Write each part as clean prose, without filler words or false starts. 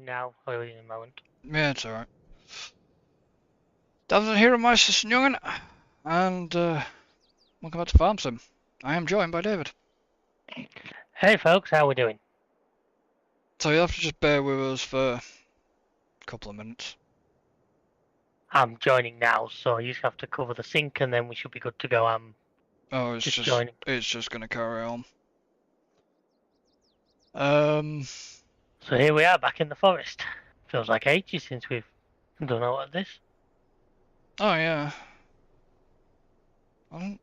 now. I'll in a moment. Yeah, it's alright. David here, my assistant young'un, and welcome back to Farm Sim. I am joined by David. Hey folks, how we doing? So you'll have to just bear with us for a couple of minutes. I'm joining now, so you just have to cover the sync and then we should be good to go. I'm Oh, just joining. it's just gonna carry on. So here we are back in the forest. Feels like ages since we've done all of this. Oh yeah. I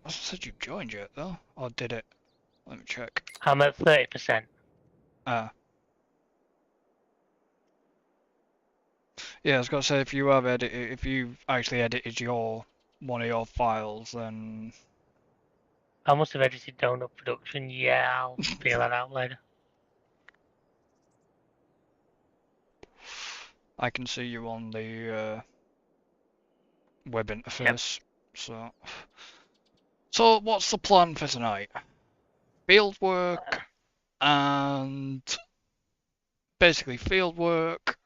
said you joined yet though, or did it? Let me check. I'm at 30%. Yeah, I was gonna say if you actually edited one of your files, then I must have edited Donut Production. Yeah, I'll figure that out later. I can see you on the web interface. Yep. So what's the plan for tonight? Field work and basically field work,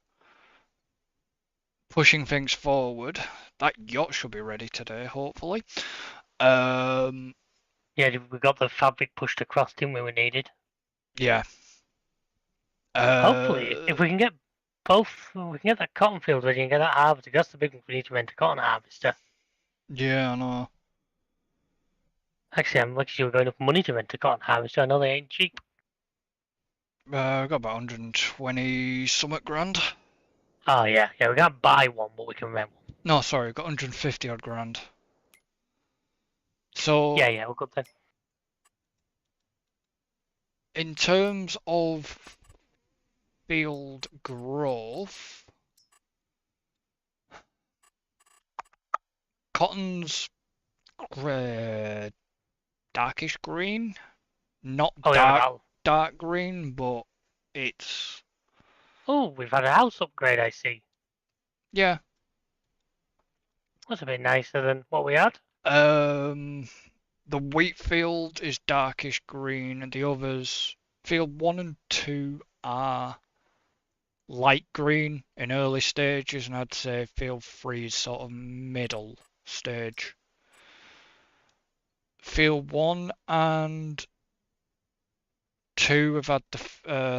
pushing things forward. That yacht should be ready today, hopefully. Yeah, we got the fabric pushed across, didn't we? We needed. Yeah. Hopefully, if we can get we can get that cotton field ready and get that harvester. That's the big one. We need to rent a cotton harvester. Yeah, I know. Actually, I'm lucky we're going up money to rent a cotton harvester. I know they ain't cheap. Got about 120 something grand. Oh yeah, we can't buy one, but we can rent one. No, sorry, got 150 odd grand. So Yeah, we're good then. in terms of field growth, cotton's darkish green, not dark green, but it's. Oh, we've had a house upgrade. I see. Yeah. That's a bit nicer than what we had. The wheat field is darkish green, and the others, field 1 and 2, are light green in early stages, and I'd say field 3 is sort of middle stage. Field 1 and 2 have had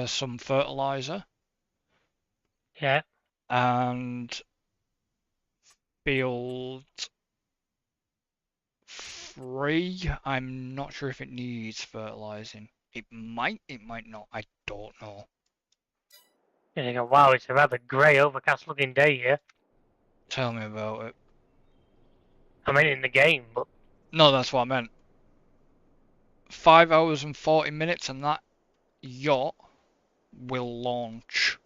some fertilizer. Yeah. And field 3, I'm not sure if it needs fertilizing. It might not. I don't know. You're thinking, wow, it's a rather grey, overcast-looking day here. Tell me about it. I mean, in the game, but No, that's what I meant. 5 hours and 40 minutes, and that yacht will launch.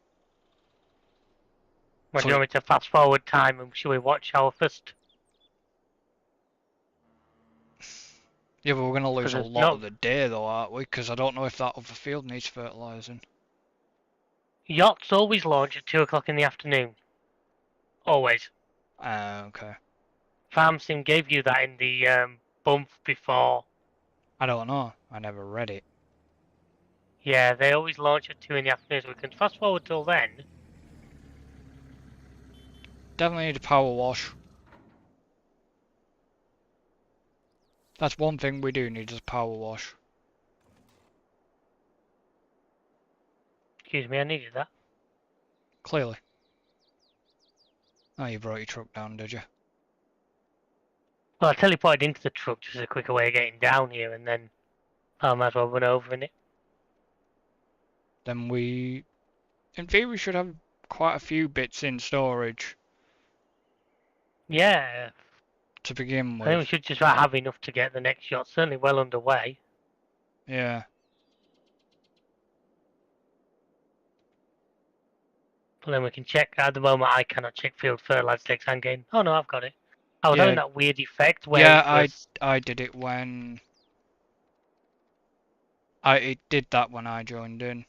do you want me to fast forward time and should we watch our first? Yeah, but we're going to lose a lot of the day though, aren't we? Because I don't know if that other field needs fertilizing. Yachts always launch at 2 o'clock in the afternoon. Always. Okay. Farm Sim gave you that in the bump before. I don't know. I never read it. Yeah, they always launch at 2 in the afternoon, so we can fast forward till then. Definitely need a power wash. That's one thing we do need is a power wash. Excuse me, I needed that. Clearly. Oh, you brought your truck down, did you? Well, I teleported into the truck just as a quicker way of getting down here, and then I might as well run over in it. Then we, in theory, should have quite a few bits in storage. Yeah. To begin with. I think we should just have enough to get the next shot. Certainly well underway. Yeah. But then we can check. At the moment, I cannot check field fertilizer takes hand gain. Oh no, I've got it. I was having that weird effect where I did it when it did that when I joined in.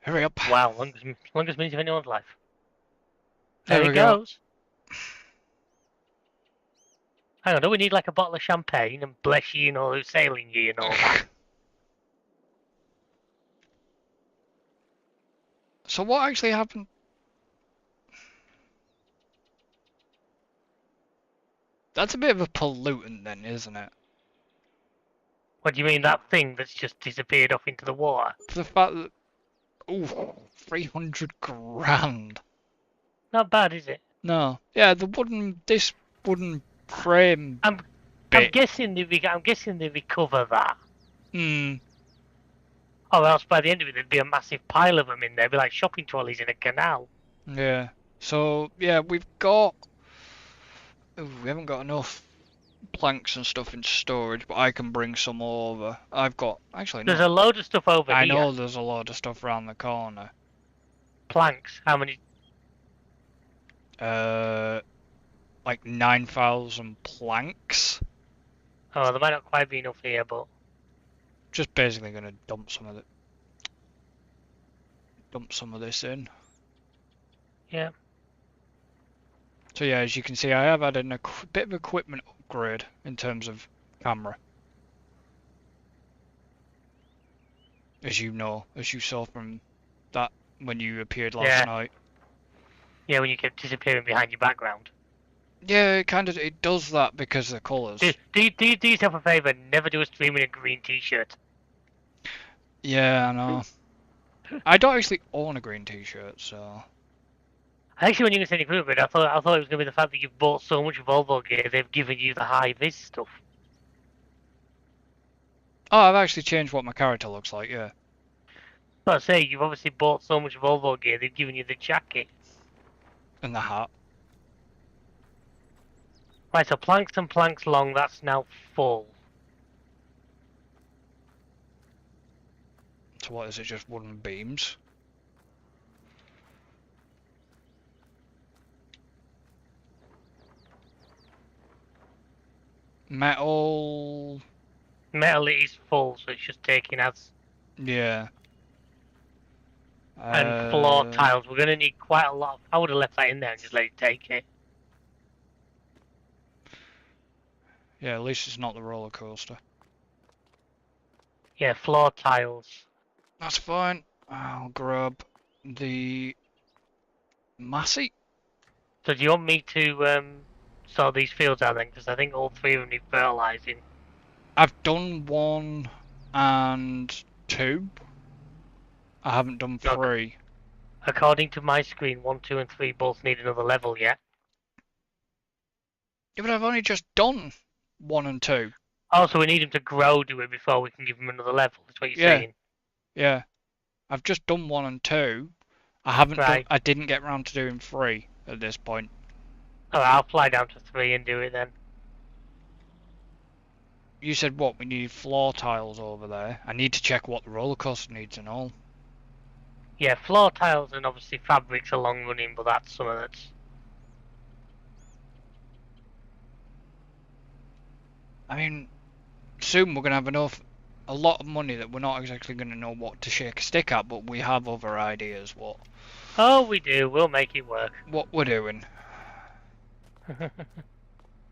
Hurry up. Wow, longest minute of anyone's life. There it goes. Hang on, do we need like a bottle of champagne and bless ye and all who's sailing ye and all that? So what actually happened? That's a bit of a pollutant then, isn't it? What do you mean, that thing that's just disappeared off into the water? For the fact that, ooh, 300 grand. Not bad, is it? No, yeah, this wooden frame I'm bit. guessing they recover that. Hmm. Or else by the end of it there'd be a massive pile of them in there, it'd be like shopping trolleys in a canal. Yeah. So yeah, we've got. Ooh, we haven't got enough planks and stuff in storage, but I can bring some over. I've got actually There's no. a load of stuff over I here. know there's a lot of stuff around the corner. Planks. How many? Like 9,000 planks. Oh, there might not quite be enough here, but Just basically gonna dump some of this in. yeah. So yeah, as you can see, I have had a bit of equipment upgrade in terms of camera. As you know, as you saw from that when you appeared last night. Yeah, when you kept disappearing behind your background. Yeah, it does that because of the colours. Do yourself a favour, never do a stream in a green t-shirt. Yeah, I know. I don't actually own a green t-shirt, so... Actually, when you were saying equipment, I thought it was going to be the fact that you've bought so much Volvo gear, they've given you the high-vis stuff. Oh, I've actually changed what my character looks like, yeah. But I say, you've obviously bought so much Volvo gear, they've given you the jacket. And the hat. Right, so planks and planks long, that's now full. So what is it, just wooden beams? Metal... Metal is full, so it's just taking as... Yeah. And floor tiles, we're going to need quite a lot of... I would have left that in there and just let it take it. Yeah, at least it's not the roller coaster. Yeah, floor tiles. That's fine. I'll grab the Massey. So do you want me to sort these fields out then? Because I think all three of them need fertilising. I've done 1 and 2. I haven't done 3. According to my screen, 1, 2 and 3 both need another level yet. Yeah, but I've only just done 1 and 2. Oh, so we need them to grow, do it, before we can give them another level, that's what you're saying? Yeah. I've just done 1 and 2. I didn't get round to doing 3 at this point. Alright, I'll fly down to 3 and do it then. You said what? We need floor tiles over there. I need to check what the roller coaster needs and all. Yeah, floor tiles and obviously fabrics are long running, but that's some of that's... I mean, soon we're going to have a lot of money that we're not exactly going to know what to shake a stick at, but we have other ideas Oh, we do. We'll make it work. what we're doing. We're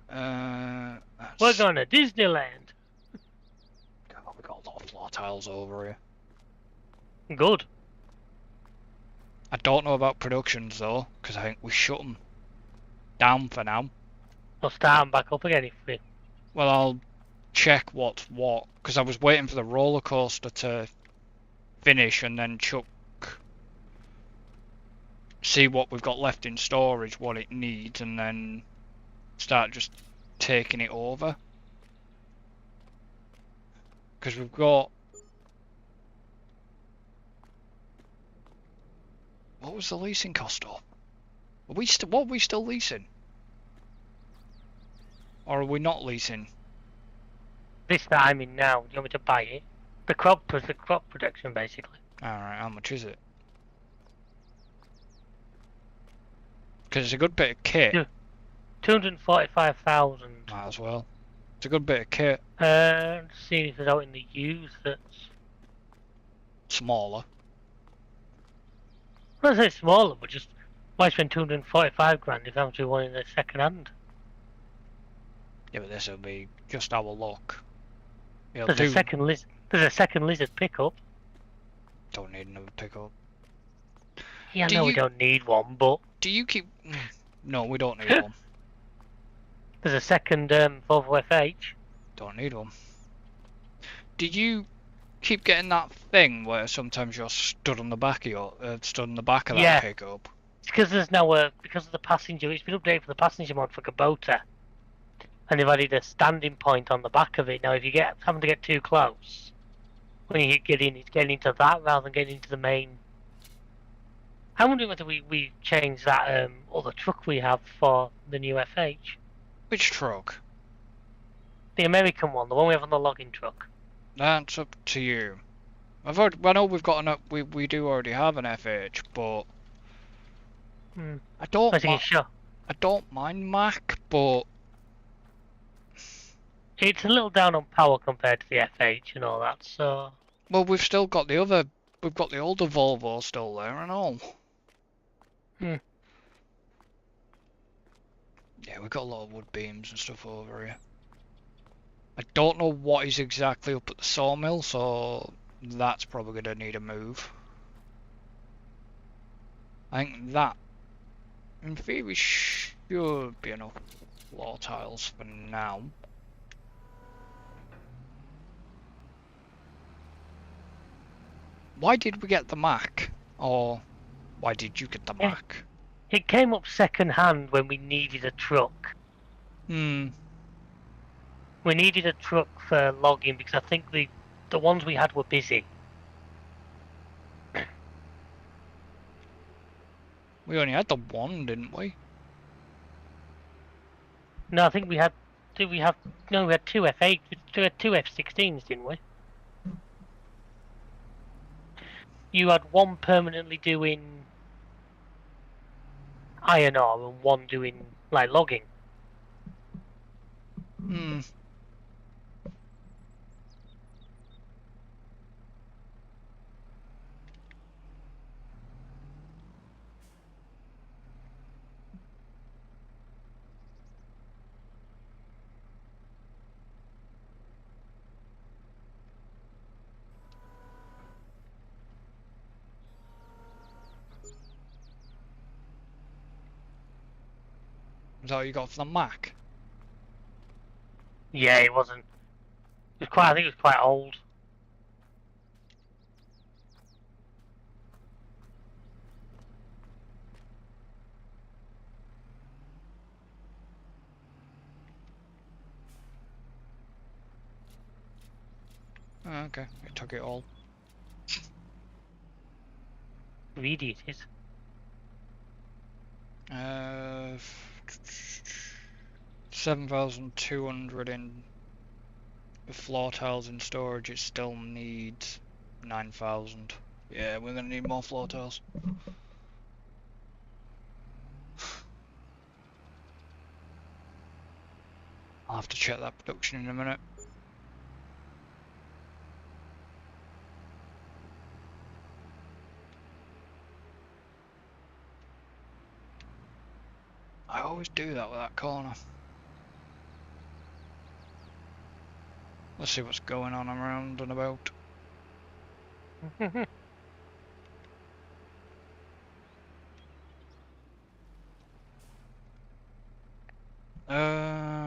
going to Disneyland. God, we've got a lot of floor tiles over here. Good. I don't know about productions though, because I think we shut them down for now. I'll start them back up again if we... Well, I'll check what's what, because I was waiting for the roller coaster to finish and then see what we've got left in storage, what it needs, and then start just taking it over. Because we've got... What was the leasing cost of? What are we still leasing? Or are we not leasing? This that I'm in now, do you want me to buy it? The crop protection, basically. Alright, how much is it? Because it's a good bit of kit. 245,000. Might as well. It's a good bit of kit. Seeing if it's out in the use that's... Smaller. I say smaller, but just... Why spend 245 grand if I'm to one in the second hand? Yeah, but this will be just our luck. It'll There's a do. second lizard. There's a second lizard pickup. Don't need another pickup. Yeah, I Do know we you don't need one, but do you keep? No, we don't need one. there's a second Volvo FH. Don't need one. Do you keep getting that thing where sometimes you're stood on the back of that Yeah, pickup? it's because there's no because of the passenger. It's been updated for the passenger mod for Kubota, and they've added a standing point on the back of it. Now, if you get having to get too close, when you get in, it's getting into that rather than getting into the main. I'm wondering whether we change that other truck we have for the new FH, Which truck? the American one, the one we have on the logging truck. That's up to you. I know we've got we do already have an FH, but I don't I think it's sure. I don't mind Mac, but It's a little down on power compared to the FH and all that, so. well we've still got we've got the older Volvo still there and all. Hmm. Yeah, we've got a lot of wood beams and stuff over here. I don't know what is exactly up at the sawmill, so that's probably going to need a move. I think that, in theory, should be enough floor tiles for now. Why did we get the Mac? Or why did you get the Mac? It came up second hand when we needed a truck. Hmm. We needed a truck for logging because I think the ones we had were busy. We only had the one, didn't we? No, I think we had. Did we have? No, we had two F8. We had two F16s, didn't we? You had one permanently doing iron ore and one doing like logging. Hmm. Is that what you got for the Mac? Yeah, it wasn't. It was quite. I think it was quite old. Oh, okay, it took it all. Really, it is. 7,200 in the floor tiles in storage. It still needs 9,000. Yeah, we're gonna need more floor tiles. I'll have to check that production in a minute. I always do that with that corner. Let's see what's going on around and about.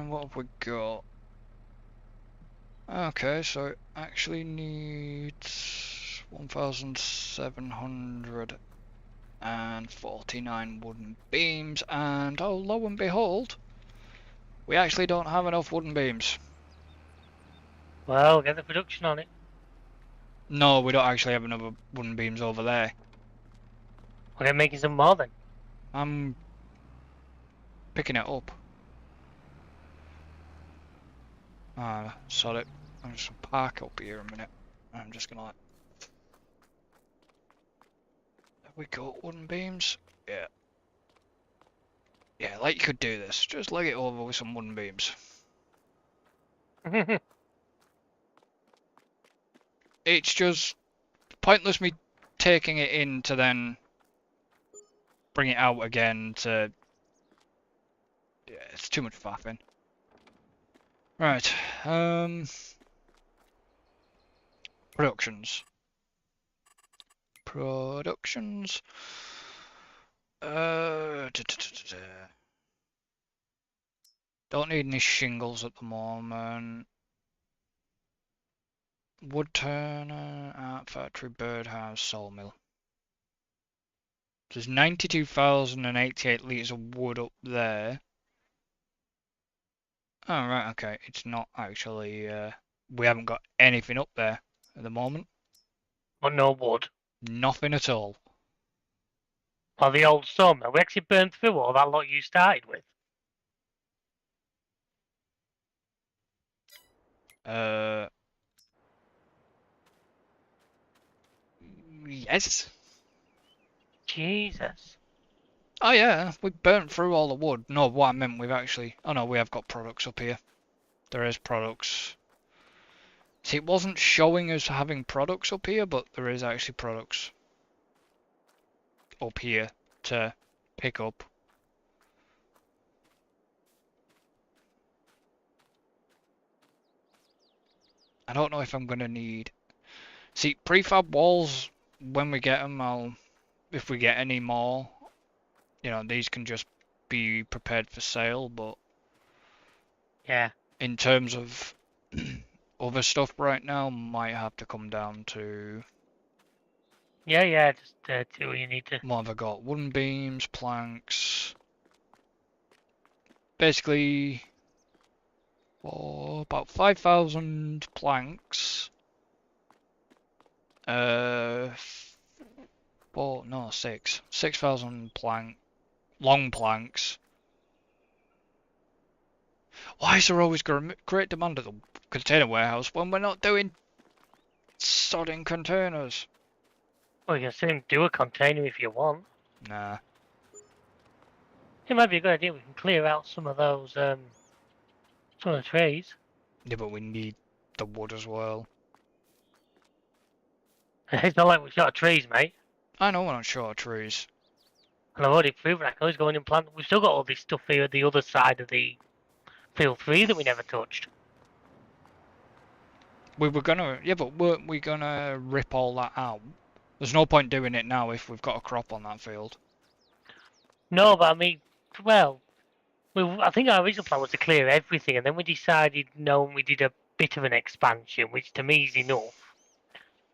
What have we got? Okay, so it actually needs 1,749 wooden beams, and oh, lo and behold, we actually don't have enough wooden beams. Well, get the production on it. No, we don't actually have enough wooden beams over there. Okay, making some more then. I'm picking it up. Sorry, I'm just gonna park up here a minute. I'm just gonna have we got wooden beams? Yeah. Yeah, like you could do this. Just leg it over with some wooden beams. It's just pointless me taking it in to then bring it out again to... Yeah, it's too much faffing. Right. Productions. Productions. Don't need any shingles at the moment. Wood turner, art factory, birdhouse, sawmill. There's 92,088 litres of wood up there. Oh, right, okay. It's not actually, we haven't got anything up there at the moment. But no wood. Nothing at all. Or the old sawmill. We actually burned through all that lot you started with. Yes. Jesus. Oh yeah, we burnt through all the wood. No, what I meant we've actually... Oh no, we have got products up here. There is products. See, it wasn't showing us having products up here, but there is actually products up here to pick up. I don't know if I'm going to need... See, prefab walls, when we get them, if we get any more, you know, these can just be prepared for sale, but Yeah. in terms of other stuff right now, might have to come down to... Yeah, just do what you need to. What have I got? Wooden beams, planks. Basically, about 5,000 planks. No, 6. 6,000 long planks. Why is there always great demand at the container warehouse when we're not doing sodding containers? Well, you can soon do a container if you want. Nah. It might be a good idea. We can clear out some of those, some of the trees. Yeah, but we need the wood as well. It's not like we've got trees, mate. I know we're not short of trees. And I've already proven I can always go in and plant. We've still got all this stuff here at the other side of the field 3 that we never touched. We were gonna, yeah, but weren't we gonna rip all that out? There's no point doing it now if we've got a crop on that field. No, but I mean, well, I think our original plan was to clear everything, and then we decided, no, and we did a bit of an expansion, which to me is enough.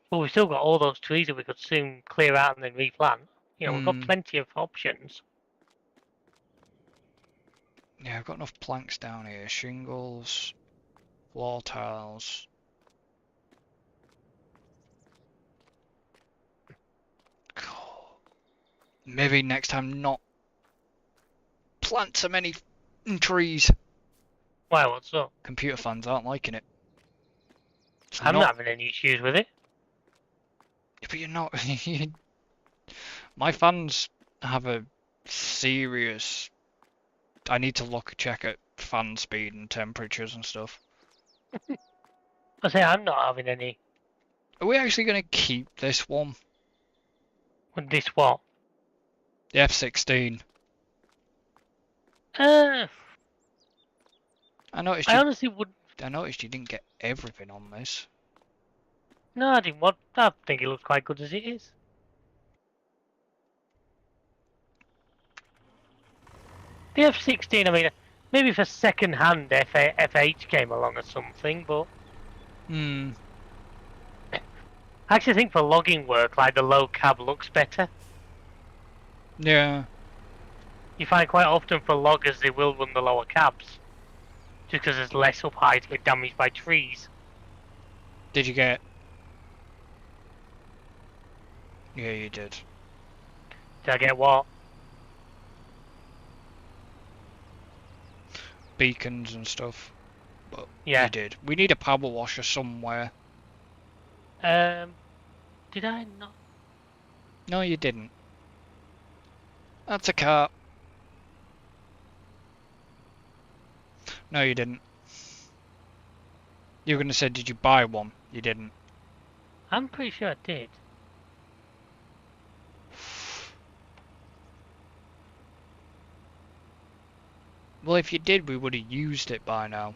But we've still got all those trees that we could soon clear out and then replant. You know, we've got plenty of options. Yeah, I've got enough planks down here. Shingles, floor tiles. Maybe next time not plant so many trees. Why, what's up? Computer fans aren't liking it. I'm not having any issues with it. But you're not. My fans have a serious... I need to check at fan speed and temperatures and stuff. I say I'm not having any. Are we actually going to keep this one? With this what? The F-16. I I honestly would. I noticed you didn't get everything on this. No, I didn't want. I think it looks quite good as it is. The F-16, I mean, maybe if a second-hand FH came along or something, but... I actually think for logging work, like, the low cab looks better. Yeah. You find quite often for loggers they will run the lower cabs. Just because there's less up high to get damaged by trees. Did you get... Yeah, you did. Did I get what? Beacons and stuff. But yeah. You did. We need a power washer somewhere. Did I not? No, you didn't. That's a cart. No, you didn't. You were going to say, did you buy one? You didn't. I'm pretty sure I did. Well, if you did, we would have used it by now.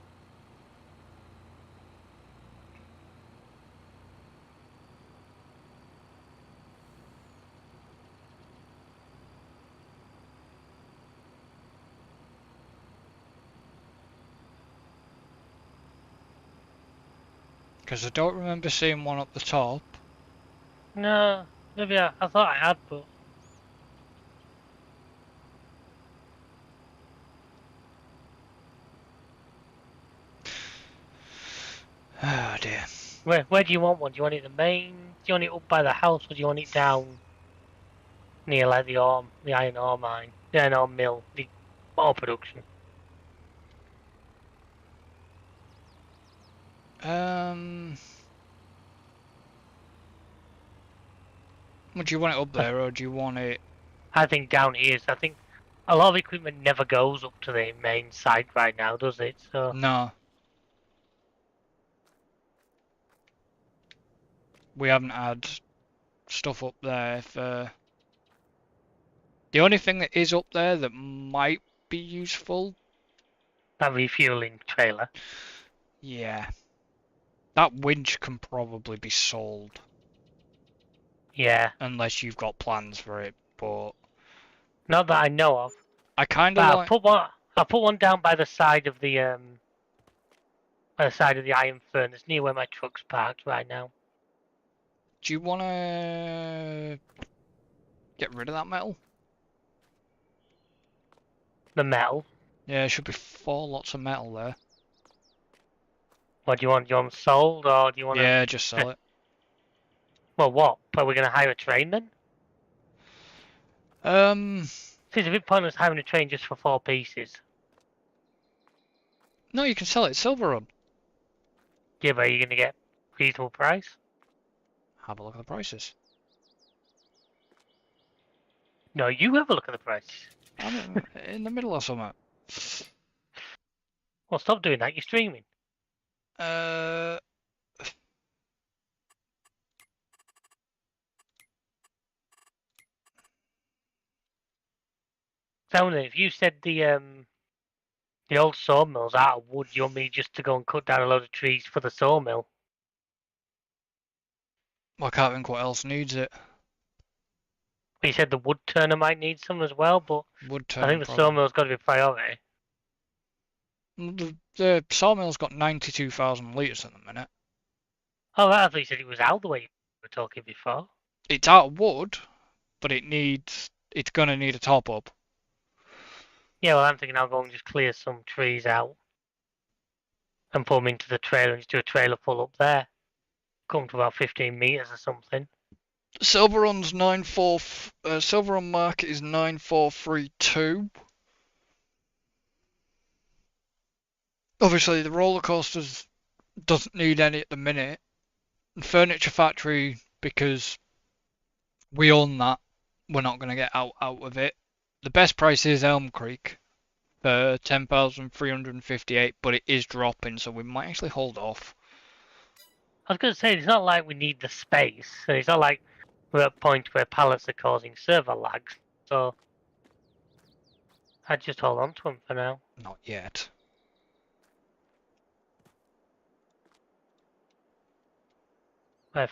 Because I don't remember seeing one up the top. No, maybe I thought I had, but Oh dear. where do you want one? Do you want it in the main? Do you want it up by the house, or do you want it down near like the iron ore mine, the iron ore mill, the ore production? Would you want it up I, there or do you want it? I think down here is. I think a lot of equipment never goes up to the main site right now, does it? So No, we haven't had stuff up there for. The only thing that is up there that might be useful, that refueling trailer. yeah, that winch can probably be sold Yeah, unless you've got plans for it. But not that I know of. I kind But of like. I'll put one down by the side of the iron furnace near where my truck's parked right now. Do you want to get rid of that metal? The metal. Yeah, there should be 4 lots of metal there. What do you want? Do you want them sold or do you want to? Yeah, just sell it. Well, what? Are we going to hire a train then? Um, It's a bit pointless hiring a train just for 4 pieces. no, you can sell it. SILVERRUN. Yeah, but are you going to get reasonable price? Have a look at the prices. No, you have a look at the prices. I'm in the middle of something. Well, stop doing that. You're streaming. Uh, So if you said the old sawmill's out of wood, you want me just to go and cut down a load of trees for the sawmill? I can't think what else needs it. You said the wood turner might need some as well, but Wood I turner think the probably. sawmill's got to be priority. The sawmill's got 92,000 litres at the minute. Oh, I thought you said it was out the way you were talking before. It's out of wood, but it's gonna need a top up. Yeah, well, I'm thinking I'll go and just clear some trees out and put them into the trailer and just do a trailer full up there. Come to about 15 meters or something. SILVERRUN's 94. SILVERRUN market is 9432. Obviously, the roller coasters doesn't need any at the minute. The furniture factory, because we own that, we're not going to get out of it. The best price is Elm Creek for 10,358, but it is dropping, so we might actually hold off. I was going to say, it's not like we need the space, and it's not like we're at a point where pallets are causing server lags, so I'd just hold on to them for now. Not yet.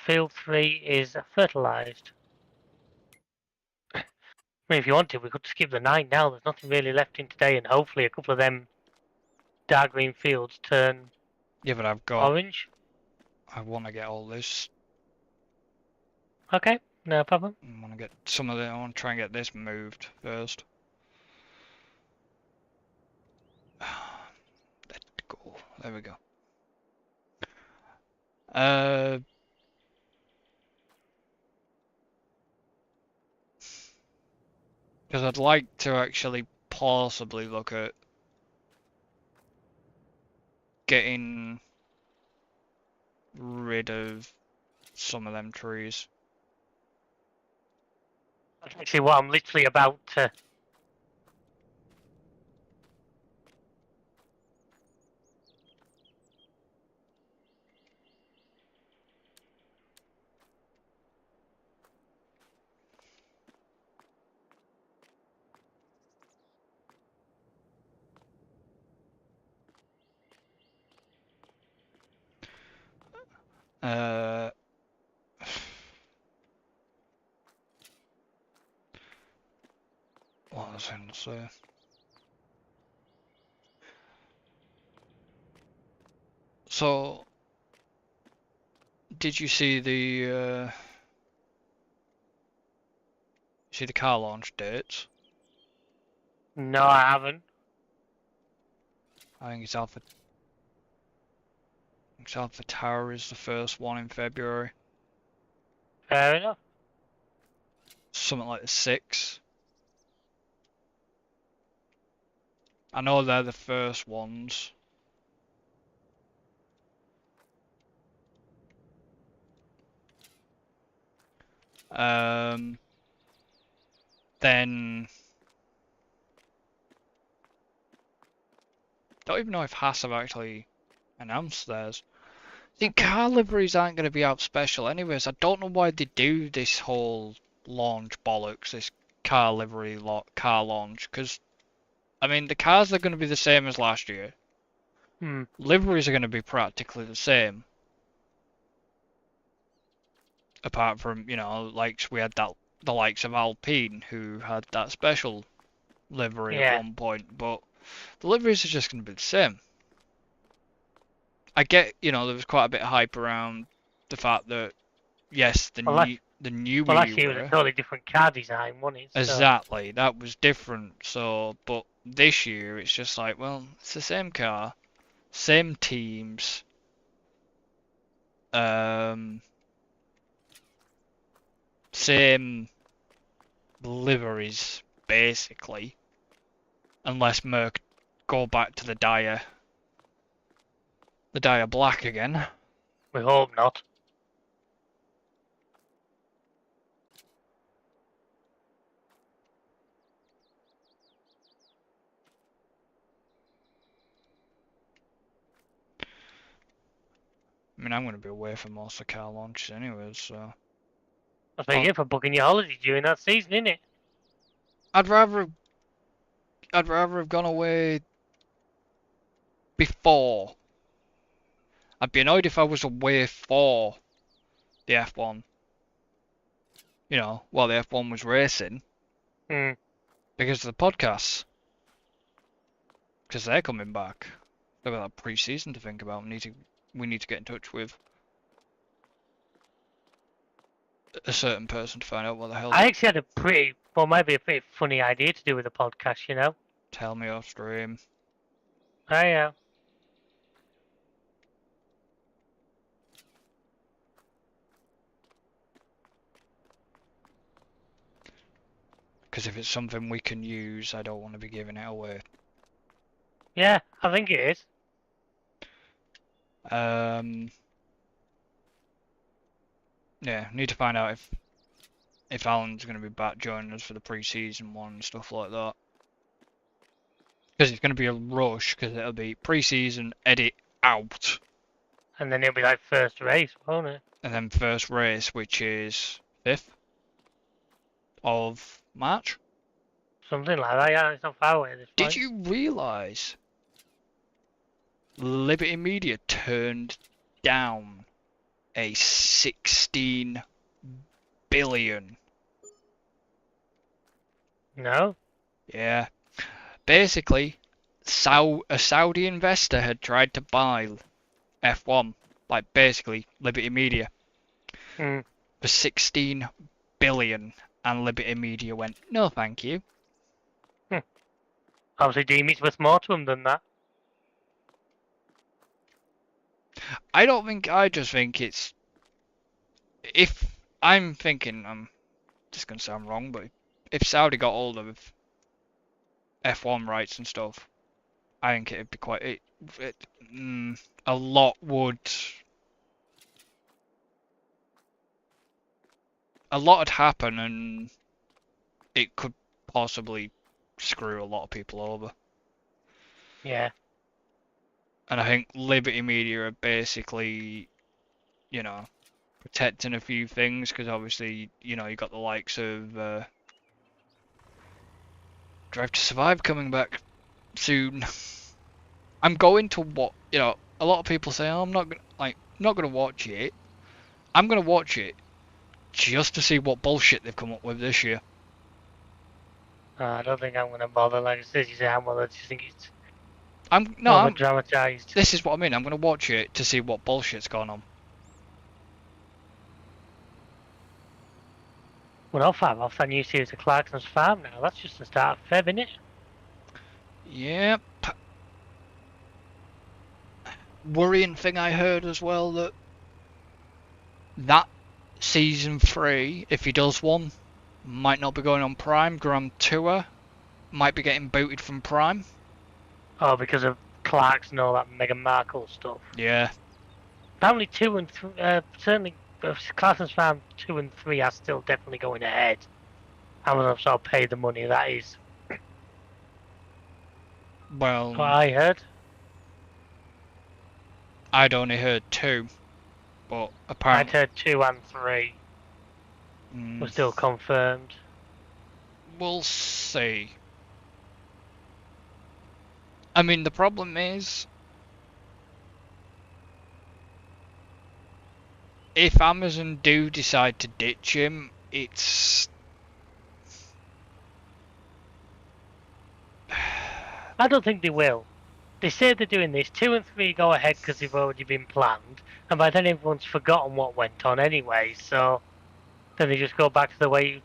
Field 3 is fertilised. I mean, if you wanted, we could skip the night now. There's nothing really left in today, and hopefully a couple of them dark green fields turn Yeah, but I've got. orange. I want to get all this. Okay, no problem. I want to get some of it. I want to try and get this moved first. Let go. There we go. Because I'd like to actually possibly look at getting rid of some of them trees. That's actually what I'm literally about to. Uh, what was I going to say? So Did you see the car launch dates? No, I haven't. I think it's Alpha Tower is the first one in February. Fair enough. Something like the 6th. I know they're the first ones. Then don't even know if Haas have actually announced theirs. I think car liveries aren't going to be out special anyways. I don't know why they do this whole launch bollocks, this car livery car launch, because I mean the cars are going to be the same as last year. Liveries are going to be practically the same. Apart from, you know, like we had the likes of Alpine who had that special livery at one point, but the liveries are just going to be the same. I get, you know, there was quite a bit of hype around the fact that yes, the new well, last year was a totally different car design, wasn't it? So. Exactly, that was different. So, but this year it's just like, well, it's the same car, same teams, same liveries basically, unless Merc go back to the dire black again. We hope not. I mean, I'm going to be away for most of the car launches anyways, so. That's what you get for booking your holiday during that season, isn't it? I'd rather have gone away before. I'd be annoyed if I was away for the F1. You know, while the F1 was racing. Because of the podcasts. Because they're coming back. They've got that pre-season to think about. We need to get in touch with a certain person to find out what the hell. I actually had maybe a pretty funny idea to do with the podcast, you know? Tell me off stream. I am. Because if it's something we can use, I don't want to be giving it away. Yeah, I think it is. Yeah, need to find out if Alan's going to be back joining us for the pre-season one and stuff like that. Because it's going to be a rush, because it'll be pre-season, edit, out. And then it'll be like first race, won't it? And then first race, which is 5th of March. Something like that, yeah, it's not far away at this point. Did you realise Liberty Media turned down a 16 billion? No? Yeah. Basically, a Saudi investor had tried to buy F1, like basically Liberty Media, for 16 billion, and Liberty Media went, no thank you. Obviously deem it's worth more to them than that. I just think it's, if I'm thinking, this is going to sound wrong, but if Saudi got hold of F1 rights and stuff, I think it'd be quite, a lot would happen, and it could possibly screw a lot of people over. Yeah. And I think Liberty Media are basically, you know, protecting a few things, because obviously, you know, you got the likes of Drive to Survive coming back soon. I'm going to you know, a lot of people say, oh, I'm not gonna watch it. I'm gonna watch it just to see what bullshit they've come up with this year. I don't think I'm gonna bother. Like I said, you say I'm bothered. You think it's I'm dramatized. This is what I mean. I'm gonna watch it to see what bullshit's going on. We're not far off that new series of Clarkson's Farm now. That's just the start of Feb, isn't it? Yep. Worrying thing I heard as well that season 3, if he does one, might not be going on Prime. Grand Tour might be getting booted from Prime. Oh, because of Clarkson and all that Meghan Markle stuff. Yeah. Apparently 2 and 3, certainly Clarkson's Farm 2 and 3 are still definitely going ahead. Amazon sort of pay the money, that is. Well, What I heard. I'd only heard 2, but apparently... I'd heard 2 and 3 were still confirmed. We'll see. I mean, the problem is, if Amazon do decide to ditch him, it's... I don't think they will. They say they're doing this. 2 and 3 go ahead because they've already been planned, and by then everyone's forgotten what went on anyway. So then they just go back to the way you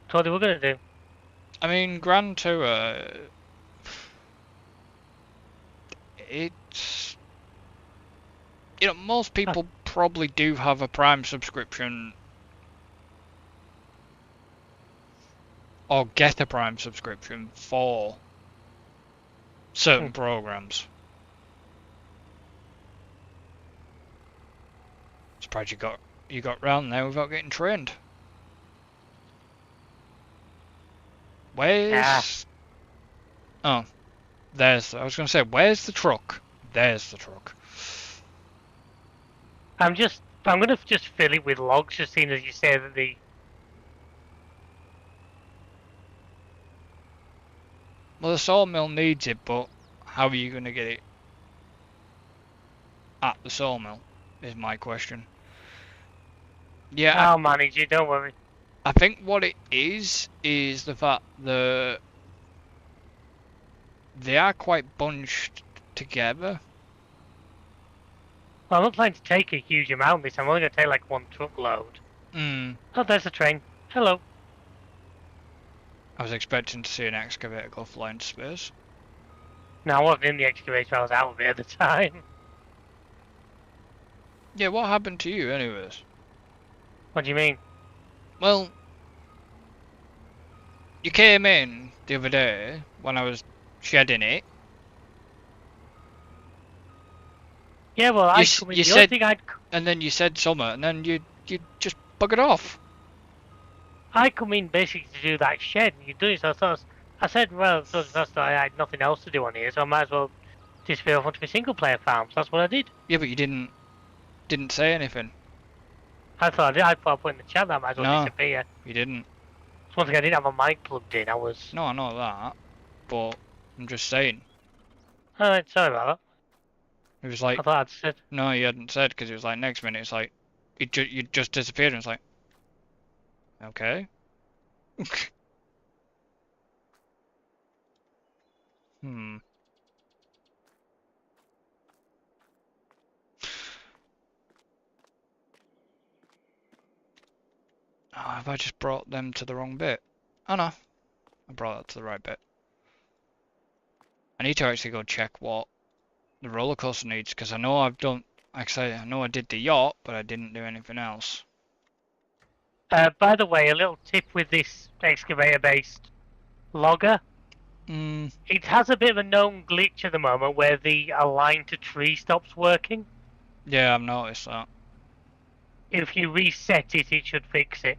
thought they were going to do. I mean, Grand Tour... it's... You know, most people probably do have a Prime subscription or get a Prime subscription for certain programs. Surprised you got round there without getting trained. Where's... Oh, there's... I was going to say, where's the truck? There's the truck. I'm gonna just fill it with logs, just seeing as you say that the... Well, the sawmill needs it, but how are you going to get it at the sawmill, is my question. Yeah, I'll manage it, don't worry. I think what it is the fact that they are quite bunched together. Well, I'm not planning to take a huge amount this time. I'm only going to take like 1 truckload. Oh, there's the train. Hello. I was expecting to see an excavator go flying into space. No, I wasn't in the excavator. I was out of it at the time. Yeah, what happened to you anyways? What do you mean? Well, you came in the other day when I was shedding it. Yeah, well, I you said, and then you said summer, and then you just buggered off. I come in basically to do that shed, and you do it. So I said, well, I had nothing else to do on here, so I might as well disappear off onto my single player farm. So that's what I did. Yeah, but you didn't say anything. I thought I did. I thought I put in the chat that I might as well disappear. You didn't. So one thing, I didn't have a mic plugged in. I was. No, I know that, but I'm just saying. Alright, sorry about that. It was like, I thought I'd said. no, you hadn't said, because it was like next minute, it's like, you just disappeared, and it's like, okay. Oh, have I just brought them to the wrong bit? Oh no, I brought that to the right bit. I need to actually go check what the roller coaster needs, because I know I've done, actually, I know I did the yacht, but I didn't do anything else. By the way, a little tip with this excavator-based logger. It has a bit of a known glitch at the moment where the align to tree stops working. Yeah, I've noticed that. If you reset it, it should fix it.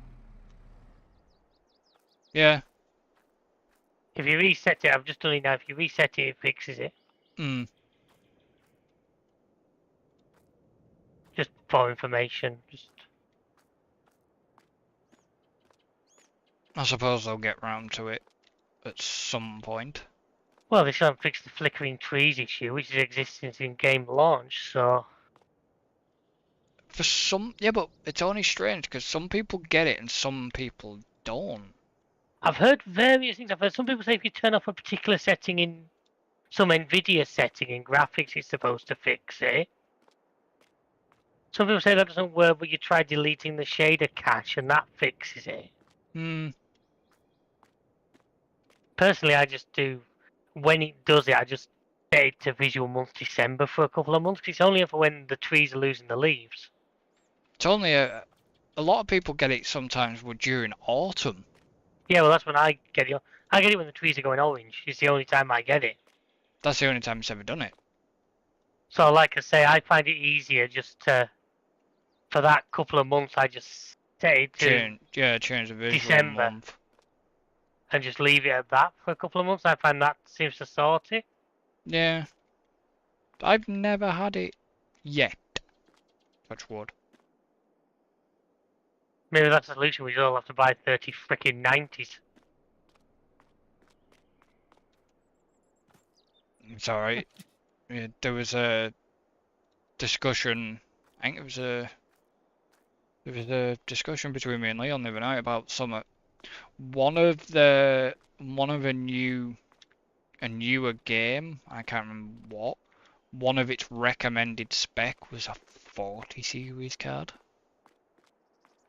Yeah. If you reset it, I've just done it now. If you reset it, it fixes it. Just for information. I suppose they'll get round to it at some point. Well, they still haven't fixed the flickering trees issue, which has existed in game launch, so... For some... Yeah, but it's only strange, because some people get it and some people don't. I've heard various things. I've heard some people say if you turn off a particular setting in... some NVIDIA setting in graphics, it's supposed to fix it. Some people say that doesn't work, but you try deleting the shader cache and that fixes it. Hmm. Personally, I just do, when it does it, I just set it to visual month December for a couple of months, 'cause it's only for when the trees are losing the leaves. It's only a lot of people get it sometimes during autumn. Yeah, well, that's when I get it. I get it when the trees are going orange. It's the only time I get it. That's the only time it's ever done it. So, like I say, I find it easier just to, for that couple of months, I just set it to Change the visual December month. and just leave it at that for a couple of months. I find that seems to sort it. Yeah. I've never had it yet. Touch wood. Maybe that's the solution. We just all have to buy 30 freaking 90s. It's alright. Yeah, there was a discussion. I think there was a discussion between me and Leon the other night about some one of a newer game. I can't remember what. One of its recommended spec was a 40 series card.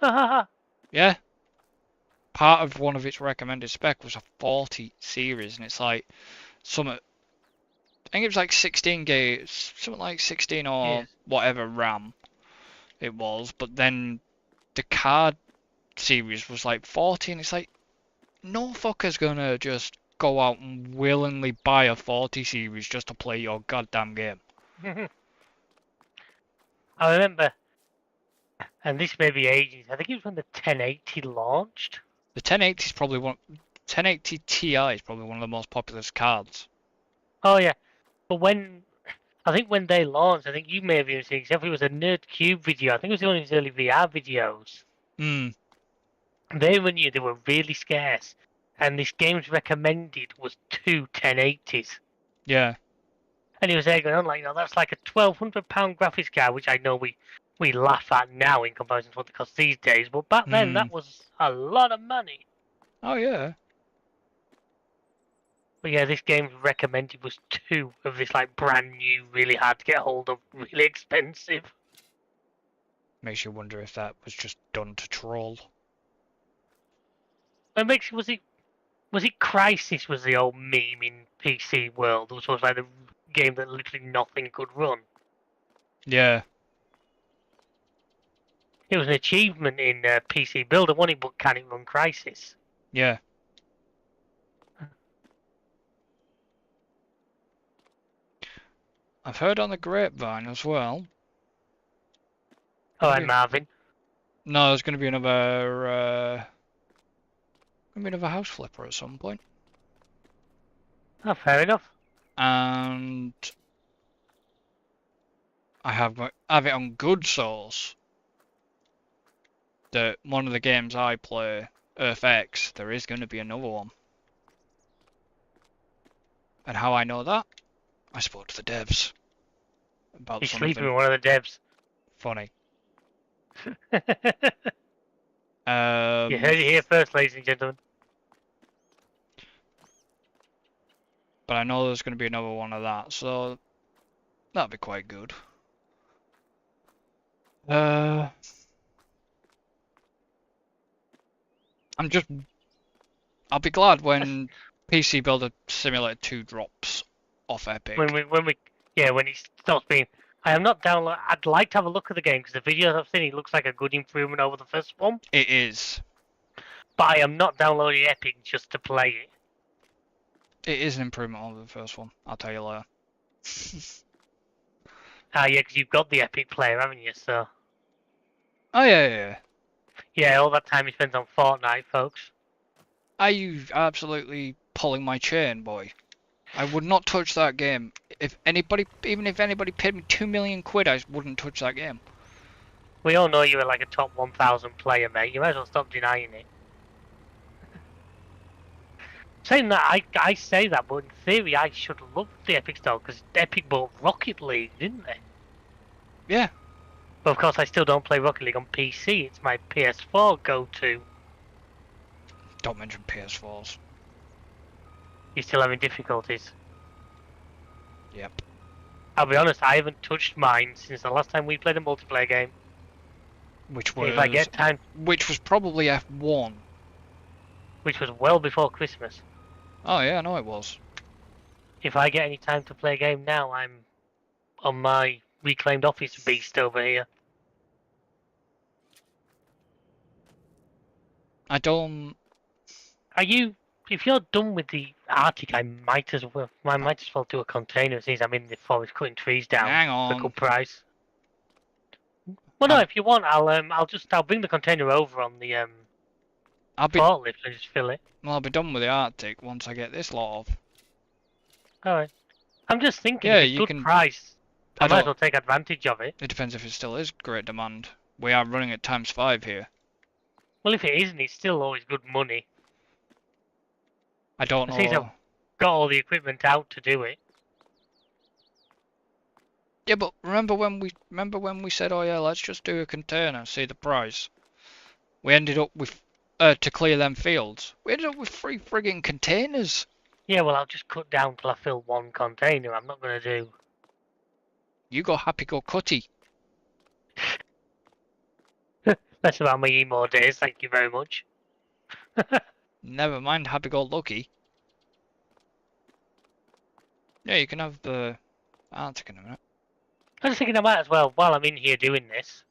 Yeah. Part of one of its recommended spec was a 40 series, and it's like some. I think it was like 16 gigs, something like 16 or Yes. whatever RAM it was, but then the card series was like 40, and it's like, no fucker's gonna just go out and willingly buy a 40 series just to play your goddamn game. I remember, and this may be ages, I think it was when the 1080 launched. The 1080 is probably 1080 Ti is probably one of the most popular cards. Oh, yeah. But I think when they launched, I think you may have even seen, except it was a Nerd Cube video. I think it was one of his early VR videos. Hmm. They were new, they were really scarce. And this game's recommended was two 1080s. Yeah. And he was there going on like, that's like a £1,200 graphics card, which I know we laugh at now in comparison to what they cost these days. But back then, that was a lot of money. Oh yeah. But yeah, this game's recommended was two of this like brand new, really hard to get hold of, really expensive. Makes you wonder if that was just done to troll. It makes was it Crisis was the old meme in PC world, which was like the game that literally nothing could run. Yeah. It was an achievement in PC Builder, wasn't it? But can it run Crisis? Yeah. I've heard on the grapevine as well. Oh, and Marvin. No, there's going to be another house flipper at some point. Oh, fair enough. And I have it on good source that one of the games I play, EarthX, there is going to be another one. And how I know that? I spoke to the devs about He's something. sleeping with one of the devs. Funny. You heard it here first, ladies and gentlemen. But I know there's going to be another one of that, so that'll be quite good. I'll be glad when PC Builder Simulator 2 drops off Epic. When it stops being. I am not download. I'd like to have a look at the game because the videos I've seen, it looks like a good improvement over the first one. It is. But I am not downloading Epic just to play it. It is an improvement over the first one. I'll tell you later. Yeah, because you've got the Epic player, haven't you? So. Oh yeah. Yeah, all that time he spends on Fortnite, folks. Are you absolutely pulling my chain, boy? I would not touch that game. Even if anybody paid me 2 million quid, I wouldn't touch that game. We all know you were like a top 1,000 player, mate. You might as well stop denying it. Saying that, I say that, but in theory, I should love the Epic Store because Epic bought Rocket League, didn't they? Yeah. But of course, I still don't play Rocket League on PC. It's my PS4 go-to. Don't mention PS4s. You're still having difficulties. Yep. I'll be honest, I haven't touched mine since the last time we played a multiplayer game. Which was If I get time, which was probably F1. which was well before Christmas. Oh yeah, I know it was. If I get any time to play a game now, I'm on my reclaimed office beast over here. I don't. Are you? If you're done with the Arctic, I might as well do a container since I'm in the forest cutting trees down Hang for a on. good price. Well, no, if you want, I'll bring the container over on the I'll be forklift and just fill it. I'll be done with the Arctic once I get this lot off. All right. I'm just thinking, Yeah, if it's you good can. price, I I might as don't. well take advantage of it. It depends if it still is great demand. We are running at ×5 here. Well, if it isn't, it's still always good money. I don't Since I've know. got all the equipment out to do it. Yeah, but remember when we said, oh yeah, let's just do a container, see the price. We ended up with to clear them fields. We ended up with 3 frigging containers. Yeah, well, I'll just cut down till I fill one container. I'm not going to do... You go happy, go cutty. That's about my emo days, thank you very much. Never mind happy, go lucky. Yeah, you can have the Arctic in a minute. I'm just thinking I might as well, while I'm in here doing this.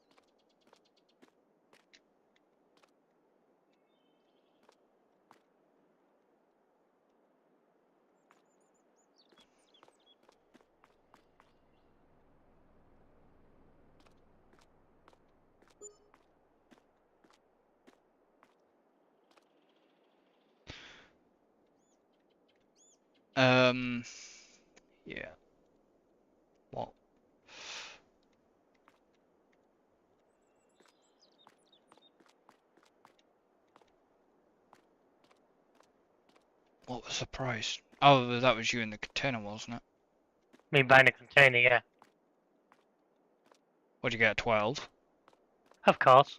Yeah. What? What was the price? Oh, that was you in the container, wasn't it? I mean, buying a container, yeah. What'd you get, 12? Of course.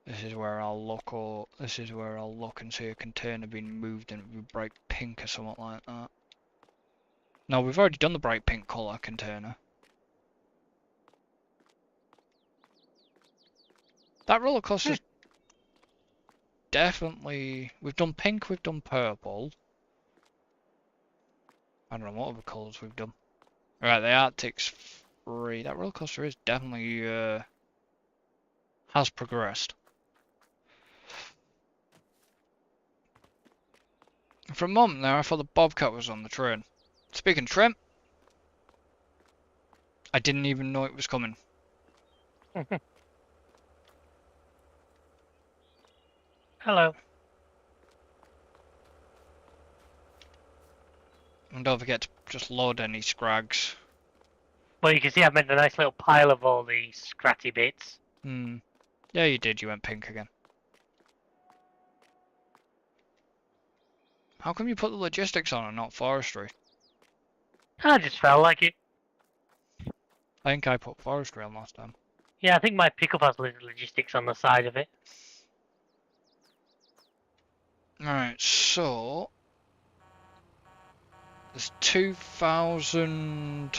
This is where I'll look, or this is where I'll look and see a container being moved and it'll be bright pink or something like that. No, we've already done the bright pink colour container. That roller coaster's definitely... We've done pink, we've done purple. I don't know what other colours we've done. Right, the Arctic's free. That roller coaster is definitely has progressed. For a moment there, I thought the Bobcat was on the train. Speaking of train, I didn't even know it was coming. Hello. And don't forget to just load any scrags. Well, you can see I've made a nice little pile of all these scratty bits. Yeah, you did. You went pink again. How come you put the logistics on and not forestry? I just felt like it. I think I put forestry on last time. Yeah, I think my pickup has logistics on the side of it. Alright, so... There's 2,000...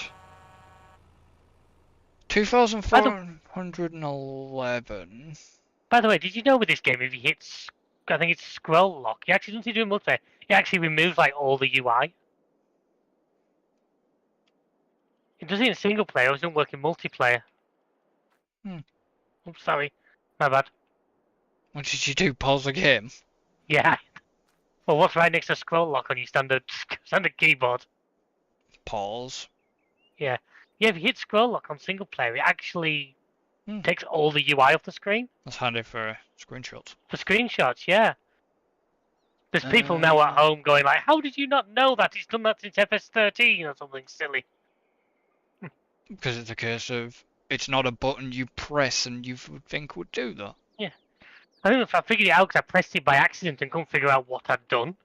2,411. By the way, did you know with this game, if you hit, I think it's scroll lock, you actually don't see doing multiplayer. It actually removes like all the UI. It does it in single player, it doesn't work in multiplayer. Oops, sorry. My bad. What did you do? Pause the game? Yeah. Well, what's right next to scroll lock on your standard keyboard? Pause. Yeah. Yeah, if you hit scroll lock on single player, it actually Hmm. takes all the UI off the screen. That's handy for screenshots. For screenshots, yeah. There's people now at home going like, how did you not know that? It's done that since FS13 or something silly. Because it's a case of, it's not a button you press and you would think would do that. Yeah. I think if I figured it out because I pressed it by accident and couldn't figure out what I'd done.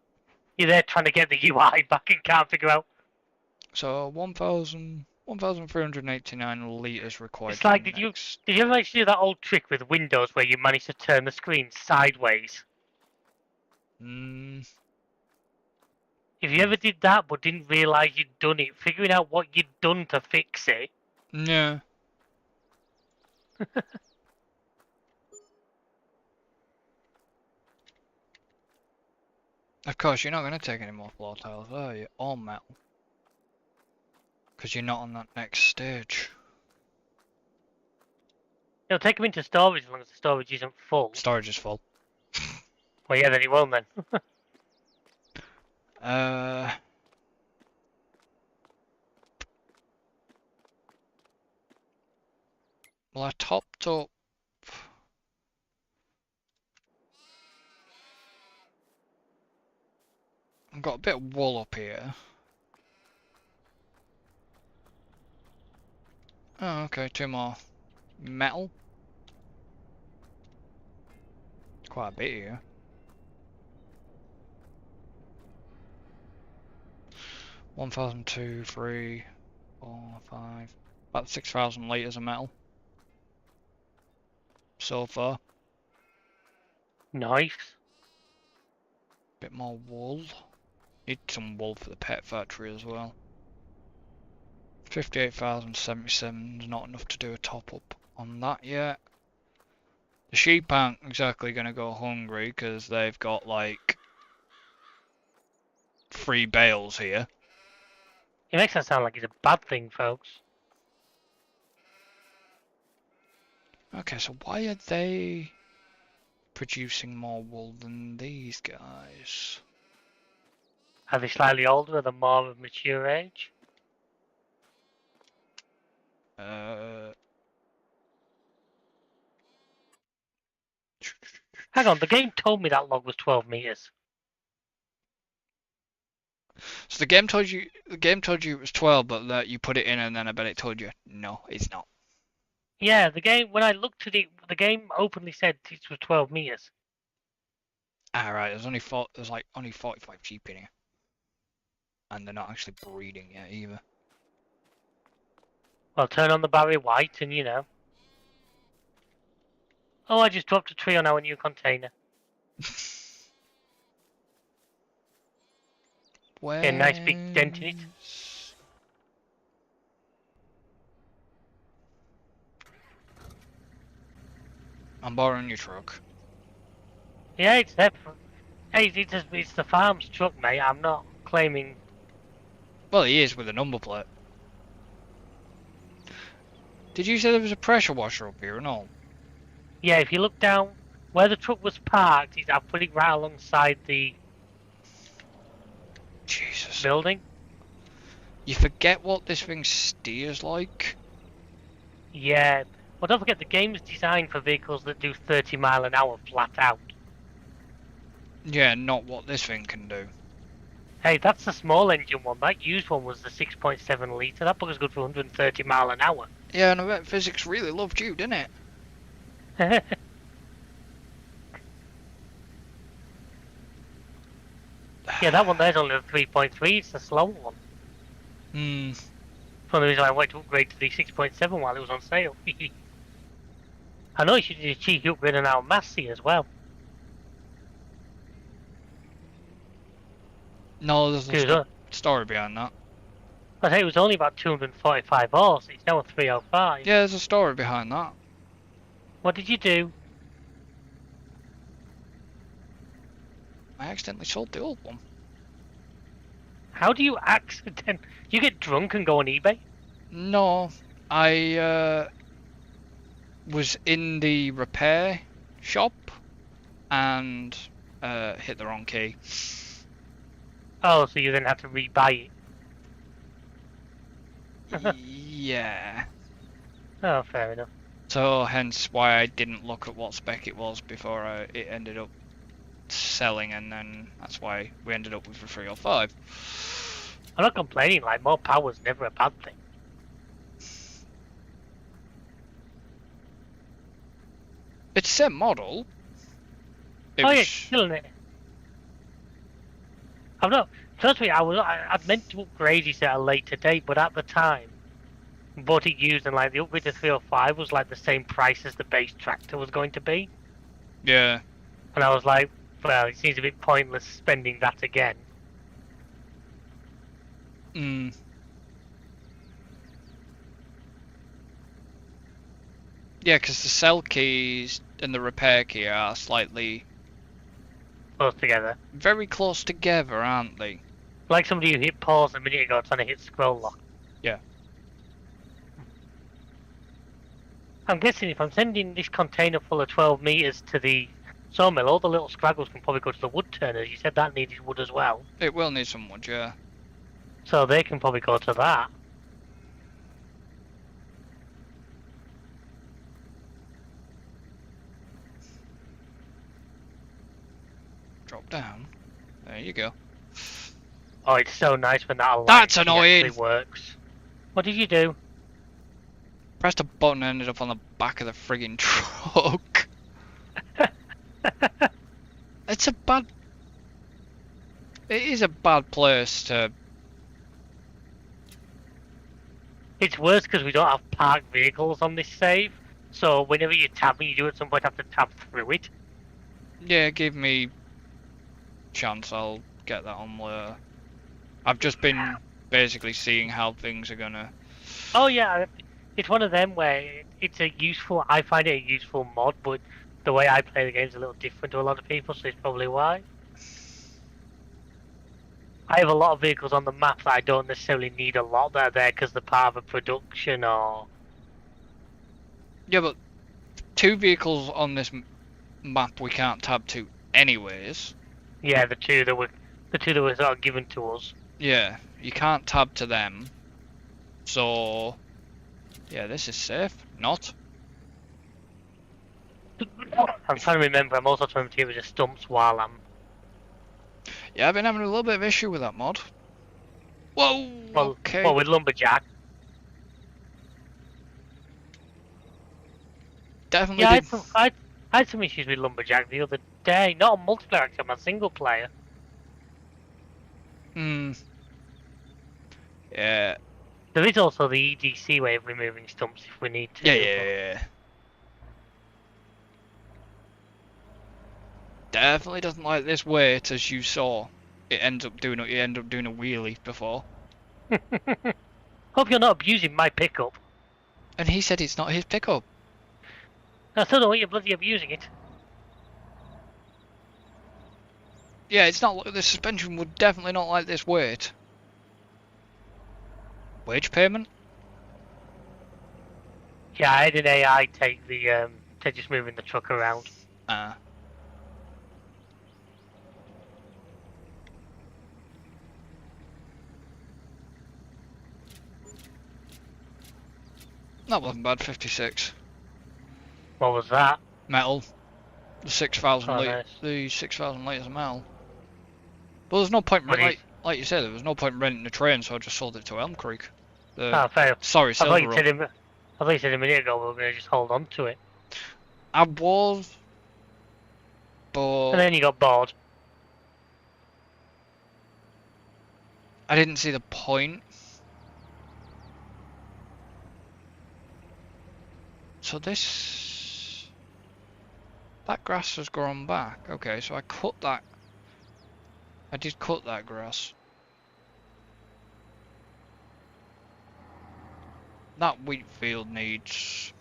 You're there trying to get the UI back and can't figure out. So 1,389 litres required. It's like, did you ever manage to do that old trick with Windows where you manage to turn the screen sideways? If you ever did that but didn't realise you'd done it, figuring out what you'd done to fix it. Yeah. Of course, you're not going to take any more floor tiles, are you? Or metal. Because you're not on that next stage. It'll take them into storage as long as the storage isn't full. Storage is full. Well, yeah, then it won't then. Well, I topped up. I've got a bit of wool up here. Oh, okay, 2 more. Metal. Quite a bit here. 1,000, 2, 3, 4, 5. About 6,000 litres of metal. So far. Nice. Bit more wool. Need some wool for the pet factory as well. 58,077 is not enough to do a top up on that yet. The sheep aren't exactly going to go hungry because they've got like 3 bales here. It makes that sound like it's a bad thing, folks. Okay, so why are they producing more wool than these guys? Are they slightly older or they're more of mature age? Hang on, the game told me that log was 12 meters. So the game told you it was 12, but that you put it in and then I bet it told you no, it's not. Yeah, the game, when I looked at it, the game openly said it was 12 meters. Alright, there's like only 45 sheep in here. And they're not actually breeding yet either. Well, turn on the Barry White and, you know. Oh, I just dropped a tree on our new container. Where? Yeah, nice big dent in it. I'm borrowing your truck. Yeah, it's there. Hey, it's the farm's truck, mate. I'm not claiming. Well, he is with a number plate. Did you say there was a pressure washer up here and all? Yeah, if you look down where the truck was parked, I put it right alongside the Jesus. building. You forget what this thing steers like? Yeah. Well, don't forget the game's designed for vehicles that do 30 mile an hour flat out. Yeah, not what this thing can do. Hey, that's the small engine one. That used one was the 6.7 litre. That was good for 130 mile an hour. Yeah, and I bet physics really loved you, didn't it? Yeah, that one there's only a 3.3. It's the slow one. Hmm. One of the reasons I wanted to upgrade to the 6.7 while it was on sale. I know you should do a cheeky upgrade on our Massey as well. No, there's a story behind that. I say it was only about 245 horse. It's now a 305. Yeah, there's a story behind that. What did you do? I accidentally sold the old one. How do you accident? You get drunk and go on eBay? No, I was in the repair shop and hit the wrong key. Oh, so you then have to rebuy it. Yeah. Oh, fair enough. So hence why I didn't look at what spec it was before it ended up selling, and then that's why we ended up with the 305. I'm not complaining, like, more power's never a bad thing. It's the same model. Yeah, killing it. I'm not. Trust me, I'd meant to upgrade it at a later date, but at the time, bought it used, and like the upgrade to 305 was like the same price as the base tractor was going to be. Yeah. And I was like, well, it seems a bit pointless spending that again. Hmm. Yeah, because the sell keys and the repair key are slightly close together. Very close together, aren't they? Like somebody who hit pause a minute ago trying to hit scroll lock. Yeah. I'm guessing if I'm sending this container full of 12 meters to the sawmill, all the little scraggles can probably go to the wood turners. You said that needed wood as well. It will need some wood, yeah. So they can probably go to that. Drop down. There you go. Oh, it's so nice when that That's alignment annoying. actually works. What did you do? Pressed a button and ended up on the back of the friggin' truck. It's a bad... It is a bad place to... It's worse because we don't have parked vehicles on this save. So whenever you're tabbing, you do at some point have to tab through it. Yeah, give me chance, I'll get that on later. I've just been basically seeing how things are gonna... Oh yeah, it's one of them where it's a useful, I find it a useful mod, but the way I play the game is a little different to a lot of people, so it's probably why. I have a lot of vehicles on the map that I don't necessarily need a lot that are there because they're part of a production or... Yeah, but 2 vehicles on this map we can't tab to anyways. Yeah, the two that were sort of given to us. Yeah, you can't tab to them. So... Yeah, this is safe. Not. I'm trying to remember, I'm also trying to get rid of stumps while I'm... Yeah, I've been having a little bit of issue with that mod. Whoa! Well, Okay. well, with Lumberjack. Definitely Yeah, did. I had some issues with Lumberjack the other day. Not on multiplayer, actually, on single player. Hmm. Yeah. There is also the EDC way of removing stumps if we need to. Yeah. Definitely doesn't like this weight, as you saw. It ends up doing a wheelie before. Hope you're not abusing my pickup. And he said it's not his pickup. I still don't want you bloody abusing it. Yeah, it's not. The suspension would definitely not like this weight. Wage payment? Yeah, I had an AI take the take just moving the truck around. Ah. That wasn't bad. 56 What was that? metal. The 6,000 Oh, litre. nice. The 6,000 litres of metal. But there's no point. What do you- Like you said, there was no point renting the train, so I just sold it to Elm Creek. Ah, fair. Sorry, I thought you SILVERRUN. said a minute ago we were going to just hold on to it. I was, but And then you got bored. I didn't see the point. So that grass has grown back. Okay, so I cut that. I did cut that grass. That wheat field needs...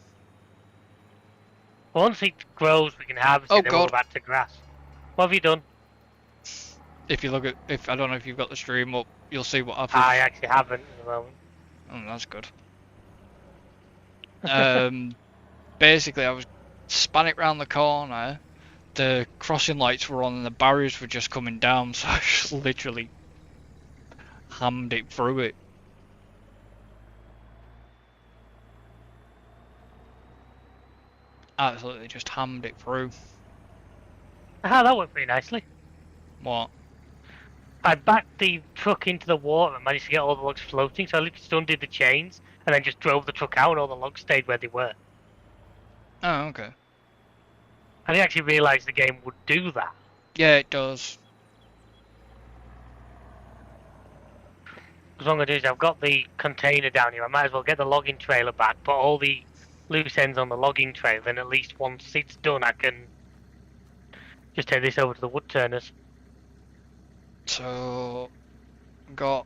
Once it grows, we can harvest Oh, it and we'll God. go back to grass. What have you done? If you look at... I don't know if you've got the stream up, you'll see what I've... I actually haven't at the moment. Oh, that's good. Basically, I was spanning round the corner. The crossing lights were on and the barriers were just coming down, so I just literally hammed it through it. Absolutely just hammed it through. Ah, that went pretty nicely. What? I backed the truck into the water and managed to get all the logs floating, so I literally just undid the chains and then just drove the truck out and all the logs stayed where they were. Oh, okay. I didn't actually realise the game would do that. Yeah, it does. Because what I'm going to do is I've got the container down here, I might as well get the logging trailer back, put all the loose ends on the logging trailer, then at least once it's done I can just take this over to the wood turners. So, got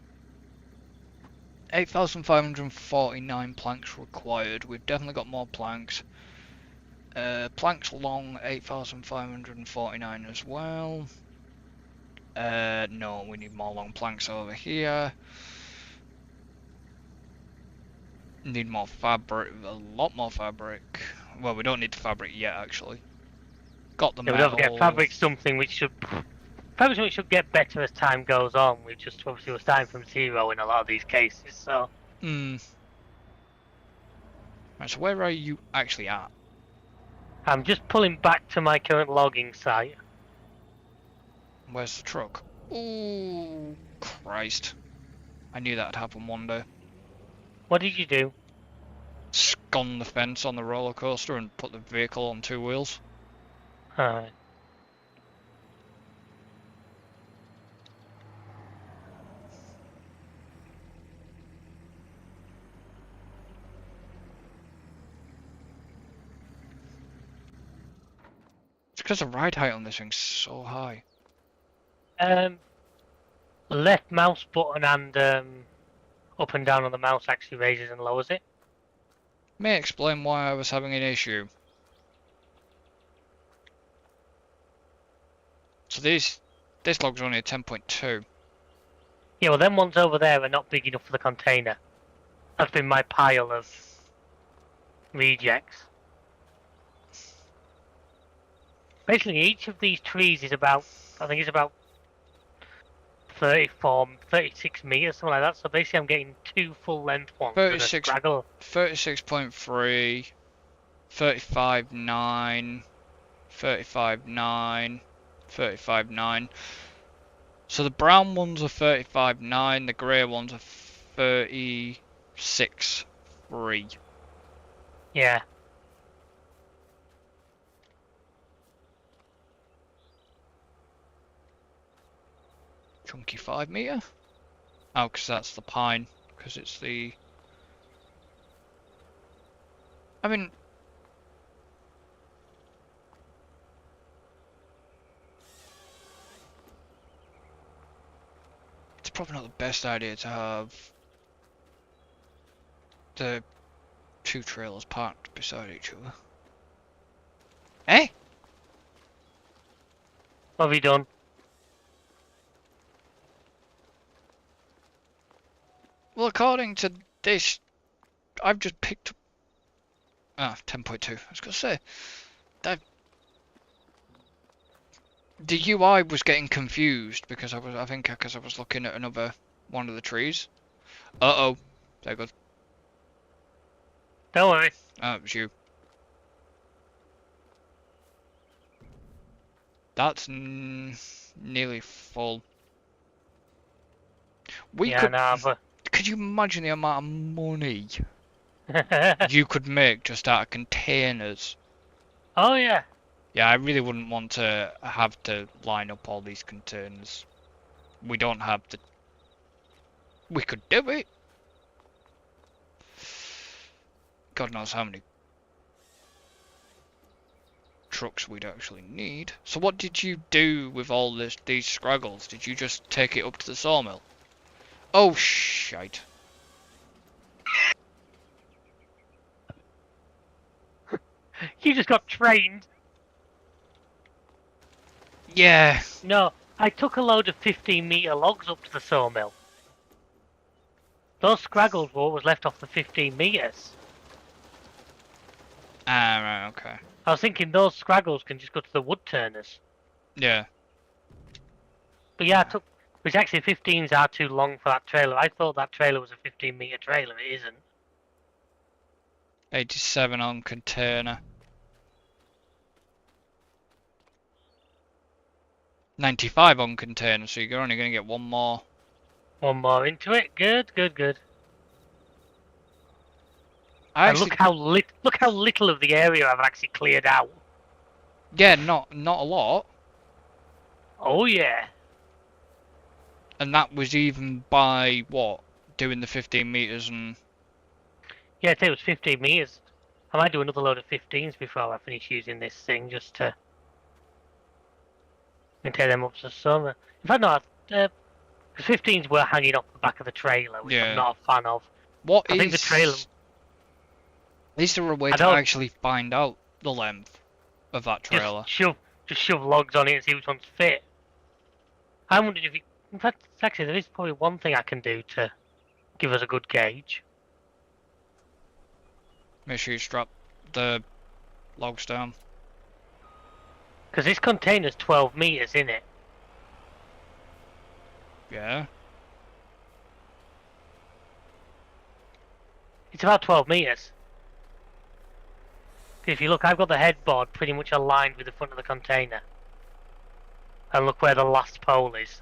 8,549 planks required. We've definitely got more planks. Planks long, 8,549 as well. No, we need more long planks over here. Need more fabric, a lot more fabric. Well, we don't need the fabric yet, actually. Got the Yeah, we don't forget metal. fabric's something which should get better as time goes on. We just obviously we're starting from zero in a lot of these cases, so. Hmm. Right, so where are you actually at? I'm just pulling back to my current logging site. Where's the truck? Ooh, Christ. I knew that'd happen one day. What did you do? Scon the fence on the roller coaster and put the vehicle on 2 wheels. Alright. It's because the ride height on this thing's so high. Left mouse button and up and down on the mouse actually raises and lowers it. May explain why I was having an issue. So this log's only a 10.2. Yeah, well, them ones over there are not big enough for the container. That's been my pile of rejects. Basically, each of these trees is about, I think it's about 36 meters, something like that. So basically, I'm getting 2 full-length ones with a straggle. 36.3, 35.9, 35.9, 35.9. So the brown ones are 35.9, the grey ones are 36.3. Yeah. Chunky 5 meter? Oh, because that's the pine. Because it's the... I mean... It's probably not the best idea to have the 2 trailers parked beside each other. Eh? What have you done? Well, according to this, I've just picked up... Ah, 10.2. I was going to say, the UI was getting confused because I think because I was looking at another one of the trees. Uh-oh. There goes. Don't worry. Ah, it was you. That's nearly full. Could you imagine the amount of money you could make just out of containers? Oh yeah. Yeah, I really wouldn't want to have to line up all these containers. We don't have the... We could do it. God knows how many trucks we'd actually need. So what did you do with all these scraggles? Did you just take it up to the sawmill? Oh, shite. You just got trained. Yeah. No, I took a load of 15-meter logs up to the sawmill. Those scraggles were what was left off the 15 meters. Ah, right, okay. I was thinking those scraggles can just go to the wood turners. Yeah. But yeah, I took... Which actually 15s are too long for that trailer. I thought that trailer was a 15-meter trailer. It isn't. 87 on container. 95 on container, so you're only going to get one more. One more into it. Good, good, good. And look how little of the area I've actually cleared out. Yeah, not a lot. Oh yeah. And that was even by what? Doing the 15 meters and... Yeah, I'd say it was 15 meters. I might do another load of 15s before I finish using this thing, just to... and take them up to the summer. In fact, no, because 15s were hanging off the back of the trailer, which I'm not a fan of. I think the trailer... Is there a way to actually find out the length of that trailer? Just shove logs on it and see which ones fit. I wondered if in fact, actually, there is probably one thing I can do to give us a good gauge. Make sure you strap the logs down. Because this container's 12 meters in it. Yeah. It's about 12 meters. If you look, I've got the headboard pretty much aligned with the front of the container. And look where the last pole is.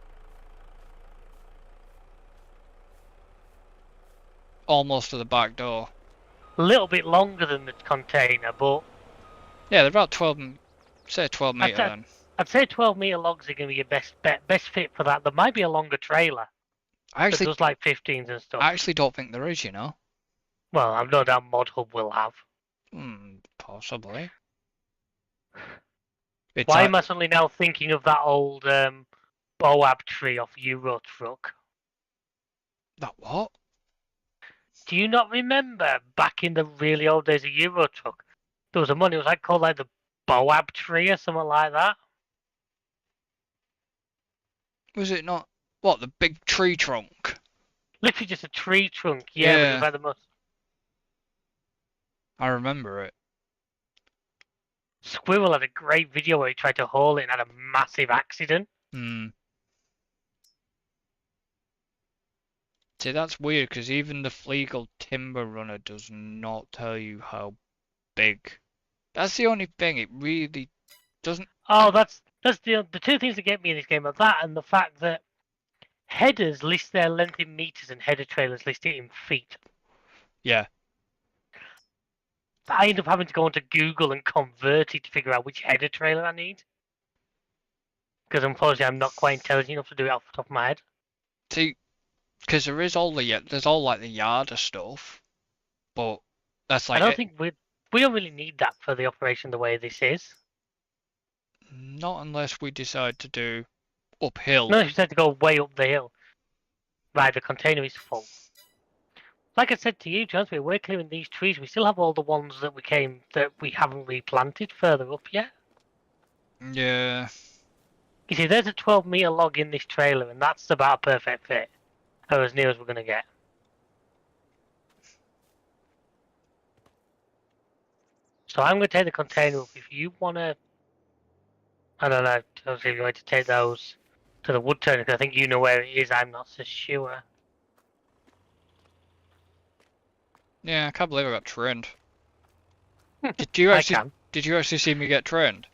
Almost to the back door. A little bit longer than the container, but... Yeah, they're about 12, say 12 metre then. I'd say 12 meter logs are going to be your best fit for that. There might be a longer trailer that does like 15s and stuff. I actually don't think there is, you know. Well, I've no doubt Mod Hub will have. Possibly. Why am I suddenly now thinking of that old Boab tree off Euro Truck? That what? Do you not remember back in the really old days of Euro Truck? There was a money, it was like called like the Boab tree or something like that. Was it not? What, the big tree trunk? Literally just a tree trunk, yeah. But it was I remember it. Squirrel had a great video where he tried to haul it and had a massive accident. See, that's weird because even the Fleagle Timber Runner does not tell you how big. That's the only thing, it really doesn't. Oh, that's the two things that get me in this game are that and the fact that headers list their length in meters and header trailers list it in feet. Yeah. I end up having to go onto Google and convert it to figure out which header trailer I need. Because unfortunately I'm not quite intelligent enough to do it off the top of my head. See, because there's all like the Yarder stuff, but that's like. I don't think we don't really need that for the operation the way this is. Not unless we decide to do uphill. No, you decide to go way up the hill. Right, the container is full. Like I said to you, Jones, we're clearing these trees. We still have all the ones that we haven't replanted further up yet. Yeah. You see, there's a 12-meter log in this trailer, and that's about a perfect fit. Or as near as we're going to get. So I'm going to take the container up. If you want to... I don't know, if you want to take those to the wood turner, because I think you know where it is. I'm not so sure. Yeah, I can't believe I got trained. Did you actually see me get trained?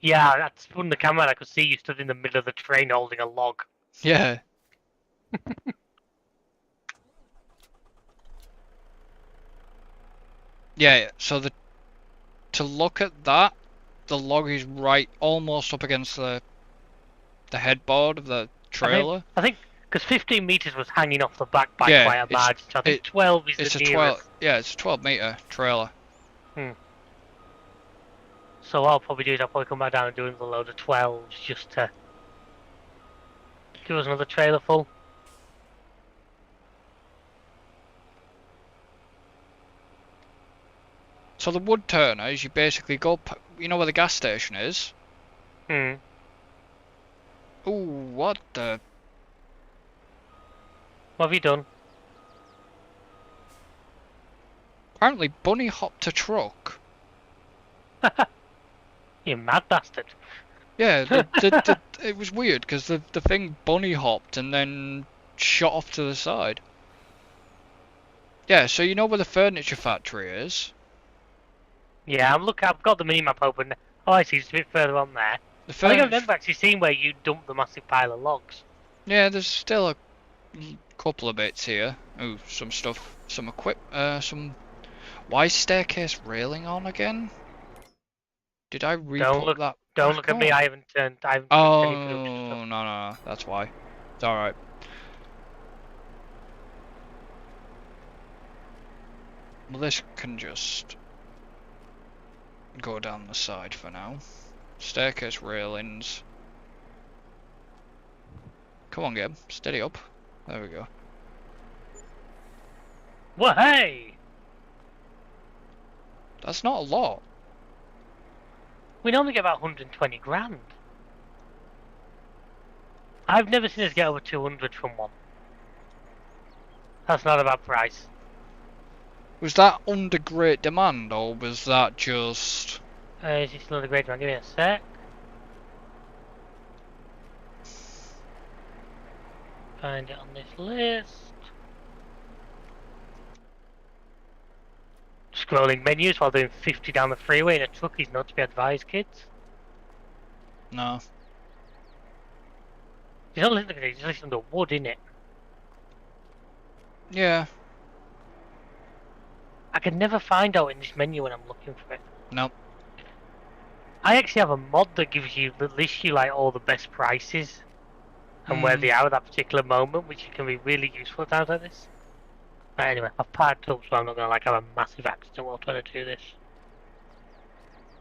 Yeah, that's from the camera. I could see you stood in the middle of the train holding a log. Yeah. Yeah, so to look at that, the log is right almost up against the headboard of the trailer. I think because 15 meters was hanging off the back by quite a margin. So I think 12 is the nearest. 12. Yeah, it's a 12-meter trailer. So what I'll probably do is I'll probably come back down and do another load of 12s just to give us another trailer full. So the wood turner is you basically go, you know where the gas station is? Ooh, what the? What have you done? Apparently bunny hopped a truck. You mad bastard. Yeah, it was weird because the thing bunny hopped and then shot off to the side. Yeah, so you know where the furniture factory is? Yeah, I've got the mini-map open. Oh, I see, it's a bit further on there. I think I remember actually seeing where you dumped the massive pile of logs. Yeah, there's still a couple of bits here. Ooh, some stuff, some why is staircase railing on again? Did I re-put that? Don't look at me, I haven't turned any production stuff. No, that's why. It's alright. Well, this can just go down the side for now. Staircase railings. Come on, Gabe. Steady up. There we go. Well, hey! That's not a lot. We normally get about 120 grand. I've never seen us get over 200 from one. That's not a bad price. Was that under great demand, or was that just... Is it still under great demand? Give me a sec. Find it on this list. Scrolling menus while doing 50 down the freeway in a truck is not to be advised, kids. No. You're not listening to it, you're listening to wood, innit? Yeah. I can never find out in this menu when I'm looking for it. No. I actually have a mod that lists you like all the best prices and where they are at that particular moment, which can be really useful at times like this. Right, anyway, I've parked up, so I'm not gonna have a massive accident while trying to do this.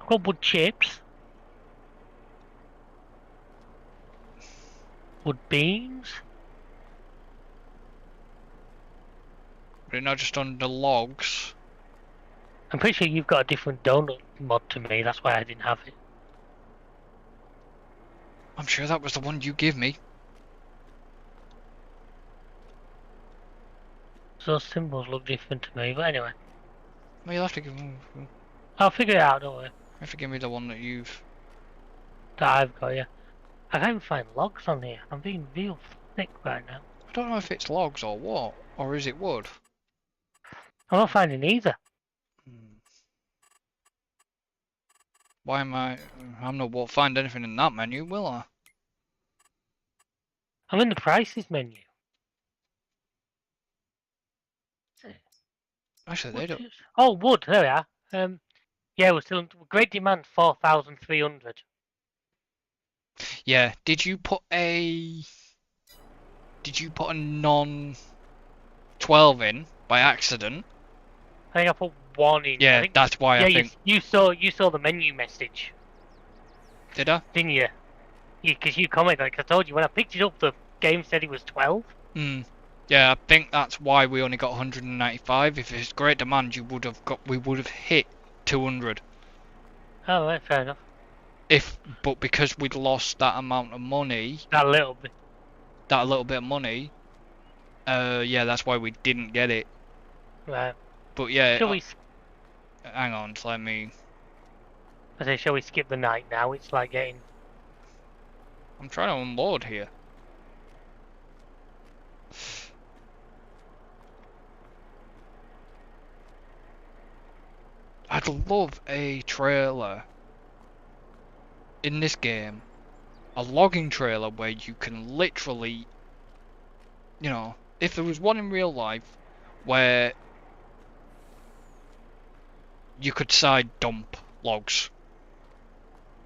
I've got wood chips, wood beams. But not just under logs. I'm pretty sure you've got a different donut mod to me, that's why I didn't have it. I'm sure that was the one you gave me. Those symbols look different to me, but anyway. Well, you'll have to give me... I'll figure it out, don't worry. You have to give me the one that I've got, yeah. I can't even find logs on here. I'm being real thick right now. I don't know if it's logs or what. Or is it wood? I'm not finding either. Why am I... I'm not going to find anything in that menu, will I? I'm in the prices menu. Actually, they don't... Oh, wood, there we are. Yeah, we're still in great demand, 4,300. Yeah, did you put a non 12 in by accident? I think I put one in. Yeah, that's why I think... You saw the menu message. Did I? Didn't you? Because you commented, like I told you, when I picked it up, the game said it was 12. Yeah, I think that's why we only got 195. If it's great demand, we would have hit 200. Oh, right, fair enough. But because we'd lost that amount of money, that little bit of money, yeah, that's why we didn't get it. Right. But yeah, Shall we? Hang on, let me... I say, shall we skip the night now? It's like getting... I'm trying to unload here. I'd love a trailer in this game, a logging trailer where you can literally, you know, if there was one in real life where you could side dump logs.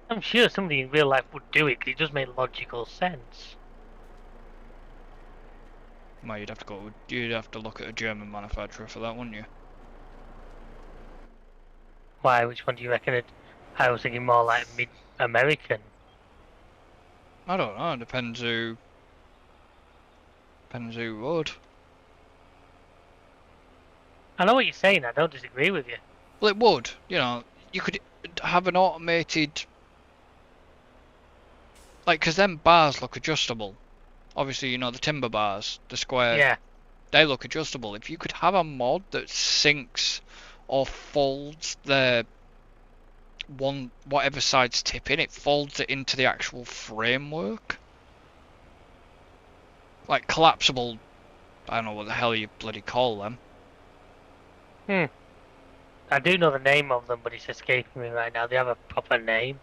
I'm sure somebody in real life would do it because it does make logical sense. Well, you'd have to look at a German manufacturer for that, wouldn't you? Why? Which one do you reckon? I was thinking more like mid-American. I don't know. Depends who would. I know what you're saying. I don't disagree with you. Well, it would. You know, you could have an automated, like, because them bars look adjustable. Obviously, you know, the timber bars, the square. Yeah. They look adjustable. If you could have a mod that sinks or folds whatever side's tipping, it folds it into the actual framework. Like collapsible, I don't know what the hell you bloody call them. I do know the name of them, but it's escaping me right now. They have a proper name.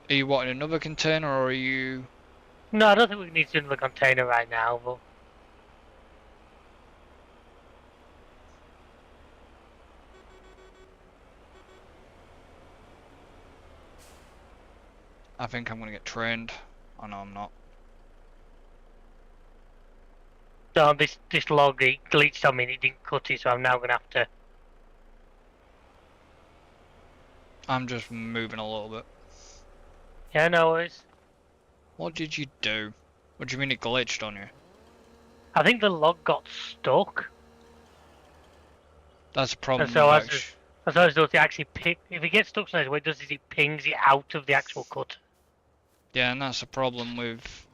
Are you wanting another container, or are you... No, I don't think we need to do another container right now, but... I think I'm gonna get trained. Oh no, I'm not. No, this log it glitched on me and it didn't cut it, so I'm now gonna have to... I'm just moving a little bit. Yeah, no worries. What did you do? What do you mean it glitched on you? I think the log got stuck. That's a problem. And so as though it actually if it gets stuck somewhere, what it does is it pings it out of the actual cut. Yeah, and that's the problem with...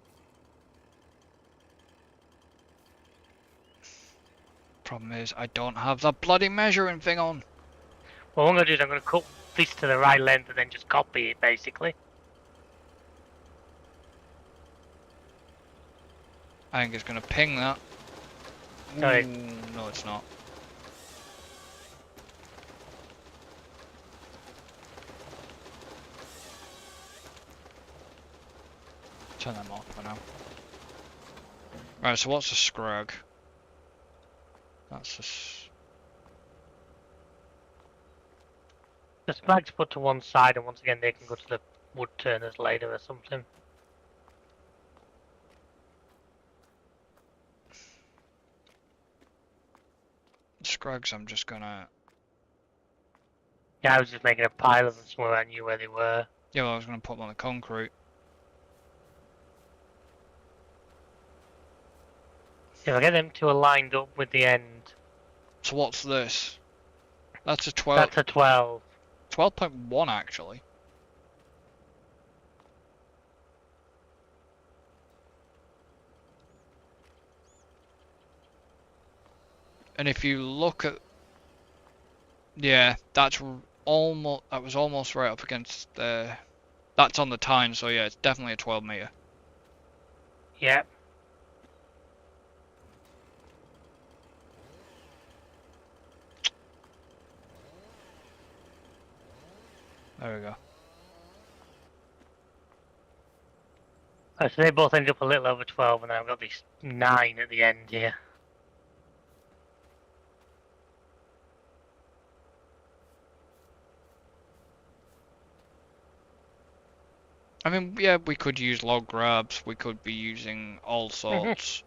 Problem is, I don't have the bloody measuring thing on. Well, what I'm going to do is I'm going to cut this to the right length and then just copy it, basically. I think it's going to ping that. Sorry. Ooh, no, it's not. Turn them off for now. Right, so what's a scrag? That's a... The scrags put to one side, and once again they can go to the wood turners later or something. Scrags, I'm just gonna... Yeah, I was just making a pile of them somewhere I knew where they were. Yeah, well, I was gonna put them on the concrete. If I get them two aligned up with the end... So what's this? That's a 12... That's a 12. 12.1 actually. And if you look at... Yeah, that's almost... That was almost right up against the... That's on the time, so yeah, it's definitely a 12 meter. Yep. There we go. So they both ended up a little over 12, and then I've got this 9 at the end here. I mean, yeah, we could use log grabs, we could be using all sorts.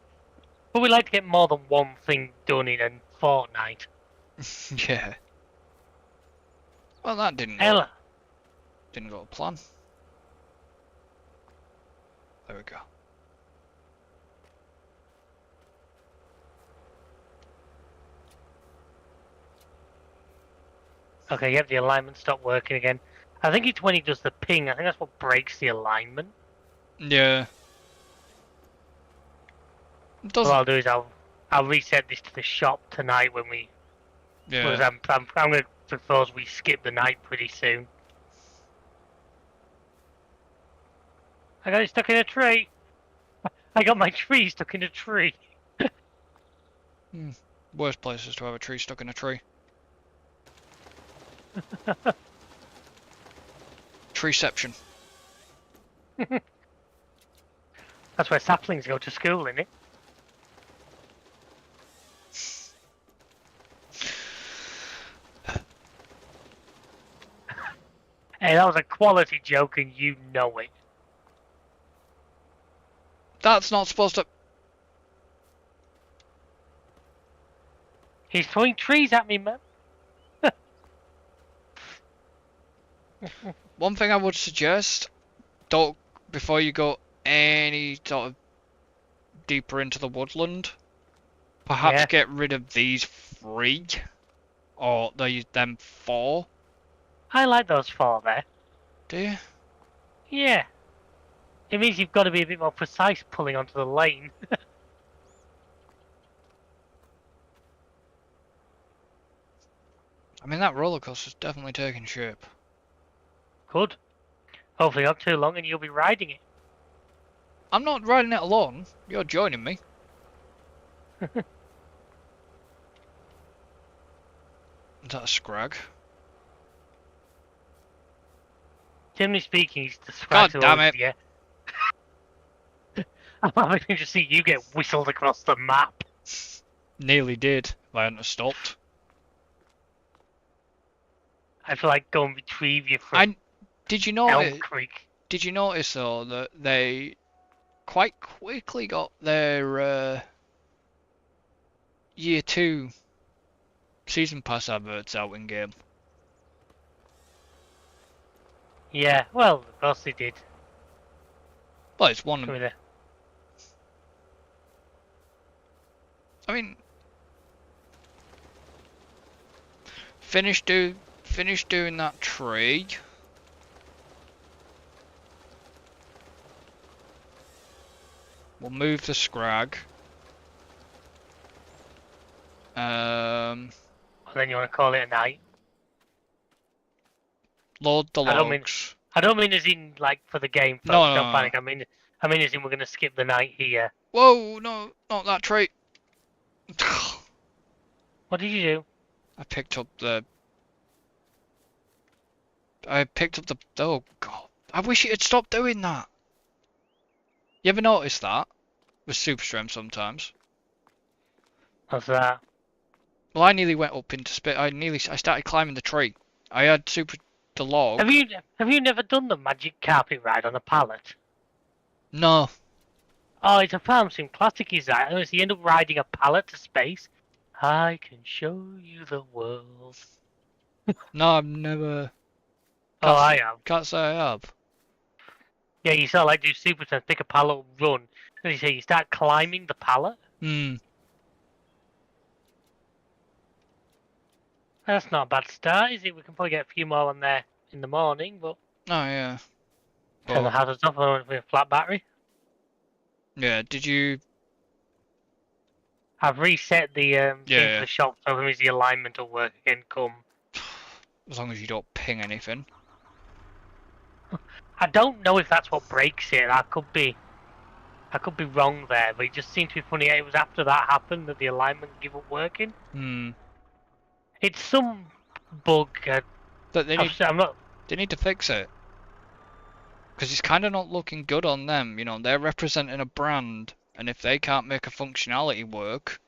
But we like to get more than one thing done in a fortnight. Yeah. Well, that didn't go to plan. There we go. Okay, yep, the alignment stopped working again. I think it's when he does the ping, I think that's what breaks the alignment. Yeah. It doesn't... What I'll do is I'll reset this to the shop tonight when we... Yeah. Because I'm going to propose we skip the night pretty soon. I got it stuck in a tree. I got my tree stuck in a tree. Worst places to have a tree stuck in a tree. Treeception. That's where saplings go to school, isn't it? Hey, that was a quality joke and you know it. That's not supposed to... He's throwing trees at me, man. One thing I would suggest, don't, before you go any sort of deeper into the woodland, perhaps get rid of these 3, or them 4. I like those 4 there. Do you? Yeah. It means you've got to be a bit more precise pulling onto the lane. I mean, that roller coaster's definitely taking shape. Good. Hopefully not too long and you'll be riding it. I'm not riding it alone. You're joining me. Is that a scrag? Generally speaking, he's described... God damn it! Yeah. I'm having to see you get whistled across the map. Nearly did. If I hadn't have stopped. I feel like go and retrieve you from Did you Elm notice? Creek. Did you notice though that they quite quickly got their year 2 season pass adverts out in game? Yeah, well, of course they did. Well, it's one. Come here. I mean, finish doing that tree. We'll move the scrag. And then you want to call it a night. Load the I don't mean logs. as in like for the game, folks. No, Don't no, panic. no. I mean as in we're gonna skip the night here. Whoa, no, not that trait. What did you do? I picked up the... Oh, God. I wish it had stopped doing that. You ever notice that? With super strength sometimes. What's that? Well, I nearly went up into space. I started climbing the tree. I had the log. Have you never done the magic carpet ride on a pallet? No. Oh, it's a farm sim classic, is that? So you end up riding a pallet to space. I can show you the world. No, I've never... Oh, I have. Can't say I have. Yeah, you sort of like do super sense, pick a pallet, run. As you say, you start climbing the pallet. Hmm. That's not a bad start, is it? We can probably get a few more on there in the morning, but... Oh, yeah. Turn the But, hazards off with a flat battery. yeah, did you... I've reset the thing Yeah. for the shop so that means the alignment will work again come. As long as you don't ping anything. I don't know if that's what breaks it. I could be wrong there, but it just seemed to be funny. It was after that happened that the alignment gave up working. Hmm. It's some bug. But I'm not. they need to fix it. Because it's kind of not looking good on them. You know, they're representing a brand, and if they can't make a functionality work...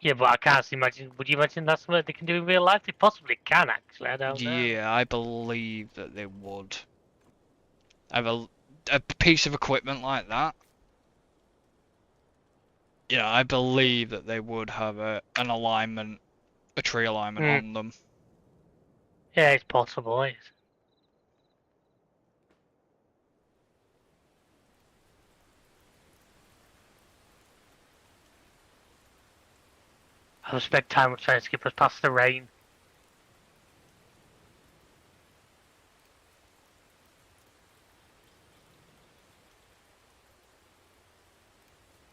Yeah, but I can't imagine. Would you imagine that's something they can do in real life? They possibly can, actually. I don't know. Yeah, I believe that they would. Have a piece of equipment like that. Yeah, I believe that they would have an alignment, a tree alignment on them. Yeah, it's possible. I spent time trying to skip us past the rain.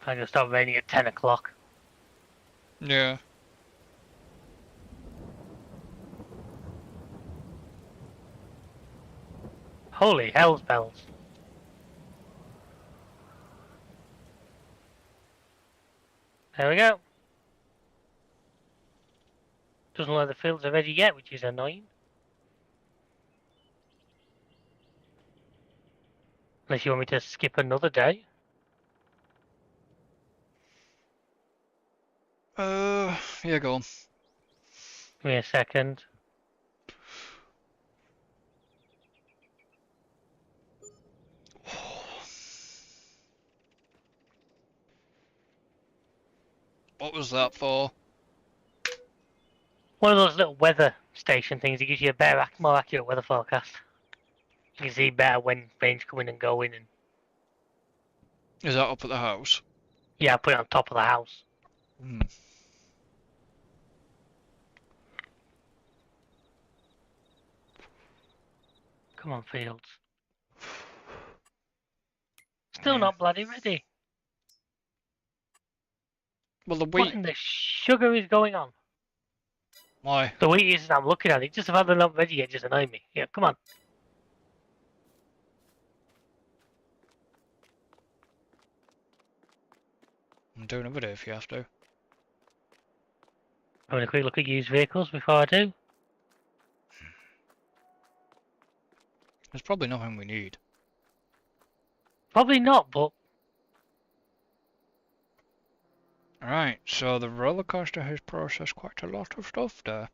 I'm gonna start raining at 10 o'clock. Yeah. Holy hell's bells. There we go. Doesn't look like the fields are ready yet, which is annoying. Unless you want me to skip another day. Yeah, go on. Give me a second. What was that for? One of those little weather station things that gives you a better, more accurate weather forecast. You can see better when rain's coming and going. And Is that up at the house? yeah, I put it on top of the house. Hmm. Come on, Fields. Still not bloody ready. Well, the What wheat... in the sugar is going on? Why? The wheat is, I'm looking at it, just about they're not ready yet, just annoy me. Yeah, come on. I'm doing a video if you have to. I'm going to quick look at used vehicles before I do. There's probably nothing we need. Probably not, but... Alright, so the roller coaster has processed quite a lot of stuff there.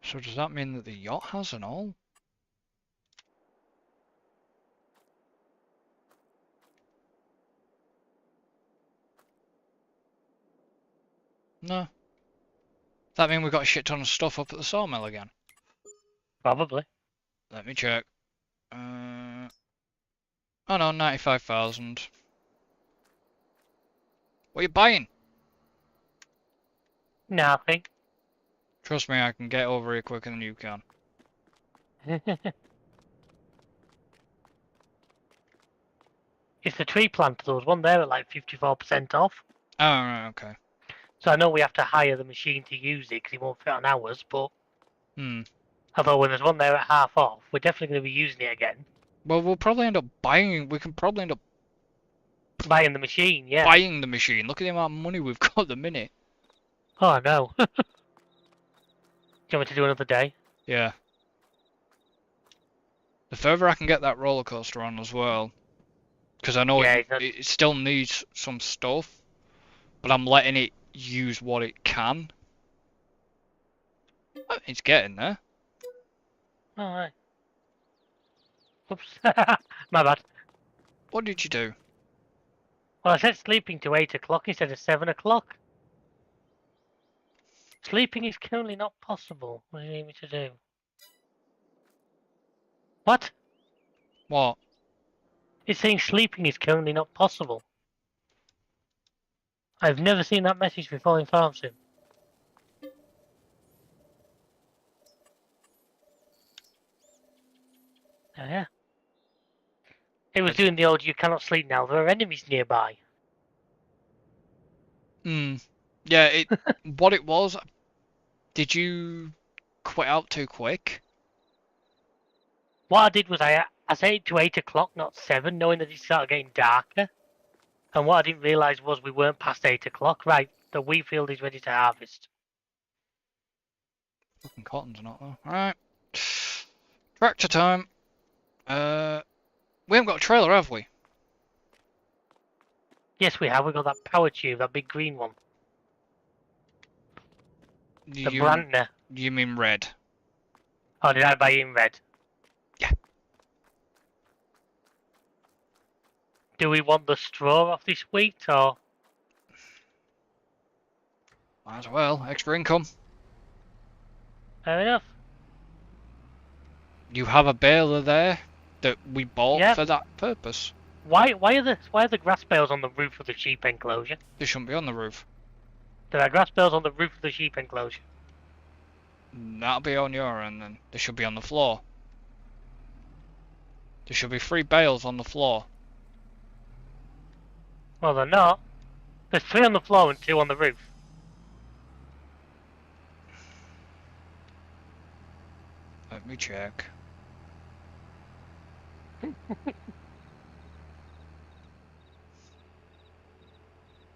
So does that mean that the yacht has an all? No. That mean we got a shit ton of stuff up at the sawmill again? Probably. Let me check. Oh no, 95,000. What are you buying? Nothing. Trust me, I can get over here quicker than you can. It's the tree planter. There was one there at like 54% off. Oh, right, okay. So I know we have to hire the machine to use it because it won't fit on ours. But Hmm. I thought when there's one there at half off, we're definitely going to be using it again. Well, we'll probably end up buying. We can probably end up Buying the machine, yeah. buying the machine. Look at the amount of money we've got at the minute. Oh no. Do you want me to do another day? Yeah. The further I can get that roller coaster on as well, because I know Yeah, it still needs some stuff, but I'm letting it use what it can. Oh, it's getting there. Alright. Oops. My bad. What did you do? Well, I said sleeping to 8 o'clock instead of 7 o'clock. Sleeping is currently not possible. What do you need me to do? What? What? It's saying sleeping is currently not possible. I've never seen that message before in FarmSim. Oh, yeah. It was doing the old "you cannot sleep now, there are enemies nearby." Hmm. Yeah, what it was, did you quit out too quick? What I did was I set it to 8 o'clock, not 7, knowing that it started getting darker. And what I didn't realise was we weren't past 8 o'clock. Right, the wheat field is ready to harvest. Fucking cotton's not though. Alright. Tractor time. We haven't got a trailer, have we? Yes, we have. We got that power tube, that big green one. The Brantner. You mean red? Oh, did I buy it in red? Yeah. Do we want the straw off this wheat, or? Might as well. Extra income. Fair enough. You have a baler there that we bought for that purpose. Why are the grass bales on the roof of the sheep enclosure? They shouldn't be on the roof. There are grass bales on the roof of the sheep enclosure. That'll be on your end then. They should be on the floor. There should be 3 bales on the floor. Well, they're not. There's 3 on the floor and 2 on the roof. Let me check.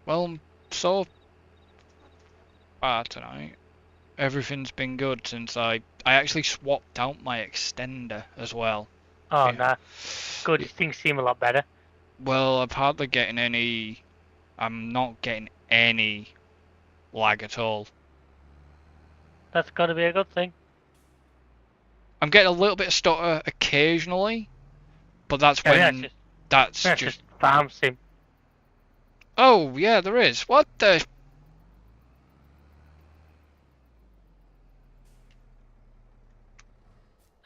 Well, so far tonight, everything's been good since I actually swapped out my extender as well. Oh, nah. Good, things seem a lot better. Well, I'm hardly getting any... I'm not getting any lag at all. That's got to be a good thing. I'm getting a little bit of stutter occasionally, but that's when... That's just farm sim. Oh, yeah, there is. What the...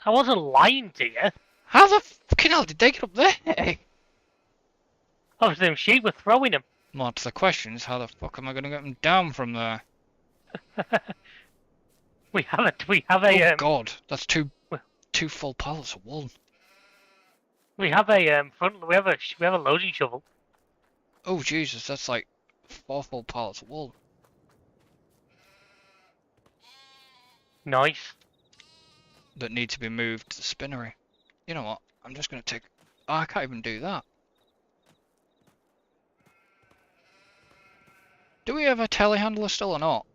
I wasn't lying to you. How the fucking hell did they get up there? Obviously, them sheep were throwing them. Well, that's the question, is how the fuck am I going to get them down from there? we have a... Oh, God, that's two full pallets of wool. We have a we have a loading shovel. Oh, Jesus, that's like 4 full pallets of wool. Nice. That need to be moved to the spinnery. You know what? I'm just going to take... Oh, I can't even do that. Do we have a telehandler still or not?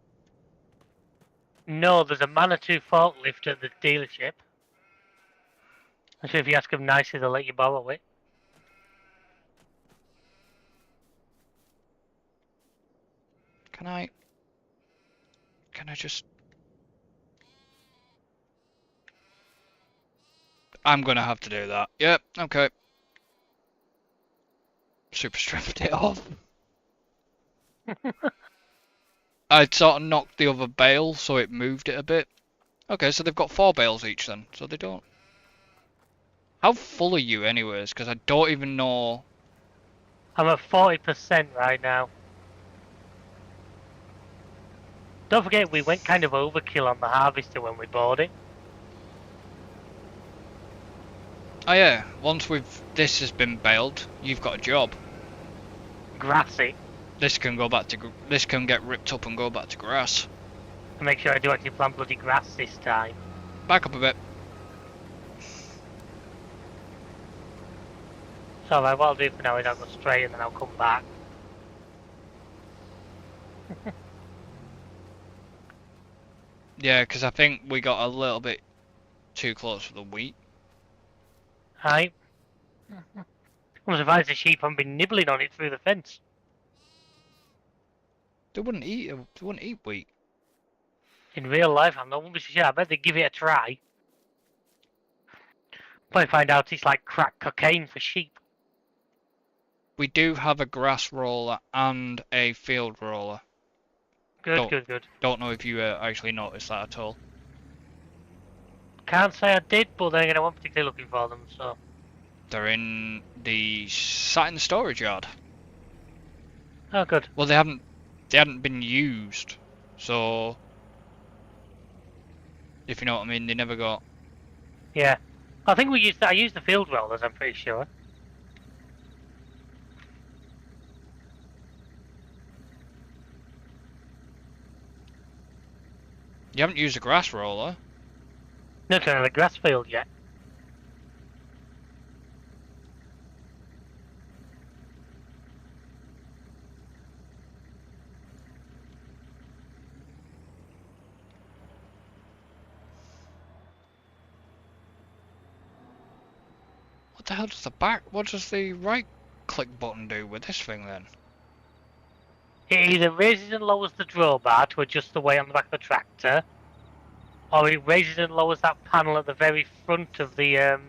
No, there's a Manitou forklift at the dealership. I'm sure if you ask them nicely, they'll let you borrow it. Can I just... I'm gonna have to do that. Yep, okay. Super stripped it off. I'd sort of knocked the other bale, so it moved it a bit. Okay, so they've got 4 bales each then, so they don't... How full are you anyways? Because I don't even know... I'm at 40% right now. Don't forget, we went kind of overkill on the harvester when we bought it. Oh yeah, once this has been baled, you've got a job. Grassy. This can go back to this can get ripped up and go back to grass. And make sure I do actually plant bloody grass this time. Back up a bit. So what I'll do for now is I'll go straight and then I'll come back. Yeah, because I think we got a little bit too close for the wheat. Right. I'm surprised the sheep haven't been nibbling on it through the fence. They wouldn't eat. They wouldn't eat wheat. In real life, I'm not sure. I bet they give it a try. Probably find out it's like crack cocaine for sheep. We do have a grass roller and a field roller. Good, good. Don't know if you actually noticed that at all. Can't say I did, but then again, I wasn't particularly looking for them, so. They're sat in the storage yard. Oh, good. Well, they hadn't been used, so if you know what I mean, they never got. Yeah. I think I used the field rollers, I'm pretty sure. You haven't used a grass roller. No, it's not a grass field yet. What the hell does what does the right click button do with this thing then? It either raises and lowers the drawbar to adjust the weight on the back of the tractor, or it raises and lowers that panel at the very front of the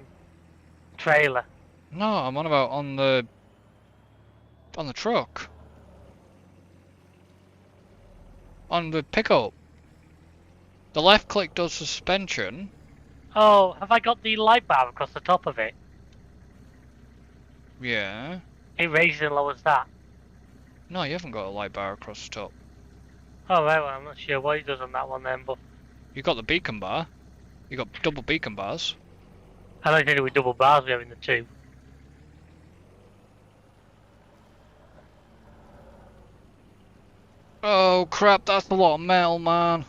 trailer. No, I'm on about on the truck. On the pickup. The left click does suspension. Oh, have I got the light bar across the top of it? Yeah. It raises and lowers that. No, you haven't got a light bar across the top. Oh, right, well, I'm not sure what it does on that one then, but You got the beacon bar. You got double beacon bars. I like to do with double bars, we're having the two. Oh crap, that's a lot of metal, man.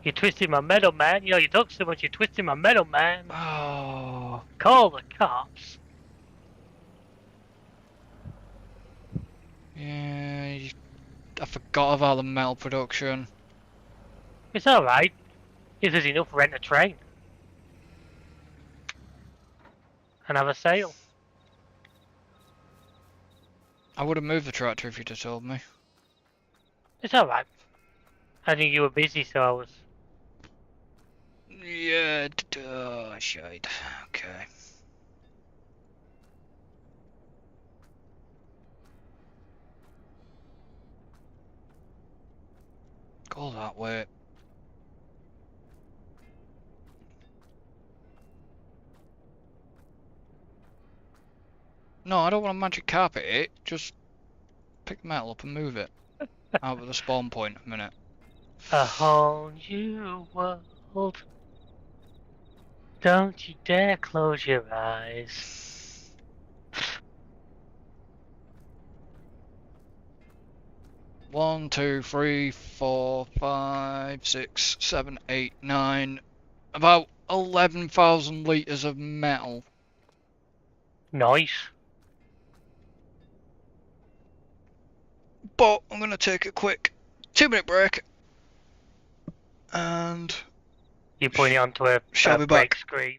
You're twisting my metal, man. You know, you talk so much, you're twisting my metal, man. Oh. Call the cops. Yeah, I forgot about the metal production. It's alright. If there's enough, rent a train. And have a sale. I would have moved the tractor if you'd have told me. It's alright. I think you were busy, so I was. Yeah, shite. Okay. Go that way. No, I don't want to magic carpet it. Just pick the metal up and move it out of the spawn point a minute. A whole new world. Don't you dare close your eyes. One, 2, 3, 4, 5, 6, 7, 8, 9. About 11,000 litres of metal. Nice. But I'm going to take a quick 2-minute break. And You point it onto a shall be break back. screen.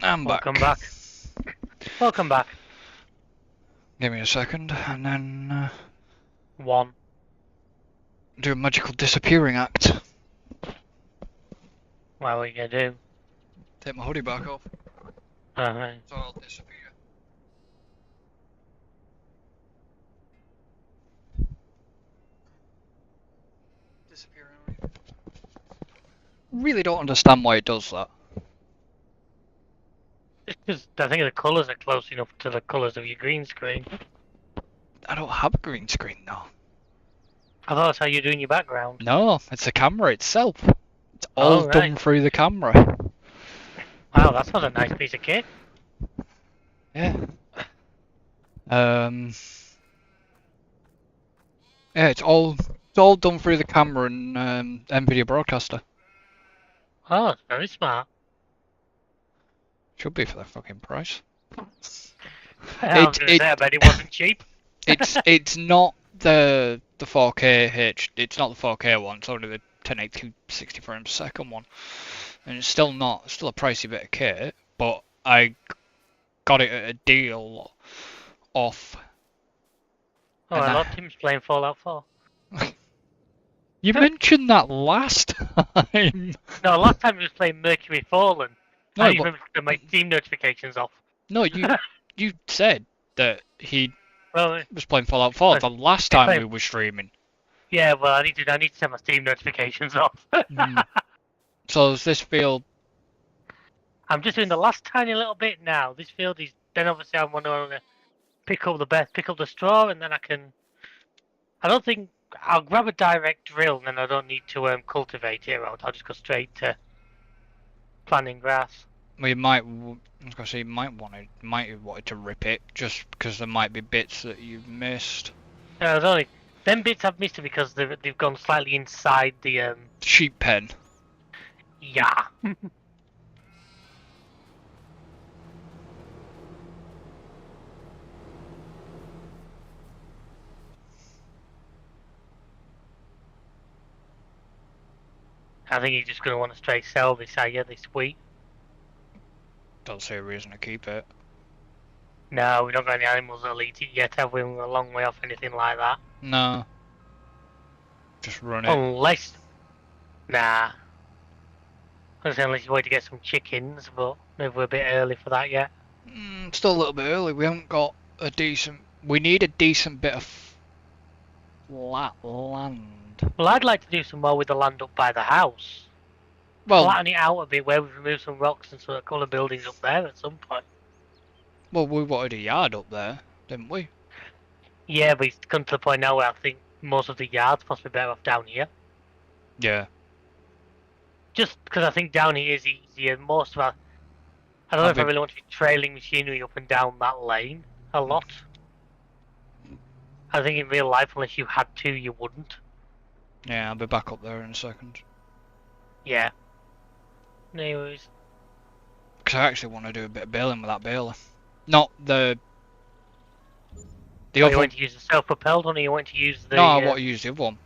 I'm back. Welcome back. Welcome back. Give me a second, and then One. do a magical disappearing act. What are you gonna do? Take my hoodie back off, Alright. so I'll disappear. Really don't understand why it does that. It's because I think the colours are close enough to the colours of your green screen. I don't have a green screen though. I thought that's how you're doing your background. No, it's the camera itself. It's all done through the camera. Wow, that's not a nice piece of kit. Yeah. Yeah, it's all done through the camera and NVIDIA Broadcaster. Oh, it's very smart. Should be for that fucking price. I was gonna say, I bet it wasn't cheap. It's not the 4K it's not the 4K one. It's only the 1080 60 frames per second one, and it's still a pricey bit of kit. But I got it at a deal off. Oh, I love Tim's playing Fallout 4. You mentioned that last time. No, last time he was playing Mercury Fallen. No, I remember to my Steam notifications off. No, you said that he was playing Fallout 4 the last time we were streaming. Yeah, well, I need to set my Steam notifications off. So does this feel? I'm just doing the last tiny little bit now. This field is. Then obviously I want to pick up the straw, and then I can. I don't think I'll grab a direct drill, and then I don't need to cultivate it. I'll just go straight to planting grass. Well, you might. I was gonna say you might have wanted to rip it just because there might be bits that you've missed. No, there's only them bits I've missed because they've gone slightly inside the sheep pen. Yeah. I think you're just going to want to straight sell this, are you, this week? Don't see a reason to keep it. No, we've not got any animals that'll eat it yet, have we? We're a long way off anything like that. No. Just run it. Unless... Nah. Unless you wait to get some chickens, but maybe we're a bit early for that yet. Still a little bit early. We haven't got a decent... We need a decent bit of flat land. Well, I'd like to do some more with the land up by the house. Well, flatten it out a bit where we've removed some rocks and sort of colour buildings up there at some point. Well, we wanted a yard up there, didn't we? Yeah, but it's come to the point now where I think most of the yard's possibly better off down here. Yeah. Just because I think down here is easier. Most of our... I don't know if I really want to be trailing machinery up and down that lane a lot. I think in real life, unless you had to, you wouldn't. Yeah, I'll be back up there in a second. Yeah. Anyways. Because I actually want to do a bit of baling with that baler. Not the... You want to use the self-propelled one, or you want to use the... No, I want to use the other one.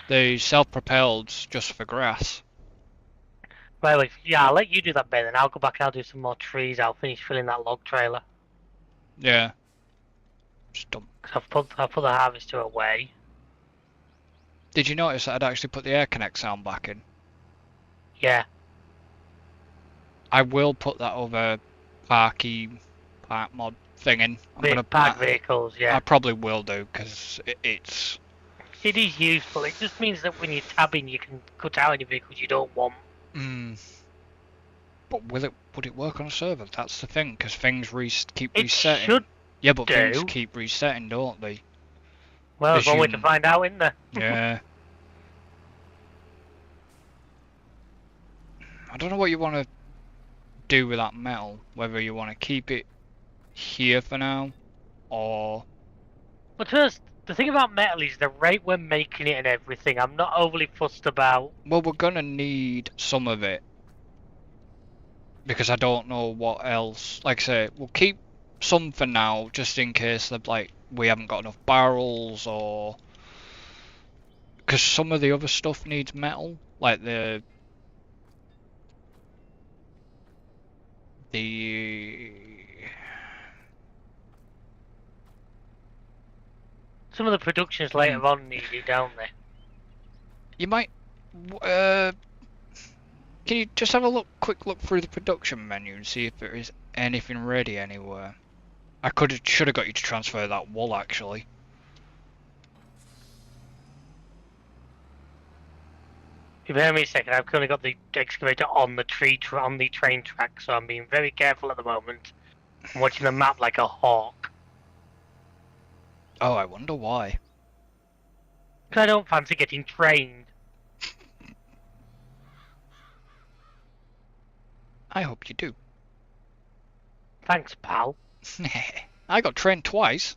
The self-propelled's just for grass. Well, yeah, I'll let you do that bit, then I'll go back and I'll do some more trees. I'll finish filling that log trailer. Yeah. Just dump. I've put the harvester away. Did you notice that I'd actually put the air connect sound back in? Yeah. I will put that over park mod thing in. Park vehicles, yeah. I probably will do, because it's... It is useful. It just means that when you're tabbing, you can cut out any vehicles you don't want. But would it work on a server? That's the thing, because things keep it resetting. Should yeah, but do. things keep resetting, don't they? Well, there's one way to find out, isn't there? Yeah. I don't know what you want to do with that metal. Whether you want to keep it here for now, or... But first, the thing about metal is the rate we're making it and everything. I'm not overly fussed about... Well, we're gonna need some of it. Because I don't know what else... Like I say, we'll keep some for now, just in case that, like, we haven't got enough barrels, or... Because some of the other stuff needs metal. Like the The... Some of the productions later on need you, don't they? You might... Can you just have a quick look through the production menu and see if there is anything ready anywhere? I should have got you to transfer that wool actually. If you bear me a second, I've currently got the excavator on the on the train track, so I'm being very careful at the moment. I'm watching the map like a hawk. Oh, I wonder why. Because I don't fancy getting trained. I hope you do. Thanks, pal. I got trained twice.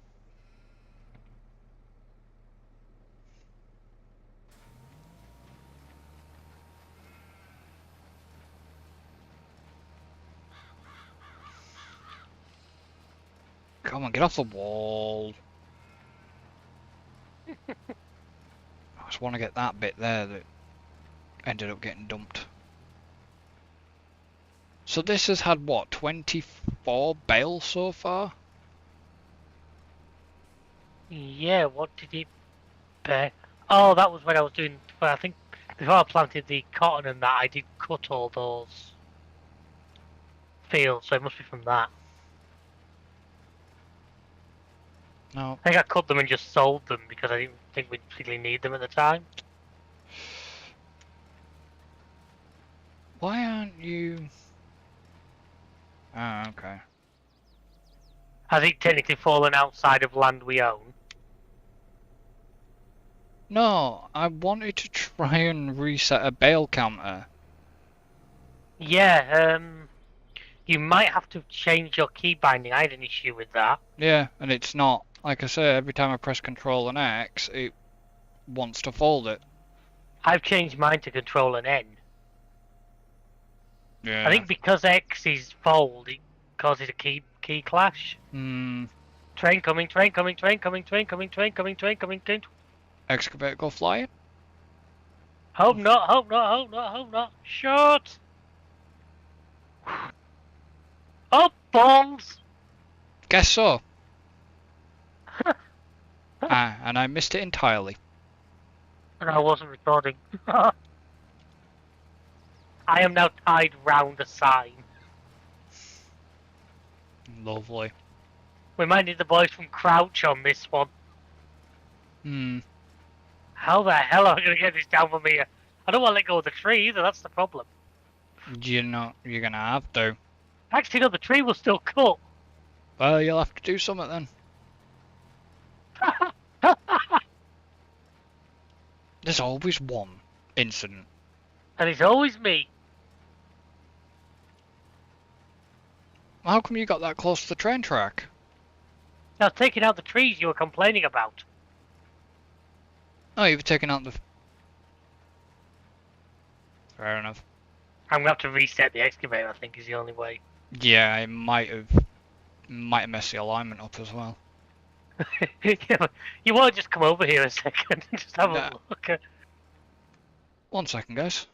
Come on, get off the wall. I just want to get that bit there that ended up getting dumped. So this has had, what, 24 bales so far? Yeah, what did he bear? Oh, that was when I was doing... Well, I think before I planted the cotton and that, I did cut all those fields, so it must be from that. No. I think I cut them and just sold them because I didn't think we'd particularly need them at the time. Why aren't you... Ah, okay. Has it technically fallen outside of land we own? No, I wanted to try and reset a bale counter. Yeah, you might have to change your key binding. I had an issue with that. Yeah, and it's not. Like I say, every time I press Control and X, it wants to fold it. I've changed mine to Control and N. Yeah. I think because X is fold, it causes a key clash. Train coming, train coming, train coming, train coming, train coming, train coming, train. Excavator go flying? Hope not, hope not, hope not, hope not. Short! Oh, balls! Guess so. And I missed it entirely. And I wasn't recording. I am now tied round a sign. Lovely. We might need the boys from Crouch on this one. How the hell am I going to get this down from here? I don't want to let go of the tree either, that's the problem. You're gonna have to. Actually, no, the tree will still cut. Well, you'll have to do something then. There's always one incident. And it's always me. How come you got that close to the train track? Now, taking out the trees you were complaining about. Oh, you were taking out the... Fair enough. I'm going to have to reset the excavator, I think, is the only way. Yeah, I might have messed the alignment up as well. Yeah, you won't just come over here a second and just have a look at... 1 second, guys.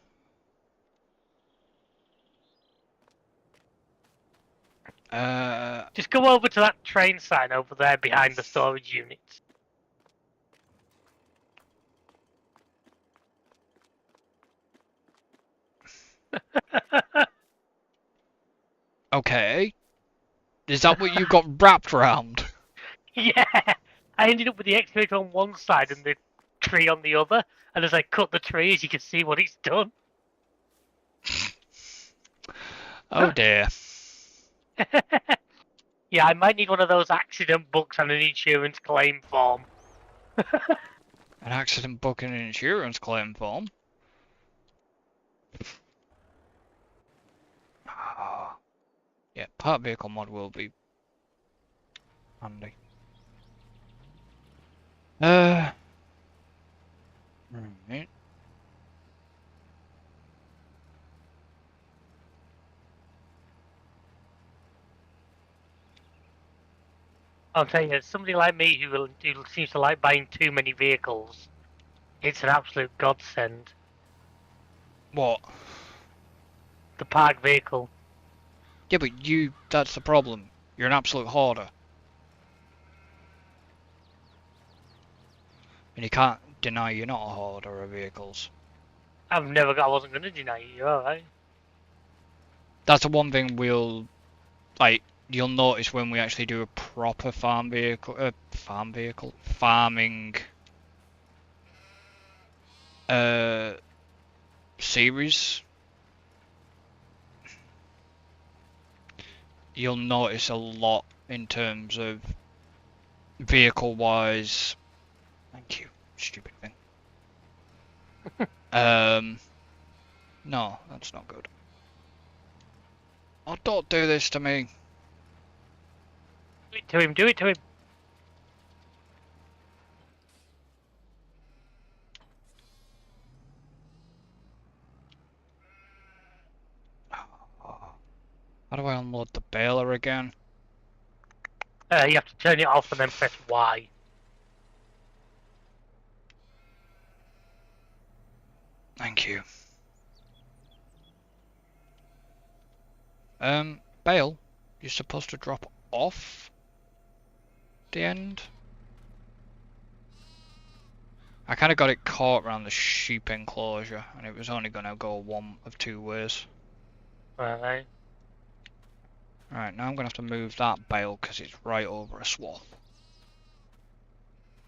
Just go over to that train sign over there behind the storage units. Okay. Is that what you got wrapped round? Yeah! I ended up with the excavator on one side and the tree on the other, and as I cut the tree, as you can see what it's done. Oh dear. Yeah, I might need one of those accident books and an insurance claim form. An accident book and an insurance claim form? Yeah, part vehicle mod will be handy. Right. I'll tell you, somebody like me who seems to like buying too many vehicles, it's an absolute godsend. What? The park vehicle. Yeah, but that's the problem. You're an absolute hoarder. And you can't deny you're not a hoarder of vehicles. I wasn't going to deny you, you're alright. That's the one thing you'll notice when we actually do a proper farming series. You'll notice a lot in terms of vehicle wise. Thank you, stupid thing. No, that's not good. Oh, don't do this to me. Do it to him, do it to him. How do I unload the baler again? You have to turn it off and then press Y. Thank you. Bale, you're supposed to drop off the end? I kind of got it caught around the sheep enclosure, and it was only going to go one of two ways. Alright. Right, now I'm going to have to move that bale because it's right over a swath.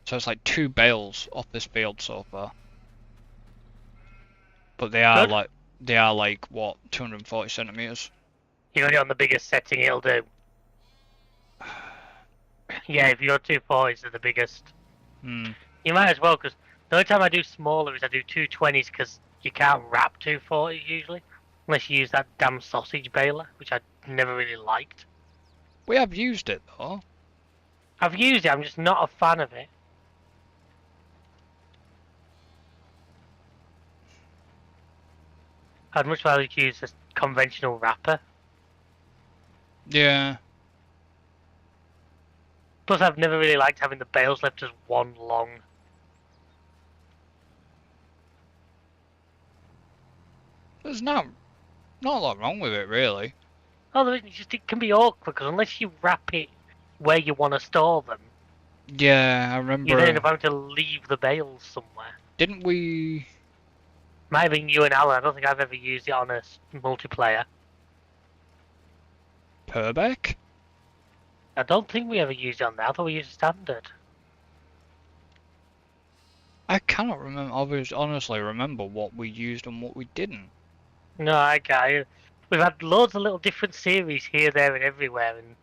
So it's like 2 bales off this field so far. But they are like what, 240 centimeters? You got it on the biggest setting, it'll do. Yeah, if you got 240s, they're the biggest. Hmm. You might as well, because the only time I do smaller is I do 220s, because you can't wrap 240s usually. Unless you use that damn sausage baler, which I never really liked. We have used it though. I've used it, I'm just not a fan of it. I'd much rather use a conventional wrapper. Yeah. Plus, I've never really liked having the bales left as one long. There's not a lot wrong with it really. Oh, it can be awkward, because unless you wrap it where you want to store them, Yeah, I remember. you then end up having to leave the bales somewhere. Didn't we? Might have been you and Alan. I don't think I've ever used it on a multiplayer. Purbeck? I don't think we ever used it on there. I thought we used standard. I cannot remember. I honestly remember what we used and what we didn't. No, I can't. We've had loads of little different series here, there, and everywhere, and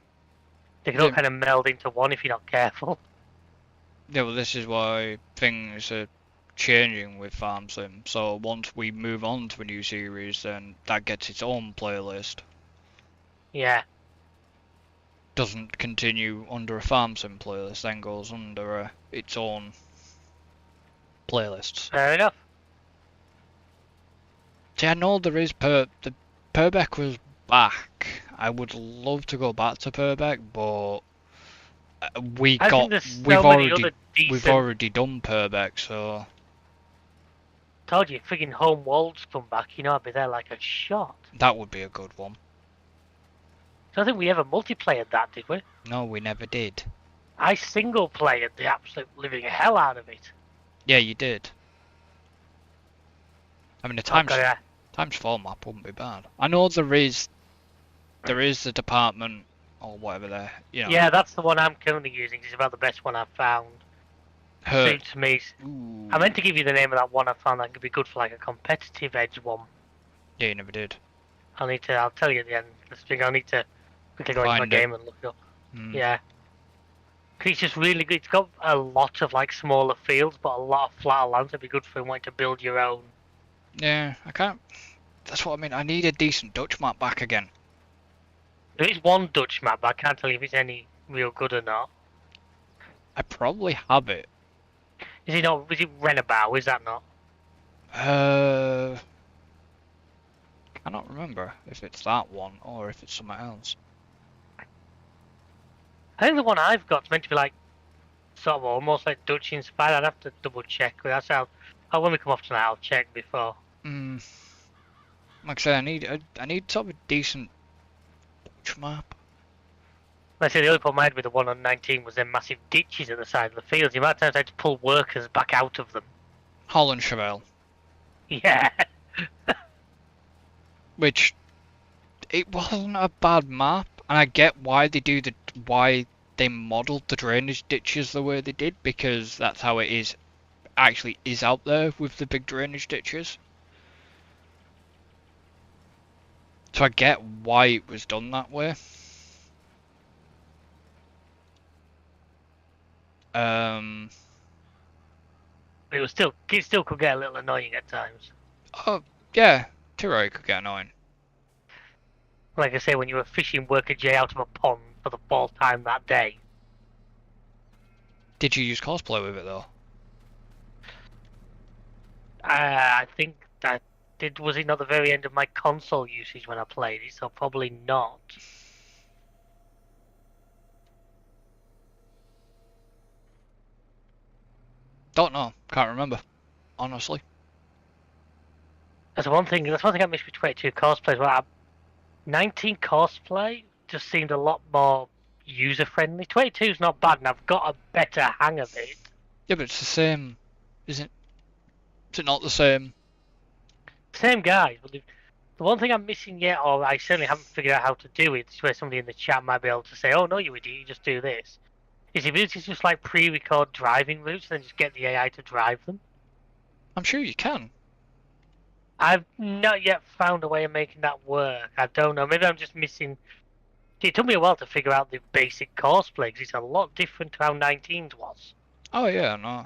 they can all kind of meld into one if you're not careful. Yeah, well, this is why things are changing with Farm Sim. So once we move on to a new series, then that gets its own playlist. Yeah. Doesn't continue under a Farm Sim playlist, then goes under its own playlists. Fair enough. See, I know there is the Purbeck was back. I would love to go back to Purbeck, but we've already done Purbeck, so. Told you, friggin' Home Worlds come back, you know I'd be there like a shot. That would be a good one. I don't think we ever multiplayered that, did we? No, we never did. I single played the absolute living hell out of it. Yeah, you did. I mean, the times 4 map wouldn't be bad. I know there is the department or whatever there. You know. Yeah, that's the one I'm currently using. It's about the best one I've found. Suits me. Ooh. I meant to give you the name of that one I found that could be good for like a competitive edge one. Yeah, you never did. I'll tell you at the end of this thing. I'll need to quickly go into my game and look it up. Yeah. Cause it's just really good. It's got a lot of like smaller fields, but a lot of flatter lands. It'd be good for wanting to build your own. Yeah, I can't. That's what I mean. I need a decent Dutch map back again. There is one Dutch map, but I can't tell you if it's any real good or not. I probably have it. Is it not? Is it Renabau? Is that not? Cannot remember if it's that one or if it's something else. I think the one I've got's meant to be like sort of almost like Dutch inspired. I'd have to double check. But that's how. When we come off tonight, I'll check before. Like I said, I need sort of a decent Which map? Like I say, the only problem I had with the one on 19 was them massive ditches at the side of the fields. The amount of times I had to pull workers back out of them. Holland Chevelle. Yeah. Which, it wasn't a bad map, and I get why they modelled the drainage ditches the way they did, because that's how it is actually is out there with the big drainage ditches. So I get why it was done that way. It still could get a little annoying at times. Oh yeah, Tiro could get annoying. Like I say, when you were fishing worker J out of a pond for the fourth time that day. Did you use cosplay with it though? I think that was it not the very end of my console usage when I played it, so probably not. Don't know. Can't remember. Honestly. That's one thing I missed with 22 cosplays. Well, 19 cosplay just seemed a lot more user friendly. 22 is not bad, and I've got a better hang of it. Yeah, but it's the same, isn't? Is it not the same? Same guys, but the one thing I'm missing yet, or I certainly haven't figured out how to do it, is where somebody in the chat might be able to say, "Oh no, you idiot, you just do this." Is the ability to just like pre-record driving routes and then just get the AI to drive them? I'm sure you can. I've not yet found a way of making that work. I don't know. Maybe I'm just missing. It took me a while to figure out the basic cosplay because it's a lot different to how 19's was. Oh yeah, no.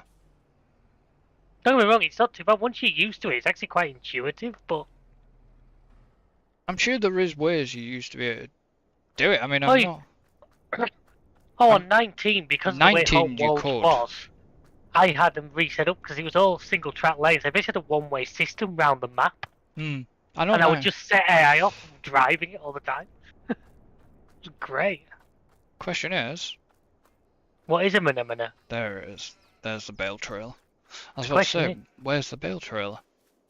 Don't get me wrong, it's not too bad. Once you're used to it, it's actually quite intuitive, but... I'm sure there is ways you used to be able to do it. I mean, I'm not... Oh, on 19, because of the way Hot World was, I had them reset up because it was all single track lanes. I basically had a one-way system round the map. I know. And I would just set AI off driving it all the time. It was great. Question is... What is a Mana? There it is. There's the bale trail. I was about to say, where's the bale trailer?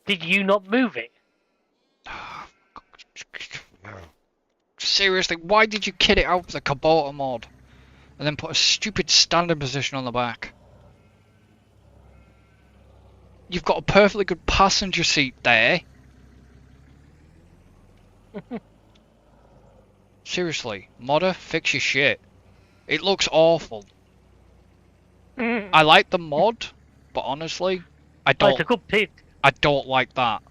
Did you not move it? Seriously, why did you kit it out with a Kubota mod? And then put a stupid standing position on the back? You've got a perfectly good passenger seat there. Seriously, modder, fix your shit. It looks awful. I like the mod, but honestly, I don't. It's a good pit. I don't like that.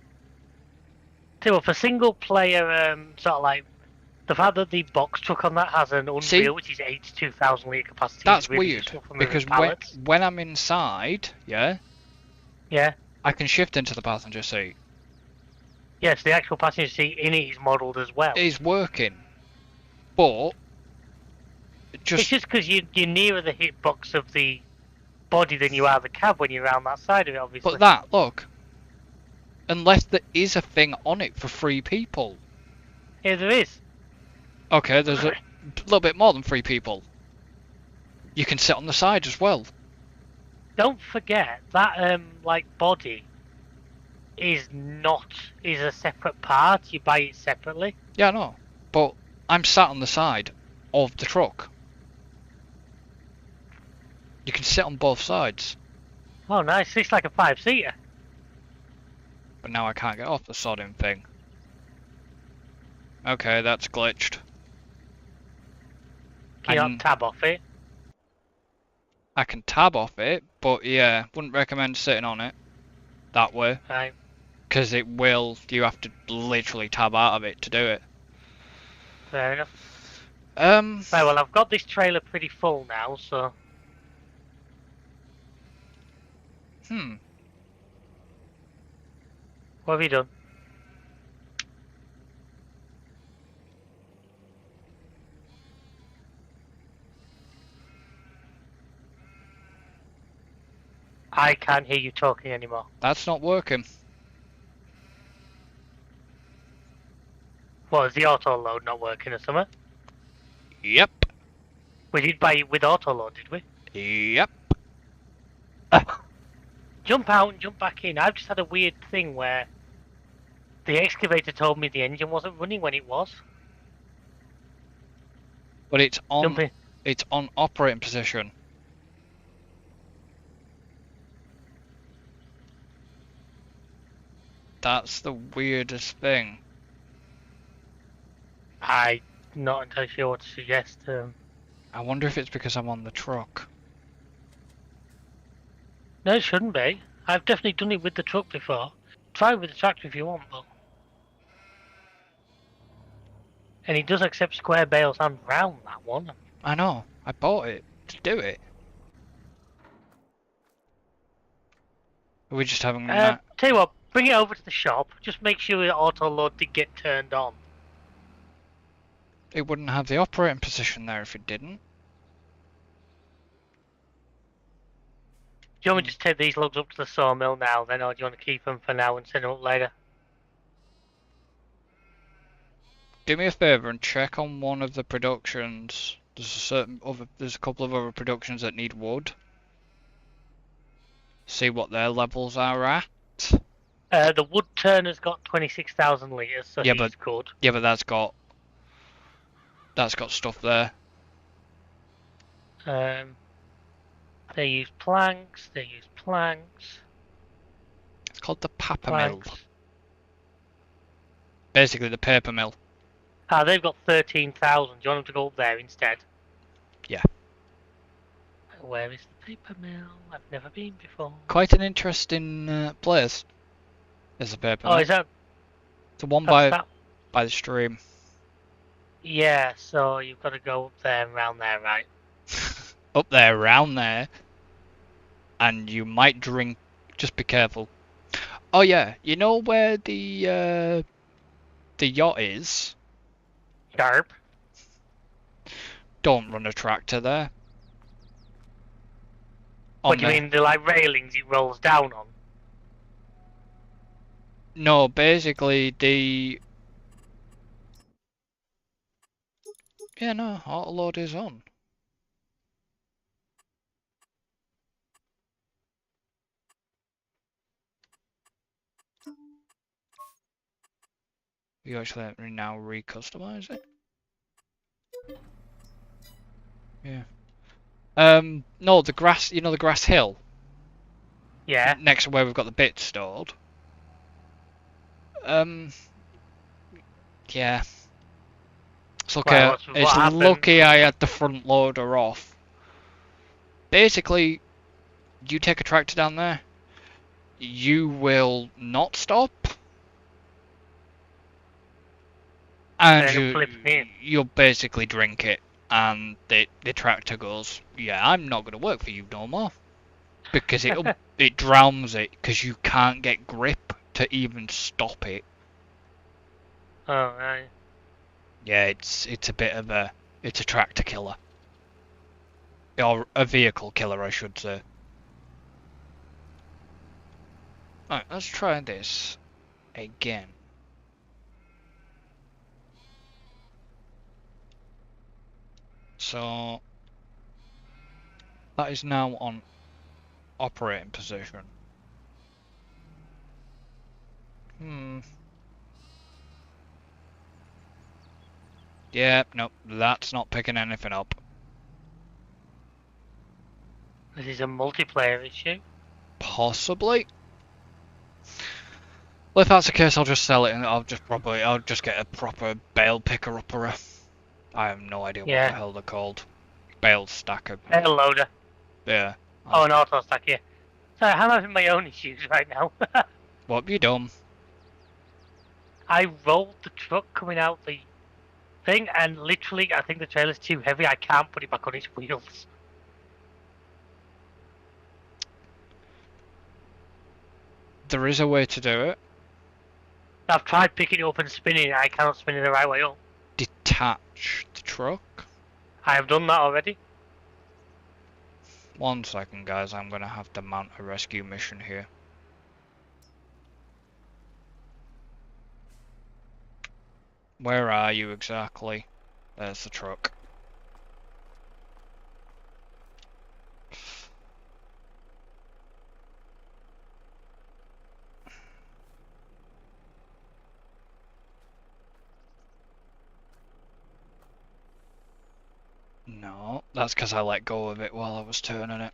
So for single player, sort of like the fact that the box truck on that has an Unreal, which is 82,000 litre capacity. That's really weird because when I'm inside, yeah, I can shift into the passenger seat. Yes, the actual passenger seat in it is modelled as well. It is working, but it's just because you're nearer the hitbox of the body than you are the cab when you're around that side of it, obviously. But look, unless there is a thing on it for 3 people. Yeah, there is. Okay, there's a little bit more than 3 people. You can sit on the side as well. Don't forget that like body is a separate part. You buy it separately. Yeah, I know. But I'm sat on the side of the truck. You can sit on both sides. Oh, nice. It's like a 5-seater. But now I can't get off the sodding thing. Okay, that's glitched. Can you not tab off it? I can tab off it, but yeah, wouldn't recommend sitting on it that way. Right. Because you have to literally tab out of it to do it. Fair enough. Right, well, I've got this trailer pretty full now, so... What have you done? I can't hear you talking anymore. That's not working. What, is the auto load not working or something? Yep. We did buy it with auto load, did we? Yep. Jump out and jump back in. I've just had a weird thing where the excavator told me the engine wasn't running when it was. But it's on Jumping. operating position. That's the weirdest thing. I'm not entirely sure what to suggest. I wonder if it's because I'm on the truck. No, it shouldn't be. I've definitely done it with the truck before. Try it with the tractor if you want, though. And he does accept square bales and round, that one. I know. I bought it to do it. We're just having that. Tell you what, bring it over to the shop. Just make sure the auto load did get turned on. It wouldn't have the operating position there if it didn't. Do you want me to just take these logs up to the sawmill now, then, or do you want to keep them for now and send them up later? Do me a favour and check on one of the productions. There's a couple of other productions that need wood. See what their levels are at. The wood turner's got 26,000 litres, so Yeah, he's good. Yeah, but that's got stuff there. They use planks. It's called the paper mill. Basically the paper mill. Ah, they've got 13,000. Do you want them to go up there instead? Yeah. Where is the paper mill? I've never been before. Quite an interesting place. There's a paper mill. Oh, is that? The one by the stream. Yeah, so you've got to go up there and round there, right? Up there, round there. And you might drink. Just be careful. Oh yeah, you know where the yacht is? Yarp. Don't run a tractor there. What do you mean, the like railings it rolls down on? No, basically yeah, no, auto load is on. You actually let me now recustomize it. Yeah. No, the grass. You know the grass hill. Yeah. Next to where we've got the bits stored. Yeah. It's lucky. Well, It's lucky I had the front loader off. Basically, you take a tractor down there, you will not stop, and you'll basically drink it, and the tractor goes, yeah, I'm not going to work for you no more, because it drowns it, because you can't get grip to even stop it. Oh, right. Yeah, it's a bit of a tractor killer, or a vehicle killer, I should say. Alright, let's try this again. So that is now on operating position. Yeah, nope, that's not picking anything up. This is a multiplayer issue. Possibly. Well, if that's the case, I'll just sell it and I'll just get a proper bale picker upper. I have no idea what the hell they're called. Bale stacker. Bale loader. Yeah. Oh, an auto stack, yeah. Sorry, I'm having my own issues right now. What have you done? I rolled the truck coming out the thing, and literally, I think the trailer's too heavy. I can't put it back on its wheels. There is a way to do it. I've tried picking it up and spinning it. I cannot spin it the right way up. Detach the truck. I have done that already. 1 second, guys. I'm gonna have to mount a rescue mission here. Where are you exactly? There's the truck. That's because I let go of it while I was turning it.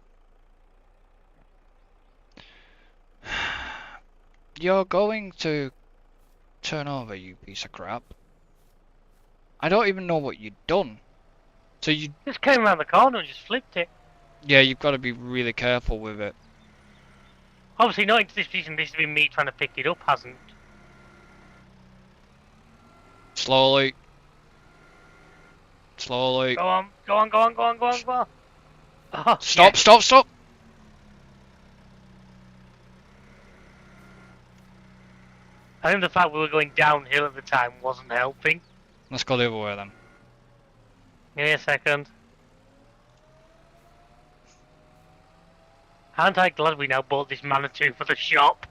You're going to turn over, you piece of crap. I don't even know what you've done. So you... Just came around the corner and just flipped it. Yeah, you've got to be really careful with it. Obviously not into this position, this has been me trying to pick it up, hasn't. Slowly. Slowly. Go on, go on, go on, go on, go on, go on. Oh, Stop, yes. stop, stop! I think the fact we were going downhill at the time wasn't helping. Let's go the other way then. Give me a second. Aren't I glad we now bought this Manitou for the shop?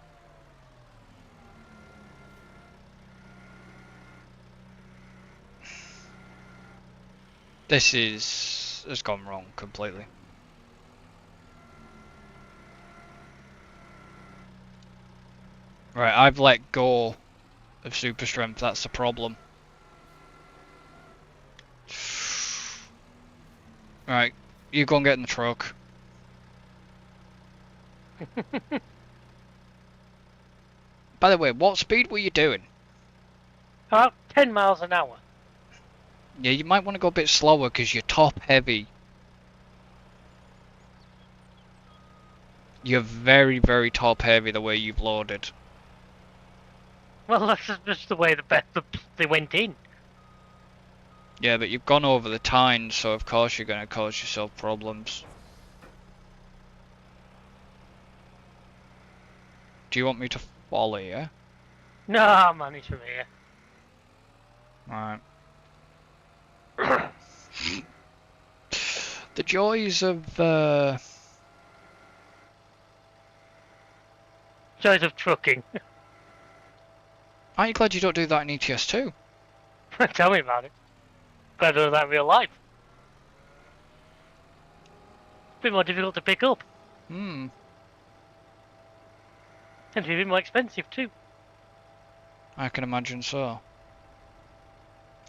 This has gone wrong completely. Right, I've let go of super strength, that's the problem. Right, you go and get in the truck. By the way, what speed were you doing? About 10 miles an hour. Yeah, you might want to go a bit slower because you're top heavy. You're very, very top heavy the way you've loaded. Well, that's just the way they went in. Yeah, but you've gone over the tines, so of course you're going to cause yourself problems. Do you want me to follow you? No, I managed from here. Right. The joys of Joys of trucking. aren't you glad you don't do that in ETS2? Tell me about it. Glad to do that in real life. It's a bit more difficult to pick up. Hmm. And a bit more expensive too. I can imagine so.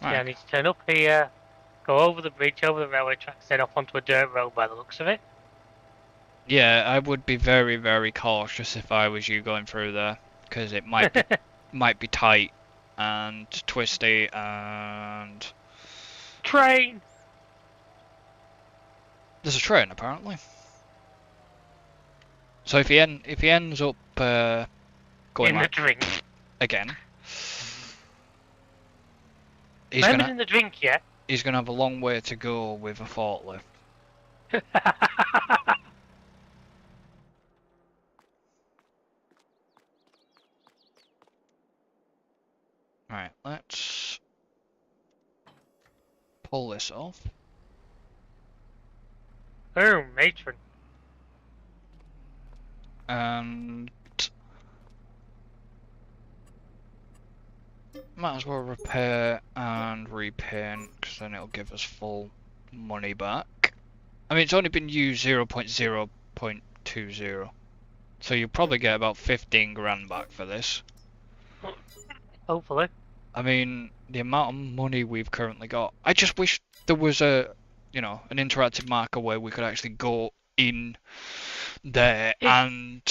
Yeah, I Right. need to turn up here, go over the bridge, over the railway tracks, then off onto a dirt road by the looks of it. Yeah, I would be very, very cautious if I was you going through there, because it might be tight and twisty and Train! there's a train apparently. So if he ends up going In the like drink. again, I haven't in the drink yet. he's gonna have a long way to go with a forklift. Right, let's pull this off. Oh, matron. And might as well repair and repaint, because then it'll give us full money back. I mean, it's only been used 0.0.20, so you'll probably get about 15 grand back for this. Hopefully. I mean, the amount of money we've currently got. I just wish there was an interactive marker where we could actually go in there and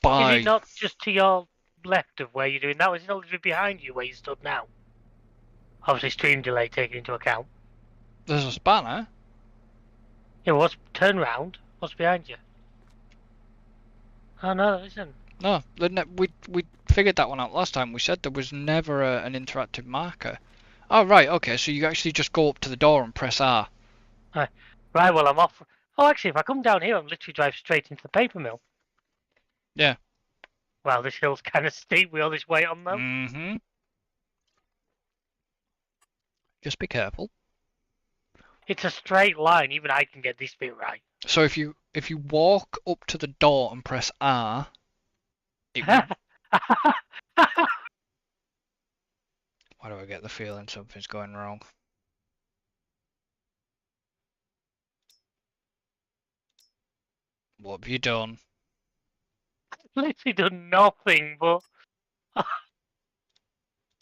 buy. Is it not just to your left of where you're doing that? Is it not literally behind you where you stood now? Obviously, stream delay taken into account. There's a spanner. Yeah, what's turn round? What's behind you? Oh no, there isn't. No, we figured that one out last time. We said there was never an interactive marker. Oh right, okay. So you actually just go up to the door and press R. Right, well, I'm off. Oh, actually, if I come down here, I'm literally drive straight into the paper mill. Yeah. Well, this hill's kind of steep with all this weight on them. Mm-hmm. Just be careful. It's a straight line. Even I can get this bit right. So if you walk up to the door and press R, it will... Why do I get the feeling something's going wrong? What have you done? Literally done nothing, but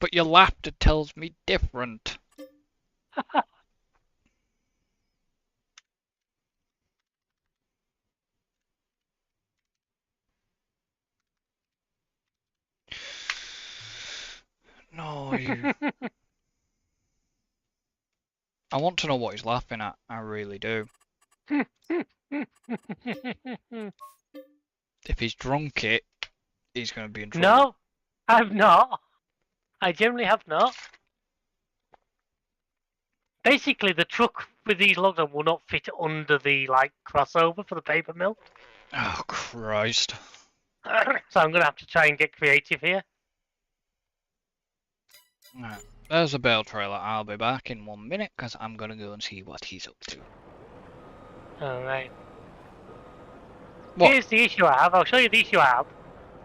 But your laughter tells me different. Oh, you... I want to know what he's laughing at. I really do. If he's drunk it, he's going to be in trouble. No, I've not. I generally have not. Basically, the truck with these logs on will not fit under the crossover for the paper mill. Oh, Christ. So I'm gonna have to try and get creative here. Right. There's a bale trailer. I'll be back in 1 minute because I'm going to go and see what he's up to. Alright. What? Here's the issue I have. I'll show you the issue I have.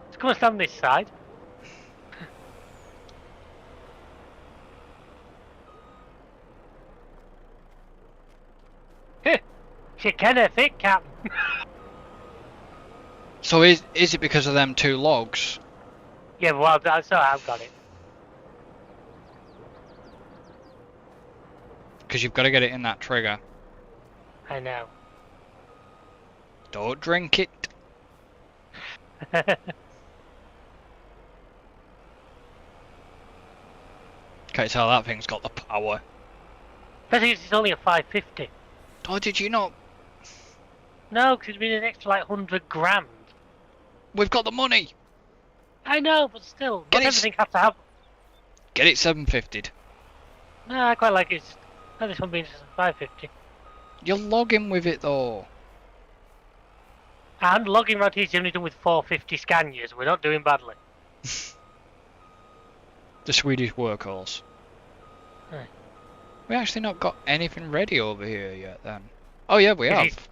Let's come and stand this side. She kinda thick, Captain. So is it because of them 2 logs? Yeah, well, so I've got it. Because you've got to get it in that trigger. I know. Don't drink it. Can't tell that thing's got the power. Especially it's only a 550. Oh, did you not? No, because it's been an extra 100 grand. We've got the money. I know, but still, Get not it. everything has to have. Get it 750'd. No, I quite like it. Not this one being just a 550. You're logging with it though. And logging around here is generally done with 450 Scanias. We're not doing badly. The Swedish workhorse. Right. We actually not got anything ready over here yet then. Oh yeah, we have.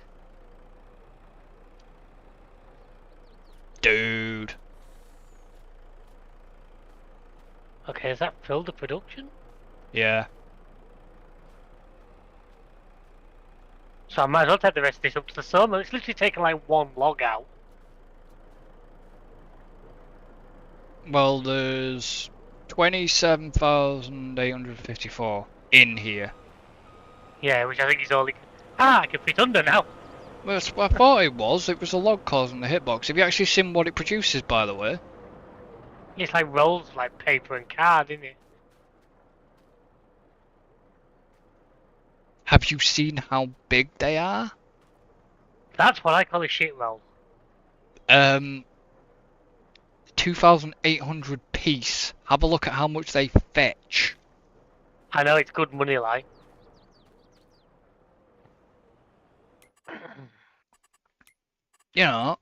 Dude. Okay, has that filled the production? Yeah. So I might as well take the rest of this up to the sawmill. It's literally taken 1 log out. Well, there's 27,854 in here. Yeah, which I think is all it can... I can fit under now. Well, that's what I thought it was. It was a log causing the hitbox. Have you actually seen what it produces, by the way? It's rolls like paper and card, isn't it? Have you seen how big they are? That's what I call a shit roll. 2,800 piece. Have a look at how much they fetch. I know it's good money, You know.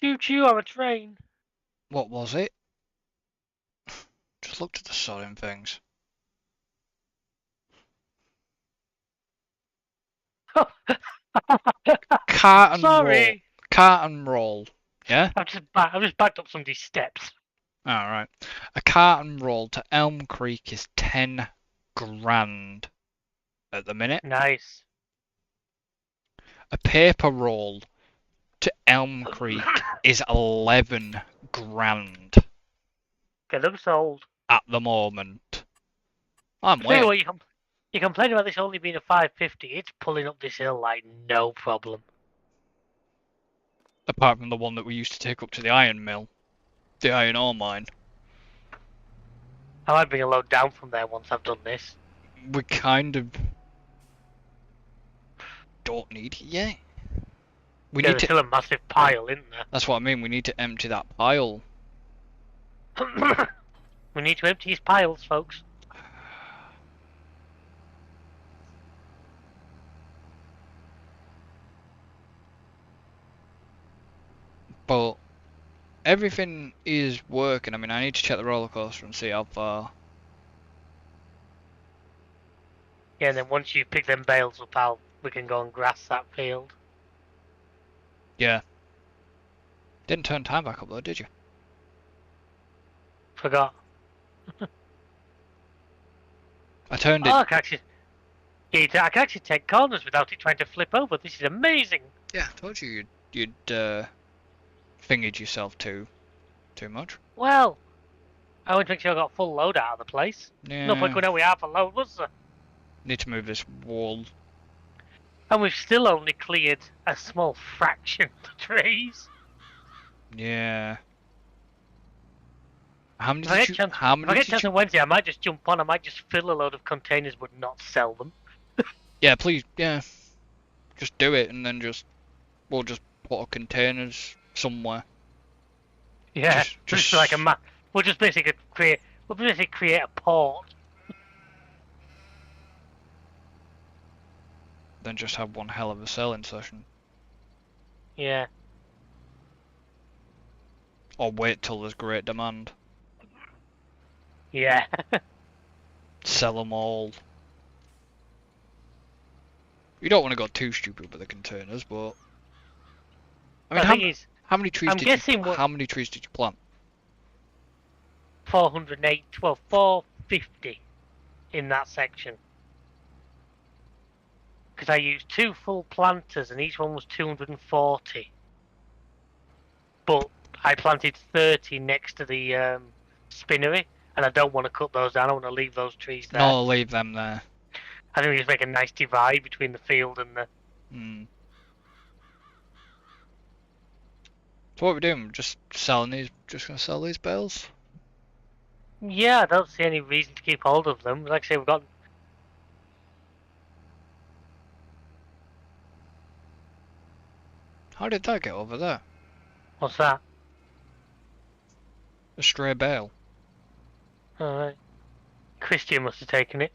Choo choo on a train. What was it? Just looked at the sodding things. Cart and roll. Cart and roll. Yeah? I've just backed up somebody's steps. Alright. A cart and roll to Elm Creek is 10 grand at the minute. Nice. A paper roll to Elm Creek is 11 grand Get them sold. at the moment. I'm Tell you waiting. what, you complain about this only being a 550. It's pulling up this hill like no problem. Apart from the one that we used to take up to the iron mill. The iron ore mine. I might bring a load down from there once I've done this. We kind of don't need it yet. There's still a massive pile, isn't there? That's what I mean, we need to empty that pile. We need to empty his piles, folks. But everything is working. I mean, I need to check the roller coaster and see how far. Yeah, and then once you pick them bales up, we can go and grass that field. Yeah. Didn't turn time back up though, did you? Forgot. I turned it. Oh, I can actually take corners without it trying to flip over. This is amazing. Yeah, I told you you'd fingered yourself too much. Well, I want to make sure I got full load out of the place. Yeah. No point going out with half a load, was there? Need to move this wall. And we've still only cleared a small fraction of the trees. Yeah. How many If I did get you? chance, How if I many get did chance you? on Wednesday, I might just jump on. I might just fill a load of containers, but not sell them. Yeah, please. Yeah, just do it, and then we'll just put our containers somewhere. Yeah, just like a Just map. We'll just basically create. We'll basically create a port. then just have one hell of a selling session, Yeah. or wait till there's great demand. Yeah. Sell them all. You don't want to go too stupid with the containers, but I mean, The thing is, how many trees I'm did you guessing what how many trees did you plant? 408, well, 450 in that section. Because I used 2 full planters and each one was 240. But I planted 30 next to the spinnery, and I don't want to cut those down. I want to leave those trees there. No, leave them there. I think we just make a nice divide between the field and the. So what are we doing? Just selling these? Just gonna sell these bales? Yeah, I don't see any reason to keep hold of them. Like I say, we've got. How did that get over there? What's that? A stray bale. Alright. Christian must have taken it.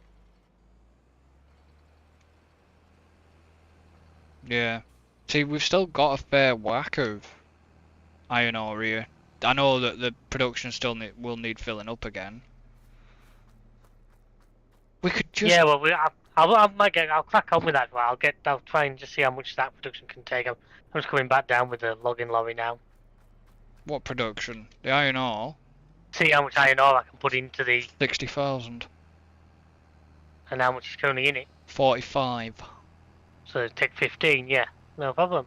Yeah. See, we've still got a fair whack of iron ore here. I know that the production still will need filling up again. We could just. Yeah, well, I'll crack on with that. Well, I'll try and just see how much that production can take. I'm just coming back down with the logging lorry now. What production? The iron ore? See how much iron ore I can put into the 60,000. and how much is currently in it. 45. So take 15. Yeah, no problem.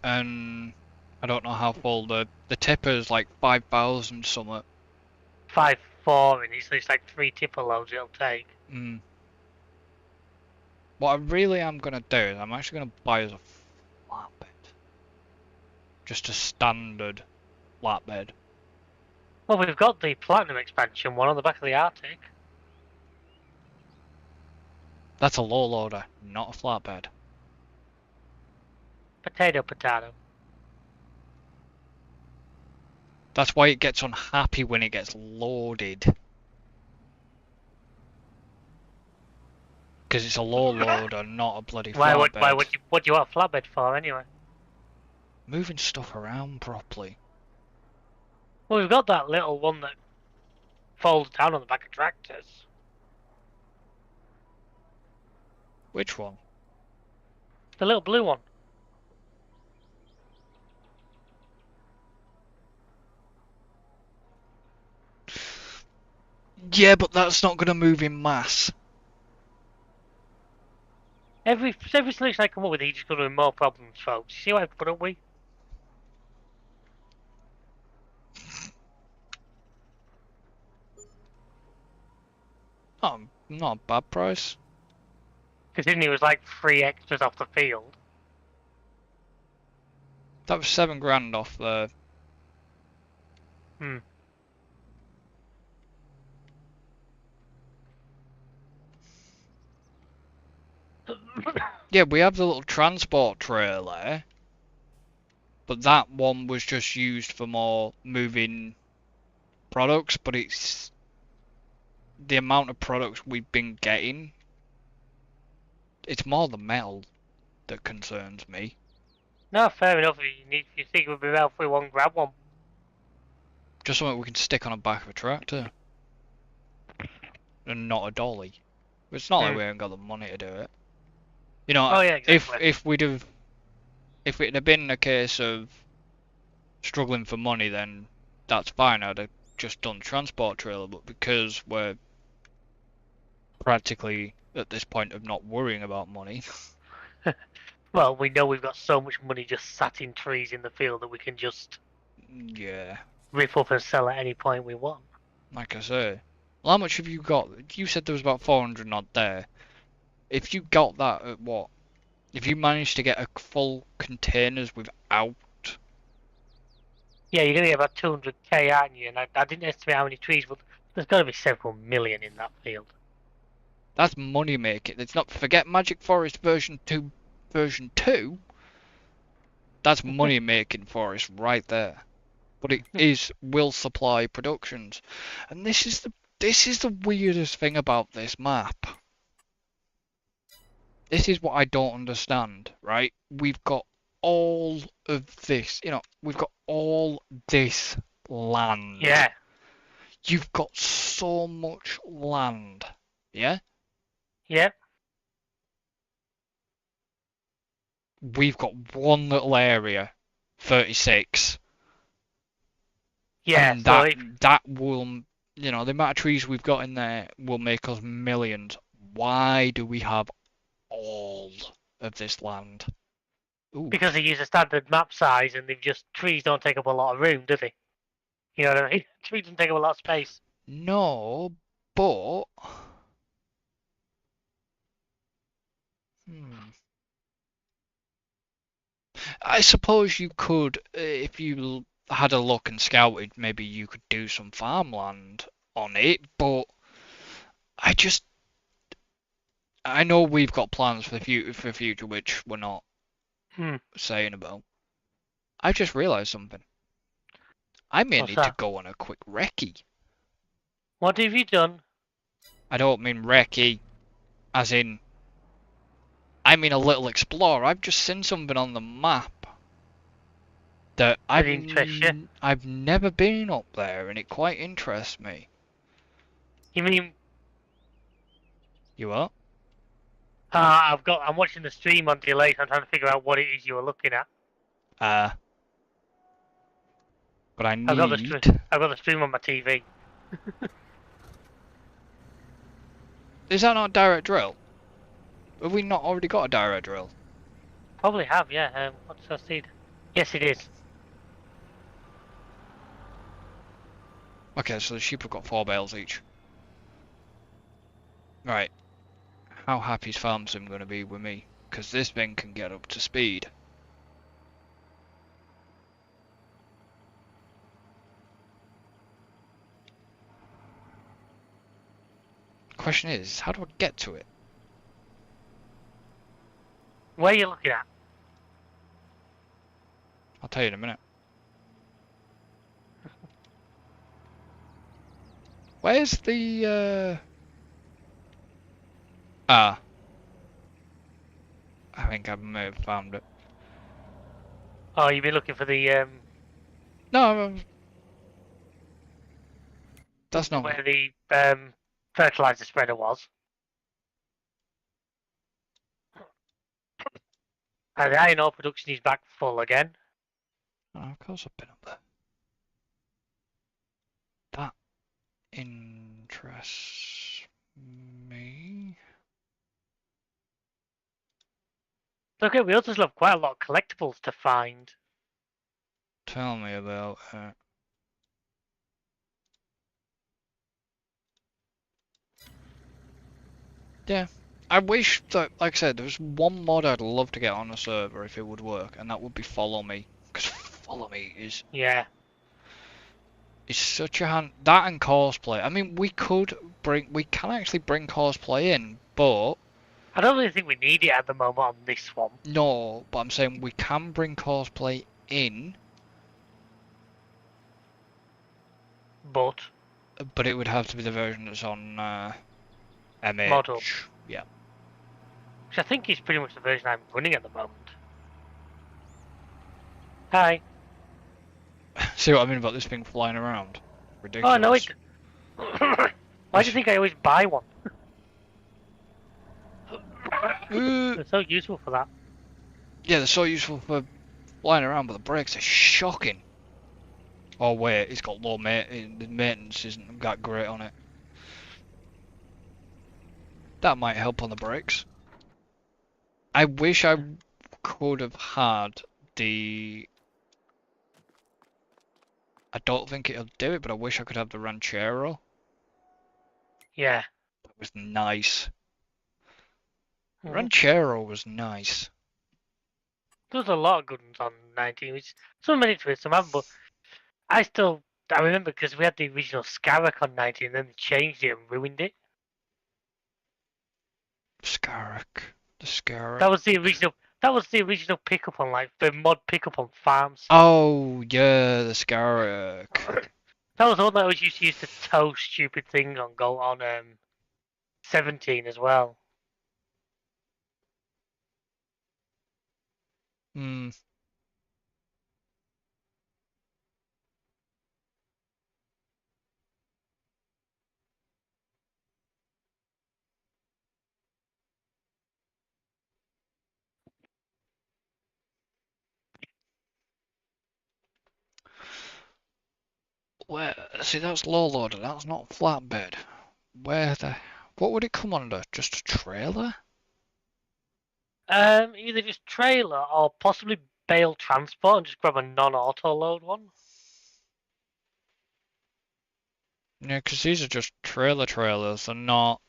And I don't know how full the tipper's like 5,000 something. 5-4 in it, so it's like 3 tipper loads it'll take. What I really am gonna do is I'm actually gonna buy us a flatbed. Just a standard flatbed. Well, we've got the platinum expansion one on the back of the Arctic. That's a low loader, not a flatbed. Potato, potato. That's why it gets unhappy when it gets loaded. Because it's a low loader, not a bloody flatbed. What do you want a flatbed for anyway? Moving stuff around properly. Well, we've got that little one that folds down on the back of tractors. Which one? The little blue one. Yeah, but that's not going to move in mass. Every solution I come up with, he's just going to have more problems, folks. You see what I put up with? Oh, not a bad price. Considering it was like 3 extras off the field. That was 7 grand off there. Yeah, we have the little transport trailer, but that one was just used for more moving products, but it's the amount of products we've been getting. It's more the metal that concerns me. No, fair enough. If you think it would be well if we won't grab one. Just something we can stick on the back of a tractor. And not a dolly. It's not like we haven't got the money to do it. You know, oh, yeah, exactly. if it had been a case of struggling for money, then that's fine. I'd have just done transport trailer, but because we're practically at this point of not worrying about money. Well, we know we've got so much money just sat in trees in the field that we can just rip up and sell at any point we want. Like I say. Well, how much have you got? You said there was about 400 odd there. If you got that at what? If you managed to get a full containers without Yeah, you're gonna get about 200k, aren't you? And I didn't estimate how many trees, but there's got to be several million in that field. That's money making. It's not, forget Magic Forest version 2, version 2. That's money making forest right there. But it will supply productions. And this is the weirdest thing about this map. This is what I don't understand, right? We've got all of this, we've got all this land. Yeah. You've got so much land, yeah? Yep. We've got one little area, 36. Yeah. And So that will, the amount of trees we've got in there will make us millions. Why do we have all of this land? Ooh. because they use a standard map size, and they've just trees don't take up a lot of room, do they? You know what I mean? Trees don't take up a lot of space. No, but I suppose you could, if you had a look and scouted, maybe you could do some farmland on it, but I know we've got plans for the future which we're not saying about. I just realised something. I may What's need to that? go on a quick recce. What have you done? I don't mean recce as in, I mean a little explorer. I've just seen something on the map that That interests you? I've never been up there, and it quite interests me. You mean You what? I'm watching the stream on delay, so I'm trying to figure out what it is you were looking at. But I I've got need. the stream on my TV. Is that not direct drill? Have we not already got a direct drill? Probably have, yeah. What's that seed? Yes, it is. Okay, so the sheep have got 4 bales each. Right. How happy is Farm Sim going to be with me? Because this thing can get up to speed. Question is, how do I get to it? Where are you looking at? I'll tell you in a minute. Where's the, I think I may have found it. Oh, you've been looking for the No, that's not... where the fertilizer spreader was. And the iron ore production is back full again. Oh, of course I've been up there. That interests me. Okay, we also still have quite a lot of collectibles to find. Tell me about it. Yeah. I wish that, like I said, there was one mod I'd love to get on a server if it would work, and that would be Follow Me. Because Follow Me is such a hand... That and cosplay. I mean, we can actually bring cosplay in, but... I don't really think we need it at the moment on this one. No, but I'm saying we can bring cosplay in. But it would have to be the version that's on MH. Model. Yeah. Which I think is pretty much the version I'm running at the moment. Hi. See what I mean about this thing flying around? Ridiculous. Oh, no, it... Why do you think I always buy one? They're so useful for that. Yeah, they're so useful for flying around, but the brakes are shocking. Oh wait, it's got low the maintenance isn't that great on it. That might help on the brakes. I wish I could have had the... I don't think it'll do it, but I wish I could have the Ranchero. Yeah. That was nice. The Ranchero was nice. There's a lot of good ones on 19, which some many twists, some haven't, but I remember because we had the original Scarrock on 90 and then they changed it and ruined it. Scarrock. The Scarrock. That was the original. That was the original pickup on like the mod pickup on farms. Oh, yeah, the Scarrock. That was the one that was used to tow stupid things on 17 as well. Hmm. Where? See, that's low loader. That's not flatbed. What would it come under? Just a trailer? Either just trailer or possibly bale transport and just grab a non-auto load one. Yeah, because these are just trailers. They're not.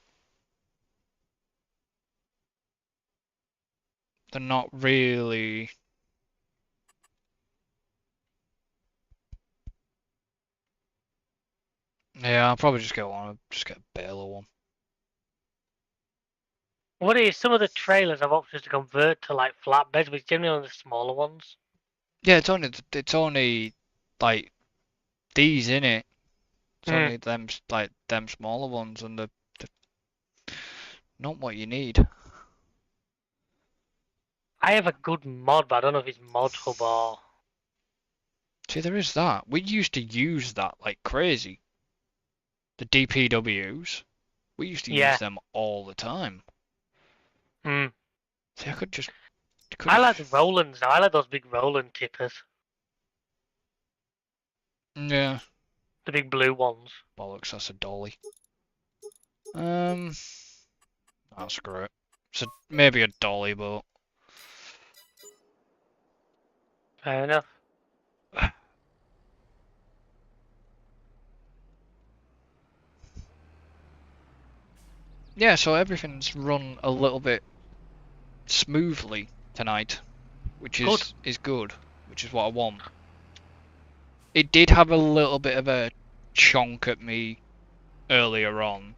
They're not really. Yeah, I'll probably just get one. I'll just get a baler one. What it is, some of the trailers have options to convert to like flatbeds, but it's generally on the smaller ones. Yeah, it's only like these in it. It's Hmm. only them smaller ones, and they're not what you need. I have a good mod, but I don't know if it's Mod Hub or. See, there is that. We used to use that like crazy. The DPWs. We used to use Yeah. them all the time. Hmm. See, I could I like the have. Rolands now. I like those big Roland tippers, Yeah. the big blue ones. Bollocks, that's a dolly. Oh, screw it. So maybe a dolly, but Fair enough. yeah. So everything's run a little bit smoothly tonight, which Good. is good, which is what I want. It did have a little bit of a chonk at me earlier on.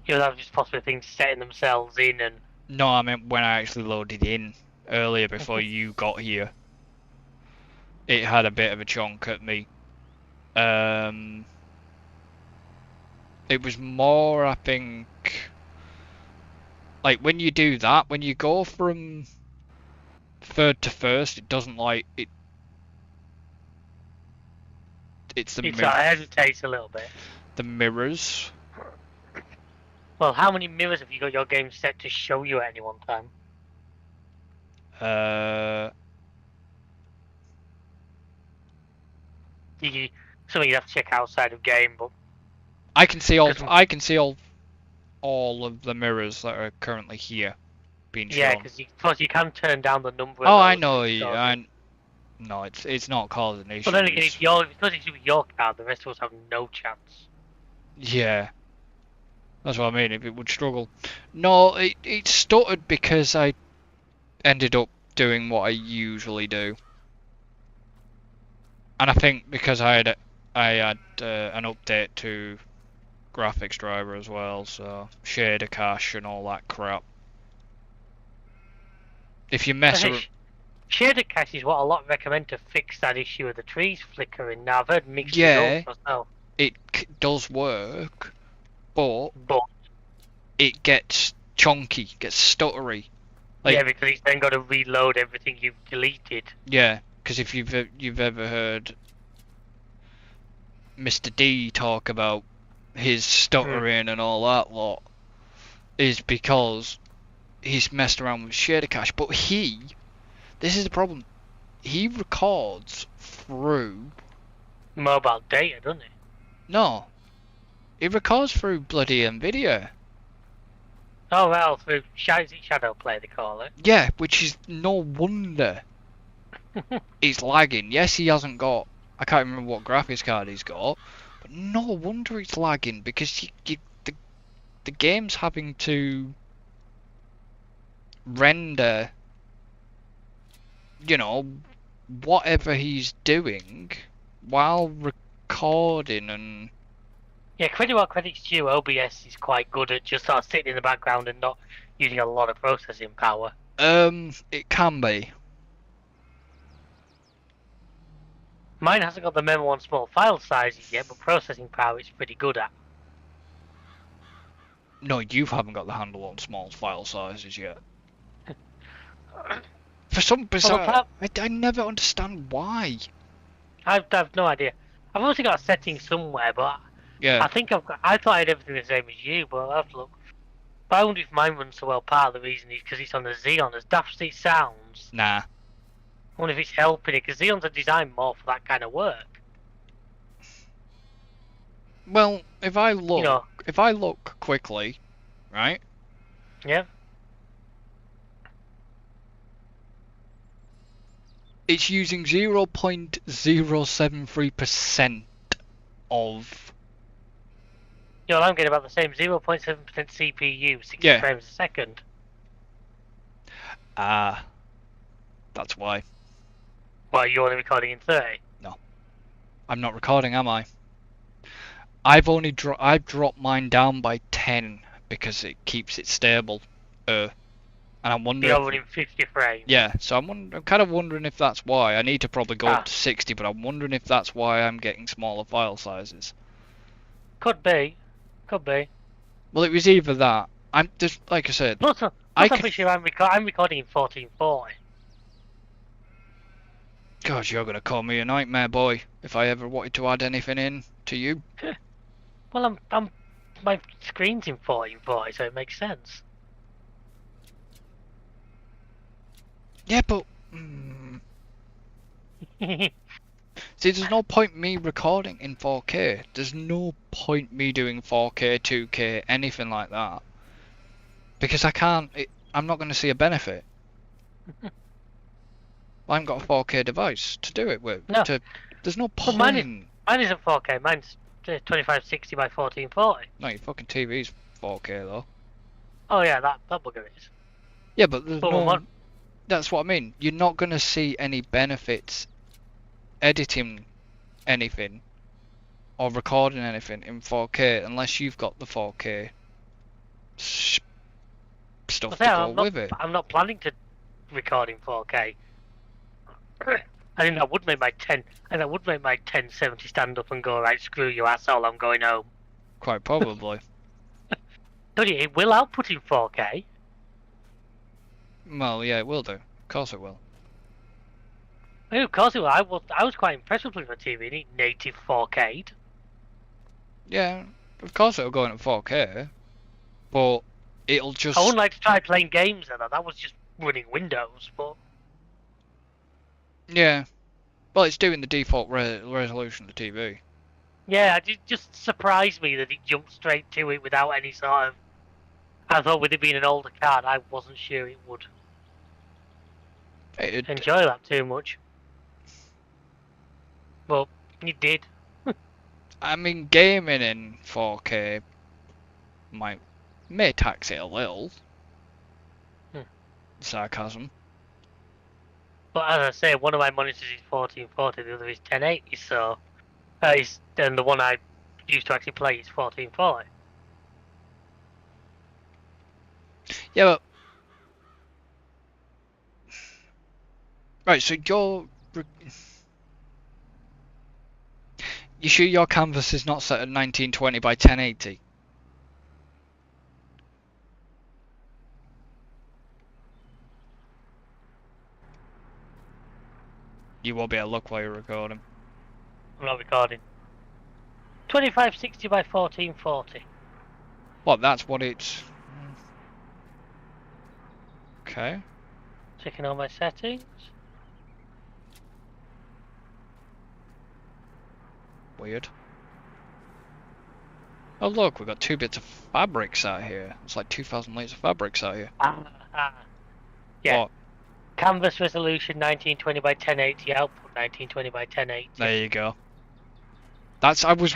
You know, that was just possibly things setting themselves in and. No, I meant when I actually loaded in earlier before you got here. It had a bit of a chonk at me. It was more, I think, like when you do that, when you go from third to first, it doesn't like it. It's the It hesitates a little bit. the mirrors. Well, how many mirrors have you got your game set to show you at any one time? Uh, Something you have to check outside of game, but I can see all of the mirrors that are currently here being yeah, shown. because you can turn down the number of Oh, I those. know. No, it's not causing issues. But then again, because it's with your card, the rest of us have no chance. Yeah, that's what I mean. If it would struggle, no, it stuttered because I ended up doing what I usually do, and I think because I had an update to graphics driver as well, so shader cache and all that crap. If you mess around, Shader cache is what a lot recommend to fix that issue of the trees flickering. Now I've heard mixed yeah, results myself. it does work, but But it gets chunky, gets stuttery. yeah, because it's then got to reload everything you've deleted. Yeah, because if you've ever heard Mr. D talk about his stuttering and all that lot, is because he's messed around with shader cache. But this is the problem. He records through Mobile data, doesn't it? no, he records through bloody Nvidia. Oh well, through Shadow Play they call it. Yeah, which is no wonder it's lagging. Yes, he hasn't got. I can't remember what graphics card he's got, but no wonder it's lagging because the game's having to render, whatever he's doing while recording and... Yeah, credit what credit's due, OBS is quite good at just sort of sitting in the background and not using a lot of processing power. It can be. Mine hasn't got the memo on small file sizes yet, but processing power it's pretty good at. No, you haven't got the handle on small file sizes yet. For some bizarre... I never understand why. I've no idea. I've also got a setting somewhere, but Yeah. I think I thought I had everything the same as you, but I'll have to look. But I wonder if mine runs so well. Part of the reason is because it's on the Xeon. As daft as it sounds, Nah. I wonder if it's helping it, because Xeons are designed more for that kind of work. Well, if I look quickly, right? Yeah. It's using 0.073% of... You know, I'm getting about the same 0.7% CPU, 60 Yeah. frames a second. That's why. Well, you're only recording in 30. No. I'm not recording, am I? I've dropped mine down by 10 because it keeps it stable. And I'm wondering... You're running 50 frames. Yeah, so I'm kind of wondering if that's why. I need to probably go up to 60, but I'm wondering if that's why I'm getting smaller file sizes. Could be. Could be. Well, it was either that. I'm just, like I said... Plus I'm pretty sure I'm recording in 1440. God, you're gonna call me a nightmare boy if I ever wanted to add anything in to you. Well, my screen's in 1440, so it makes sense. Yeah, but... See, there's no point me recording in 4K. There's no point me doing 4K, 2K, anything like that. Because I can't... I'm not going to see a benefit. I haven't got a 4K device to do it with. No. There's no point. Mine isn't 4K. Mine's 2560 by 1440. No, your fucking TV's 4K though. Oh yeah, that bugger is. Yeah, but there's no... One. That's what I mean. You're not going to see any benefits editing anything or recording anything in 4K unless you've got the 4K stuff to go with it. I'm not planning to record in 4K. I think that would make my 1070 stand up and go, right, screw you asshole, I'm going home. Quite probably. But it will output in 4K. Well, yeah, it will do. Of course it will. Oh, of course it will. I was quite impressed with playing my TV and it native 4K'd. Yeah, of course it'll go into 4K, but it'll just... I wouldn't like to try playing games at that. That was just running Windows, but... Yeah. Well, it's doing the default resolution of the TV. Yeah, it just surprised me that it jumped straight to it without any sort of... I thought with it being an older card, I wasn't sure it would enjoy that too much. But it did. I mean, gaming in 4K may tax it a little. Sarcasm. But as I say, one of my monitors is 1440, the other is 1080, so... and the one I used to actually play is 1440. Yeah, but... Right, so you sure your canvas is not set at 1920 by 1080? You won't be able to look while you're recording. I'm not recording. 2560 by 1440. What, that's what it's... Okay. Checking all my settings. Weird. Oh look, we've got 2 bits of fabrics out here. It's like 2,000 litres of fabrics out here. Yeah. What? Canvas resolution 1920 by 1080, output 1920 by 1080. There you go. That's I was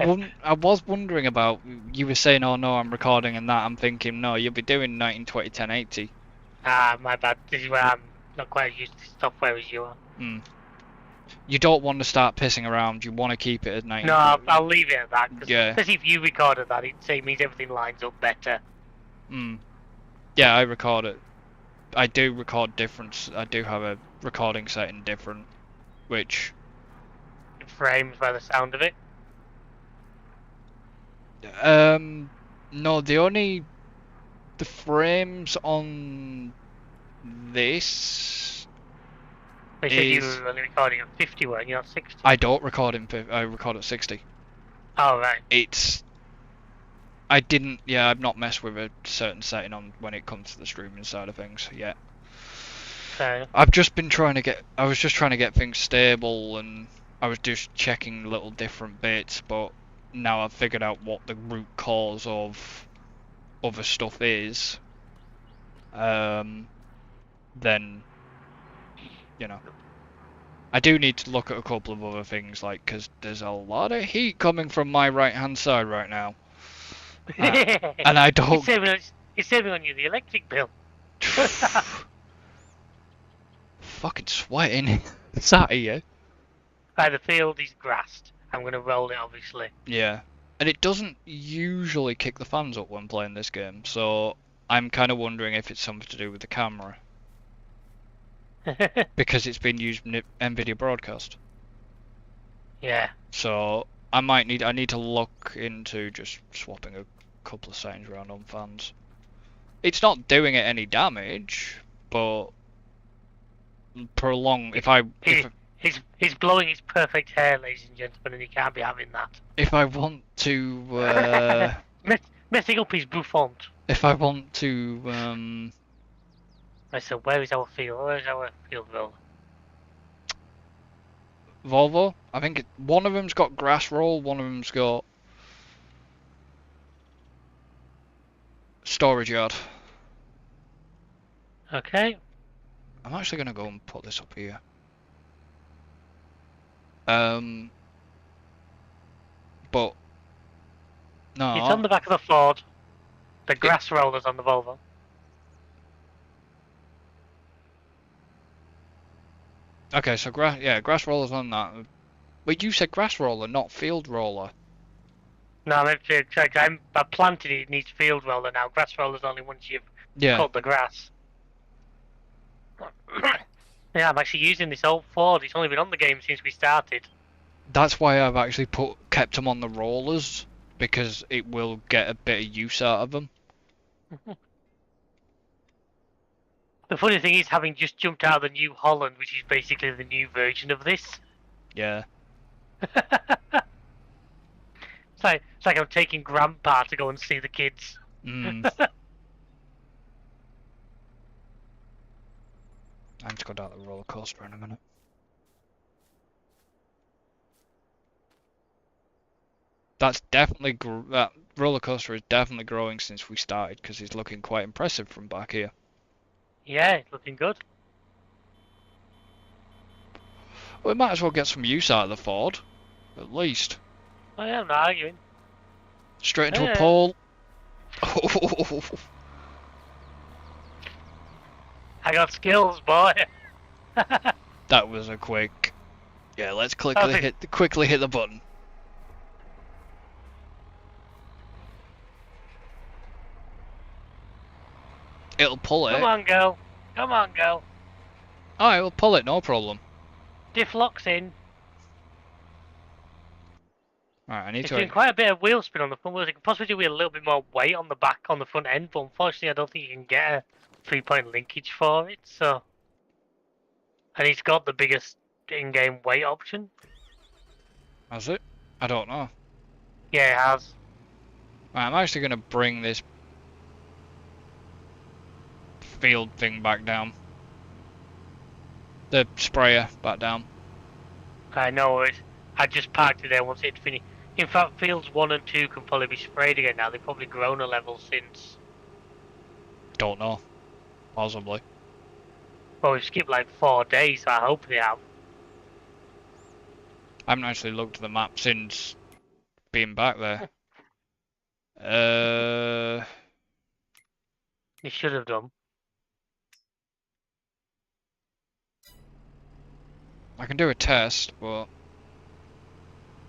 wondering about. You were saying, oh no, I'm recording and that. I'm thinking, no, you'll be doing 1920 1080. My bad. This is where I'm not quite used to software as you are. You don't want to start pissing around. You want to keep it at 90. No, I'll leave it at that, because Yeah. especially if you recorded that, it means everything lines up better. Yeah, I record it. I do record different. I do have a recording setting different, which It frames by the sound of it. no, the frames on this They said you is were only recording at 50, weren't you? Not 60. I don't record I record at 60. Oh, right. I've not messed with a certain setting on when it comes to the streaming side of things yet. Fair. I was just trying to get things stable, and I was just checking little different bits, but now I've figured out what the root cause of other stuff is, then, you know, I do need to look at a couple of other things, like, because there's a lot of heat coming from my right-hand side right now. And I don't... It's saving on you the electric bill. Fucking sweating. It's out of you. Right, the field is grassed. I'm going to roll it, obviously. Yeah. And it doesn't usually kick the fans up when playing this game, so I'm kind of wondering if it's something to do with the camera. Because it's been used in NVIDIA broadcast. Yeah. So I need to look into just swapping a couple of settings around on fans. It's not doing it any damage, but He's blowing his perfect hair, ladies and gentlemen, and he can't be having that. If I want to messing up his bouffant. If I want to I said, where is our field? Where is our field roller? Volvo, I think one of them's got grass roll, one of them's got storage yard. Okay. I'm actually gonna go and put this up here. But no. It's on the back of the Ford. The grass roller's on the Volvo. Okay, so grass roller's on that. Wait, you said grass roller, not field roller. No, I planted it. It needs field roller now. Grass roller's only once you've cut the grass. Yeah, I'm actually using this old Ford. It's only been on the game since we started. That's why I've actually kept them on the rollers, because it will get a bit of use out of them. The funny thing is, having just jumped out of the New Holland, which is basically the new version of this. Yeah. It's like I'm taking Grandpa to go and see the kids. I need to go down the roller coaster in a minute. That's definitely that roller coaster is definitely growing since we started, because it's looking quite impressive from back here. Yeah, it's looking good. We might as well get some use out of the Ford, at least. Oh yeah, I'm not arguing. Straight into a pole. I got skills, boy. That was a quick. Yeah, let's quickly hit the button. It'll pull it. Come on, girl. Come on, girl. Oh, it'll pull it, no problem. Diff locks in. Alright, I need it's to... doing quite a bit of wheel spin on the front wheels. It can possibly do with a little bit more weight on the back, on the front end, but unfortunately I don't think you can get a 3-point linkage for it, so... And it's got the biggest in-game weight option. Has it? I don't know. Yeah, it has. Right, I'm actually going to bring this field thing back down. The sprayer back down. I know it. I just parked it there once it's finished. In fact, fields 1 and 2 can probably be sprayed again now. They've probably grown a level since. Don't know. Possibly. Well, we've skipped like 4 days, so I hope they have. I haven't actually looked at the map since being back there. You should have done. I can do a test, but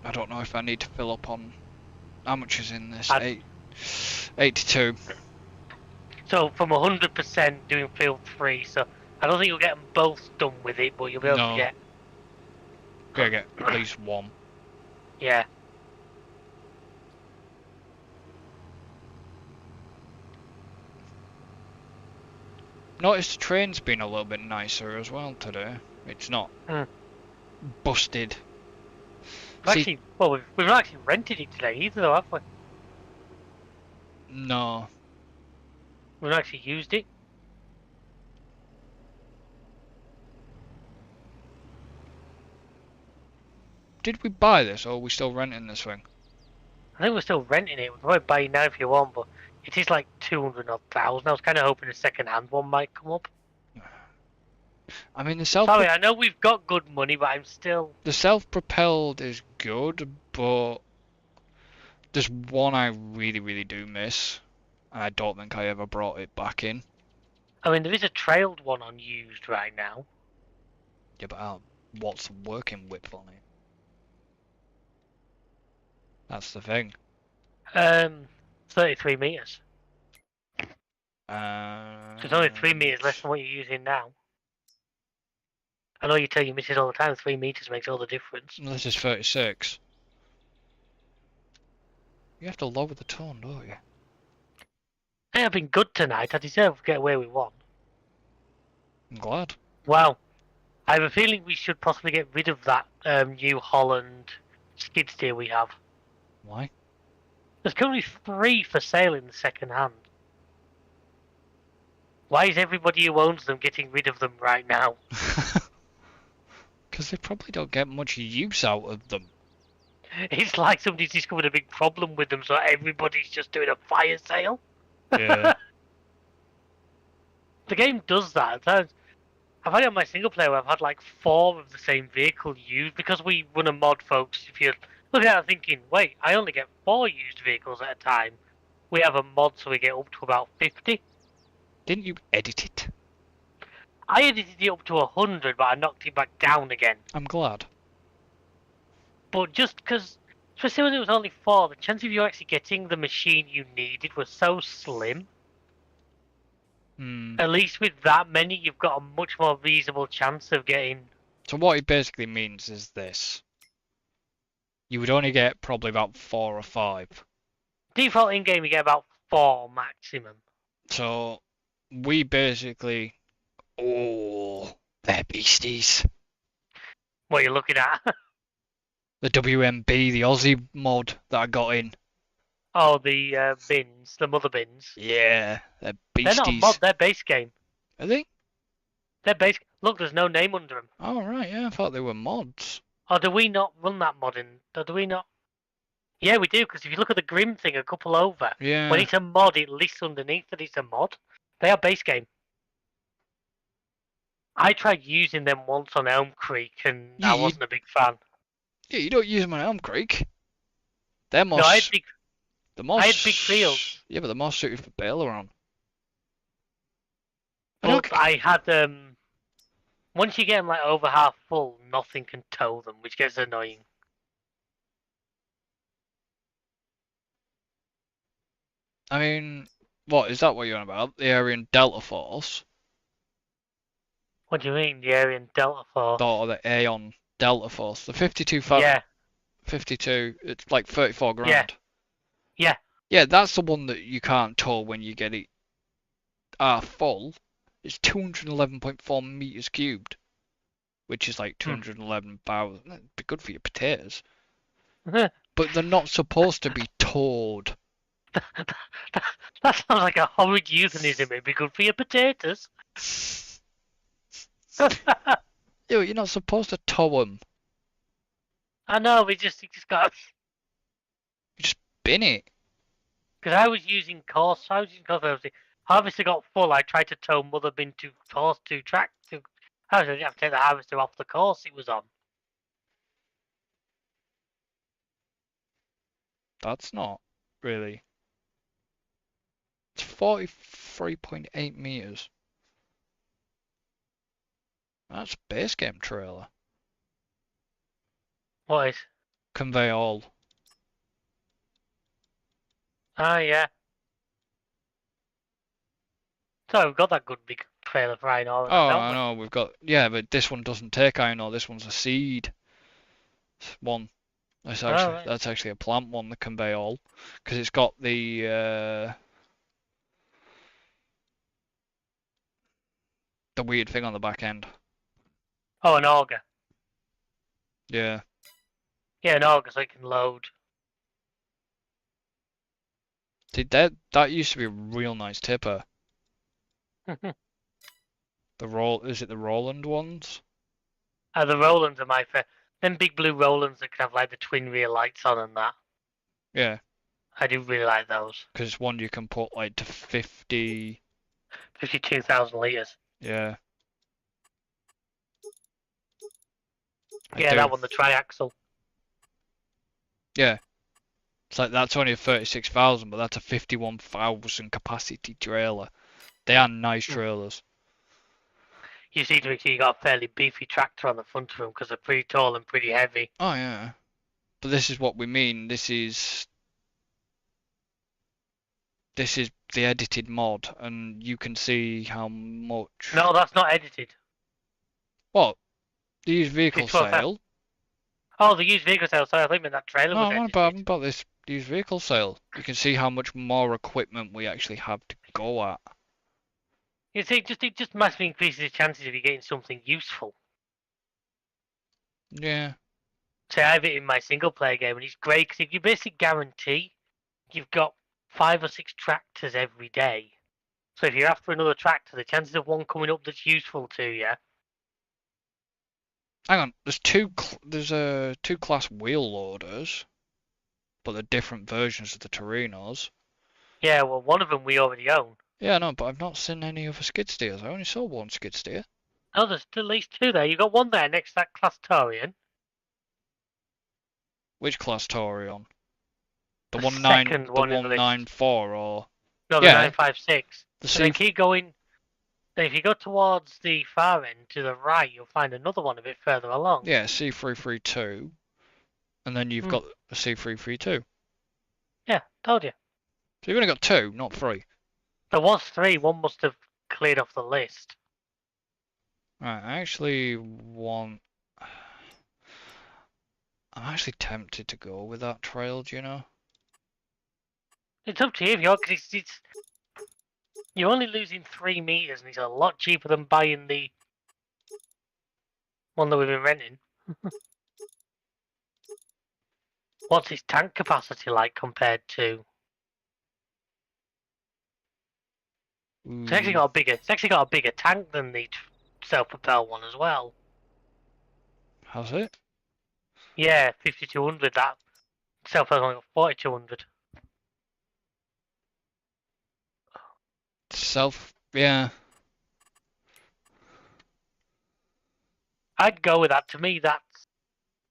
I don't know if I need to fill up on how much is in this. 82. So from 100% doing field 3, so I don't think you'll get them both done with it, but you'll be able to No, get. gotta get at least one. Yeah. Notice the train's been a little bit nicer as well today. It's not busted. Actually, well, we've not actually rented it today either, though, have we? No. We've not actually used it. Did we buy this, or are we still renting this thing? I think we're still renting it. We can probably buy it now if you want, but it is like 200 odd thousand. I was kind of hoping a second-hand one might come up. I mean, Sorry, I know we've got good money, but I'm still. The self-propelled is good, but there's one I really do miss, and I don't think I ever brought it back in. I mean, there is a trailed one on used right now. Yeah, but what's the working width on it? That's the thing. 33 meters. So it's only 3 meters less than what you're using now. I know you tell your missus all the time 3 meters makes all the difference. This is 36. You have to lower the tone, don't you? Hey, I've been good tonight. I deserve to get away with one. I'm glad. Wow. I have a feeling we should possibly get rid of that New Holland skid steer we have. Why? There's currently 3 for sale in the second hand. Why is everybody who owns them getting rid of them right now? Because they probably don't get much use out of them. It's like somebody's discovered a big problem with them, so everybody's just doing a fire sale. Yeah. The game does that. I've had it on my single player where I've had like 4 of the same vehicle used because we run a mod, folks. If you look at it thinking, wait, I only get 4 used vehicles at a time. We have a mod so we get up to about 50. Didn't you edit it? I edited it up to 100, but I knocked it back down again. I'm glad. But just because, especially when it was only 4, the chance of you actually getting the machine you needed was so slim. At least with that many, you've got a much more reasonable chance of getting. So what it basically means is this. You would only get probably about 4 or 5. Default in-game, you get about 4 maximum. So we basically... Oh, they're beasties. What are you looking at? The WMB, the Aussie mod that I got in. Oh, the bins, the mother bins. Yeah, they're beasties. They're not a mod, they're base game. Are they? They're base. Look, there's no name under them. Oh, right, yeah, I thought they were mods. Or do we not run that mod in? Or do we not? Yeah, we do, because if you look at the Grim thing a couple over, when it's a mod, it lists underneath that it's a mod. They are base game. I tried using them once on Elm Creek, and I wasn't a big fan. Yeah, you don't use them on Elm Creek. They're more... No, I had big fields. Yeah, but they're more suited for Baileron. But I had once you get them like over half full, nothing can tow them, which gets annoying. I mean, what is that? What you're on about? The Aryan Delta Force? What do you mean, the Aryan Delta Force? Or the Aeon Delta Force? The 52. Yeah. 52. It's like 34 grand. Yeah. Yeah, that's the one that you can't tow when you get it full. It's 211.4 meters cubed, which is like 211,000. That'd be good for your potatoes. But they're not supposed to be towed. That sounds like a horrid euphemism. It'd be good for your potatoes. You're not supposed to tow them. I know, you just got. You just bin it. Because I was using course. Harvester got full. I tried to tow mother bin to course to track to. I didn't have to take the harvester off the course it was on. That's not really. It's 43.8 meters. That's base game trailer. What is? Convey all. Ah, yeah. So we've got that good big trailer for iron ore and that, Oh, don't I we? know, we've got... Yeah, but this one doesn't take iron ore, this one's a seed one. Oh, right. That's actually a plant one, the convey all. Because it's got the weird thing on the back end. Oh, an auger. Yeah. Yeah, an auger so it can load. See, that used to be a real nice tipper. Is it the Roland ones? The Rolands are my favorite. Them big blue Rolands that can have like the twin rear lights on and that. Yeah, I do really like those. because it's one you can put like to 50. 52,000 litres. Yeah, I Yeah, do. that one, the triaxle. Yeah, it's like that's only a 36,000, but that's a 51,000 capacity trailer. They are nice trailers. You see to make sure you got a fairly beefy tractor on the front of them because they're pretty tall and pretty heavy. Oh yeah, but this is what we mean. This is the edited mod, and you can see how much. No, that's not edited. What? The used It's vehicle 12,000. sale? Oh, the used vehicle sales. Sorry, I think that trailer No, was I'm edited. about this used vehicle sale. You can see how much more equipment we actually have to go at. You see, it just massively increases the chances of you getting something useful. Yeah. Say I have it in my single player game, and it's great because you basically guarantee you've got 5 or 6 tractors every day. So if you're after another tractor, the chances of one coming up that's useful to you. Hang on, there's two class wheel loaders, but they're different versions of the Torinos. Yeah, well, one of them we already own. Yeah, no, but I've not seen any other skid steers. I only saw one skid steer. Oh, there's at least 2 there. You got one there next to that class Torian. Which class Torion? The second The one in the list. 194 or No, the yeah, 956. the And then C keep going. Then if you go towards the far end to the right, you'll find another one a bit further along. yeah, C332, and then you've got a C332. Yeah, told you. So you've only got 2, not 3. There was 3. One must have cleared off the list. Right, I actually want. I'm actually tempted to go with that trail, do you know? It's up to you, because you're only losing 3 meters, and it's a lot cheaper than buying the one that we've been renting. What's its tank capacity like compared to? It's actually got a bigger. It's actually got a bigger tank than the self-propelled one as well. Has it? Yeah, 5200. That self-propelled one got 4200. Yeah. I'd go with that. To me, that's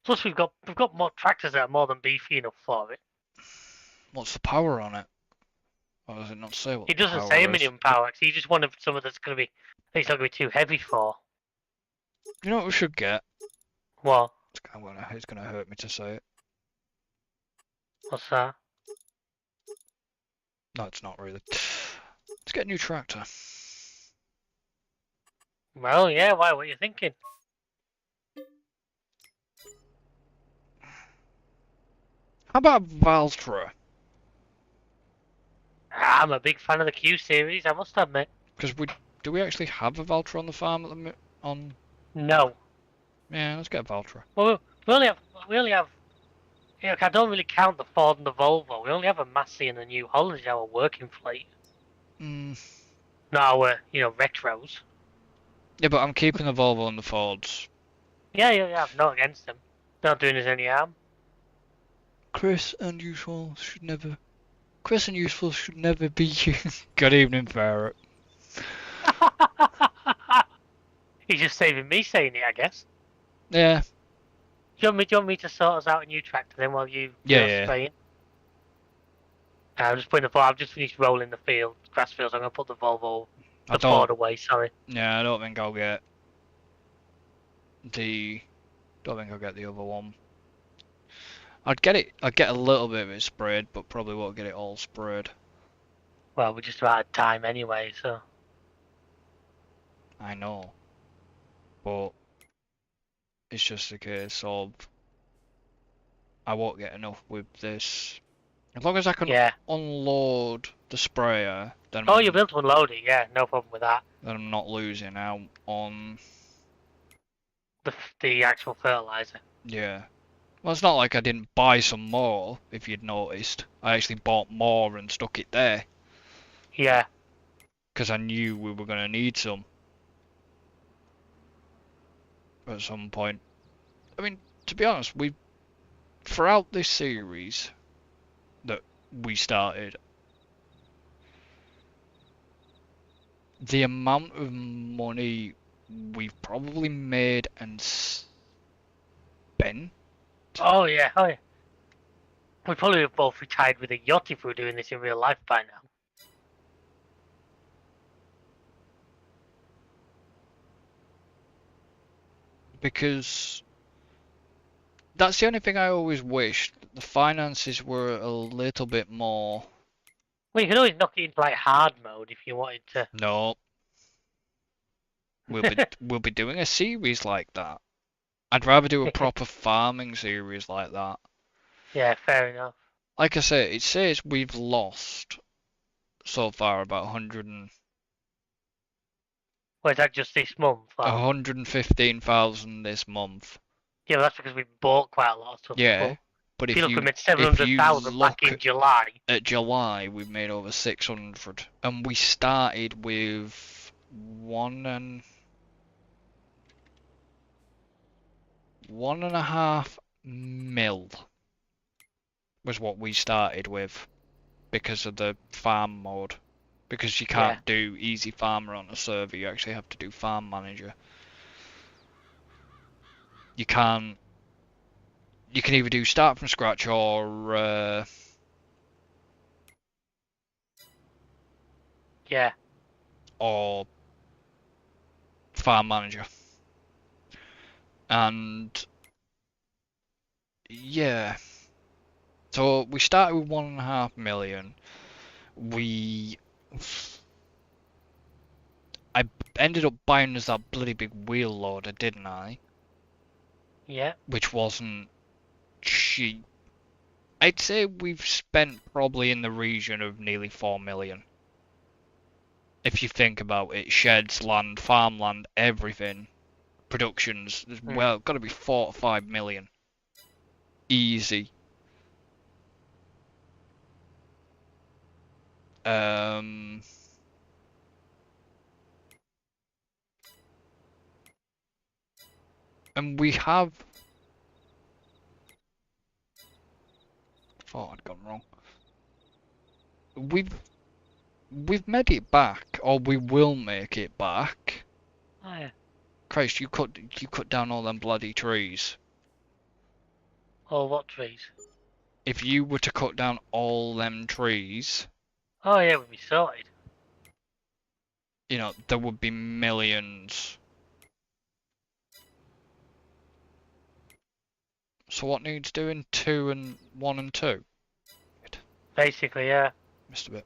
plus we've got more tractors that are more than beefy enough for it. What's the power on it? Or does it not say what It the doesn't power say a is? minimum power. So you just want someone that's going to be. It's not going to be too heavy for. You know what we should get? What? It's gonna hurt me to say it. What's that? No, it's not really. Let's get a new tractor. Well, yeah. Why? What are you thinking? How about Valtra? I'm a big fan of the Q series. I must admit. Because do we actually have a Valtra on the farm at the on? No. Yeah, let's get a Valtra. Well, we only have. Yeah, I don't really count the Ford and the Volvo. We only have a Massey and a New Holland as our working fleet. Mm. Not our, retros. Yeah, but I'm keeping the Volvo and the Fords. Yeah. I'm not against them. They're not doing us any harm. Chris and Useful should never be you. Good evening, Ferret. He's just saving me saying it, I guess. Yeah. Do you want me to sort us out a new tractor then while you Yeah. spraying? I'm just putting I've just finished rolling the grass fields. I'm gonna put the Volvo, the Ford away. Sorry. Yeah, I don't think I'll get the. Don't think I'll get the other one. I'd get it. I'd get a little bit of it sprayed, but probably won't get it all sprayed. Well, we're just about out of time anyway, so. I know, but it's just a case of I won't get enough with this. As long as I can Yeah. unload the sprayer, Oh, you'll be able to unload it, yeah, no problem with that. then I'm not losing out on. The actual fertilizer. Yeah. Well, it's not like I didn't buy some more, if you'd noticed. I actually bought more and stuck it there. Yeah. Because I knew we were going to need some. At some point. I mean, to be honest, throughout this series that we started, the amount of money we've probably made and spent. Oh yeah, oh yeah. We probably have both retired with a yacht if we were doing this in real life by now. Because that's the only thing I always wished. The finances were a little bit more. Well, you could always knock it into like hard mode if you wanted to. No, we'll be doing a series like that. I'd rather do a proper farming series like that. Yeah, fair enough. Like I say, it says we've lost so far about 100 and Or is that just this month? Or? 115,000 this month. Yeah, well, that's because we bought quite a lot of stuff. Yeah, but If you look, we made if you 700,000 back look in July. at July, we've made over 600, and we started with 1.5 mil was what we started with because of the farm mode. Because you can't do easy farmer on a server, you actually have to do farm manager. You can either do start from scratch or or farm manager. And yeah, so we started with 1.5 million. I ended up buying us that bloody big wheel loader, didn't I? Yeah. Which wasn't cheap. I'd say we've spent probably in the region of nearly 4 million. If you think about it, sheds, land, farmland, everything, productions, well, got to be 4 to 5 million. Easy. And we have. Thought I'd gone wrong. We've made it back, or we will make it back. Oh yeah. Christ, you cut down all them bloody trees. Oh, what trees? If you were to cut down all them trees, Oh yeah, we'd be sorted. you know, there would be millions. So what needs doing? 2 and 1 and 2? Basically, yeah. Missed a bit.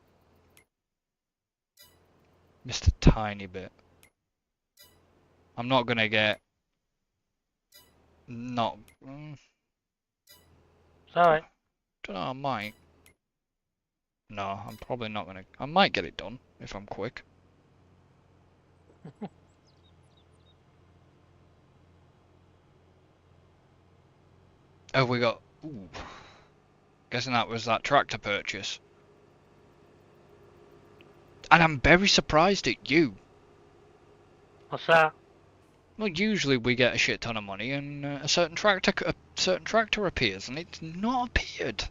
Missed a tiny bit. I'm not gonna get. Not. It's alright. Don't know, I might. No, I'm probably not gonna. I might get it done if I'm quick. Have we got? Ooh. Guessing that was that tractor purchase. And I'm very surprised at you. What's that? Well, usually we get a shit ton of money and a certain tractor appears, and it's not appeared.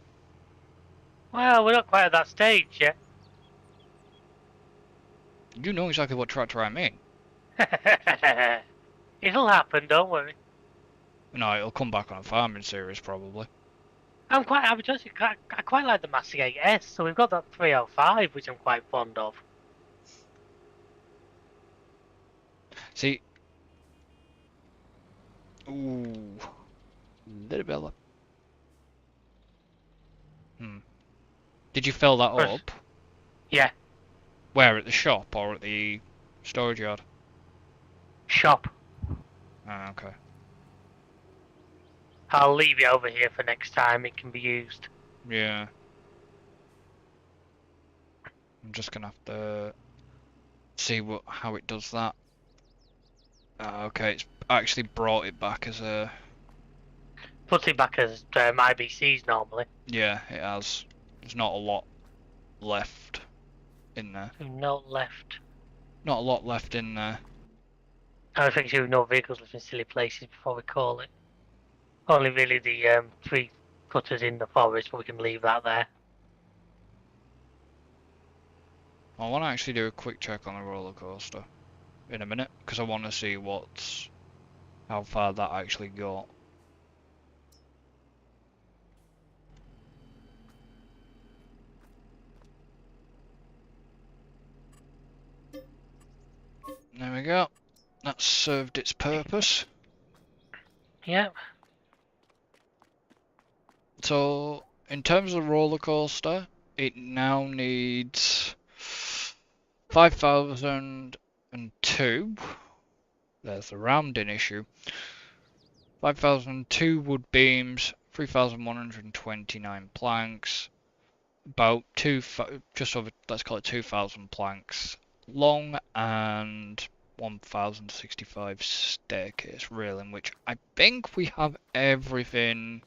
Well, we're not quite at that stage yet. You know exactly what tractor I mean. It'll happen, don't worry. No, it'll come back on a farming series probably. I'm just, I quite like the Massey 8S, so we've got that 305, which I'm quite fond of. See, ooh, little bit. Did you fill that But, up? yeah, Where, at the shop or at the storage yard? shop. Ah, okay. I'll leave it over here for next time. It can be used. Yeah. I'm just gonna have to see how it does that. Ah, okay, it's actually brought it back as a... Puts it back as IBCs normally. Yeah, it has. There's not a lot left in there. No left. Not a lot left in there. I think you no vehicles left in silly places before we call it. Only really the 3 cutters in the forest, but we can leave that there. I want to actually do a quick check on the roller coaster in a minute, because I want to see how far that actually got. There we go. That's served its purpose. Yeah. So, in terms of roller coaster, it now needs 5,002. There's the rounding issue. 5,002 wood beams, 3,129 planks, about just over, let's call it 2,000 planks long, and 1,065 staircase railing, which I think we have everything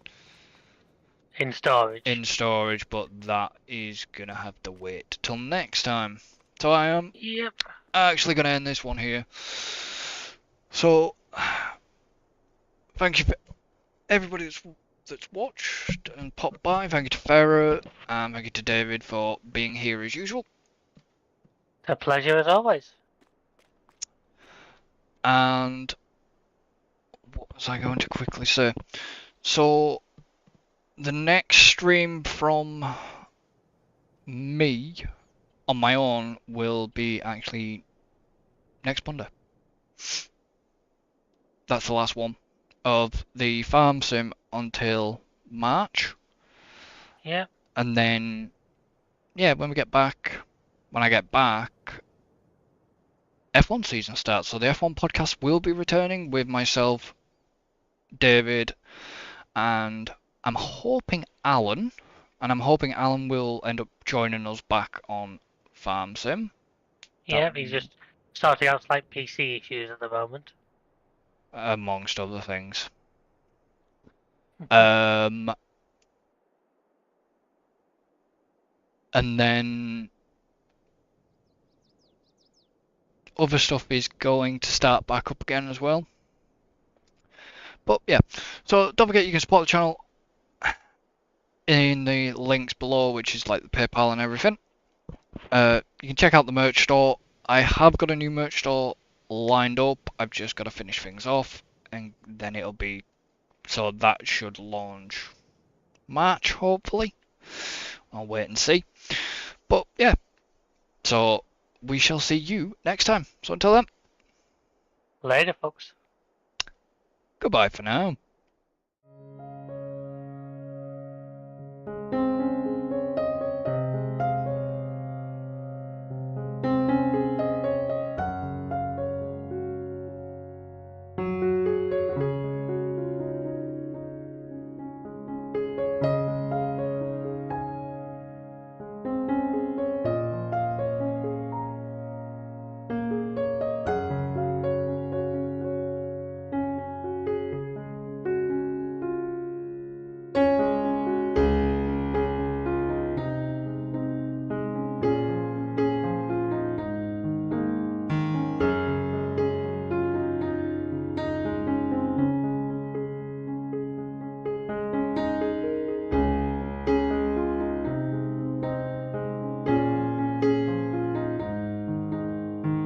In storage. in storage, but that is gonna have to wait till next time. So I am Yep. actually gonna end this one here. So thank you for everybody that's watched and popped by. Thank you to Farah, and thank you to David for being here as usual. A pleasure as always. And what was I going to quickly say? So the next stream from me on my own will be actually next Monday. That's the last one of the farm sim until March. Yeah. And then, yeah, when I get back, F1 season starts. So the F1 podcast will be returning with myself, David, and I'm hoping Alan. And I'm hoping Alan will end up joining us back on Farm Sim. Yeah, he's just starting out slight PC issues at the moment. Amongst other things. And then other stuff is going to start back up again as well. But yeah, so don't forget you can support the channel in the links below, which is like the PayPal and everything. You can check out the merch store. I have got a new merch store lined up. I've just got to finish things off, and then it'll be... So that should launch March, hopefully. I'll wait and see. But yeah, so we shall see you next time. So until then, Later, folks. goodbye for now.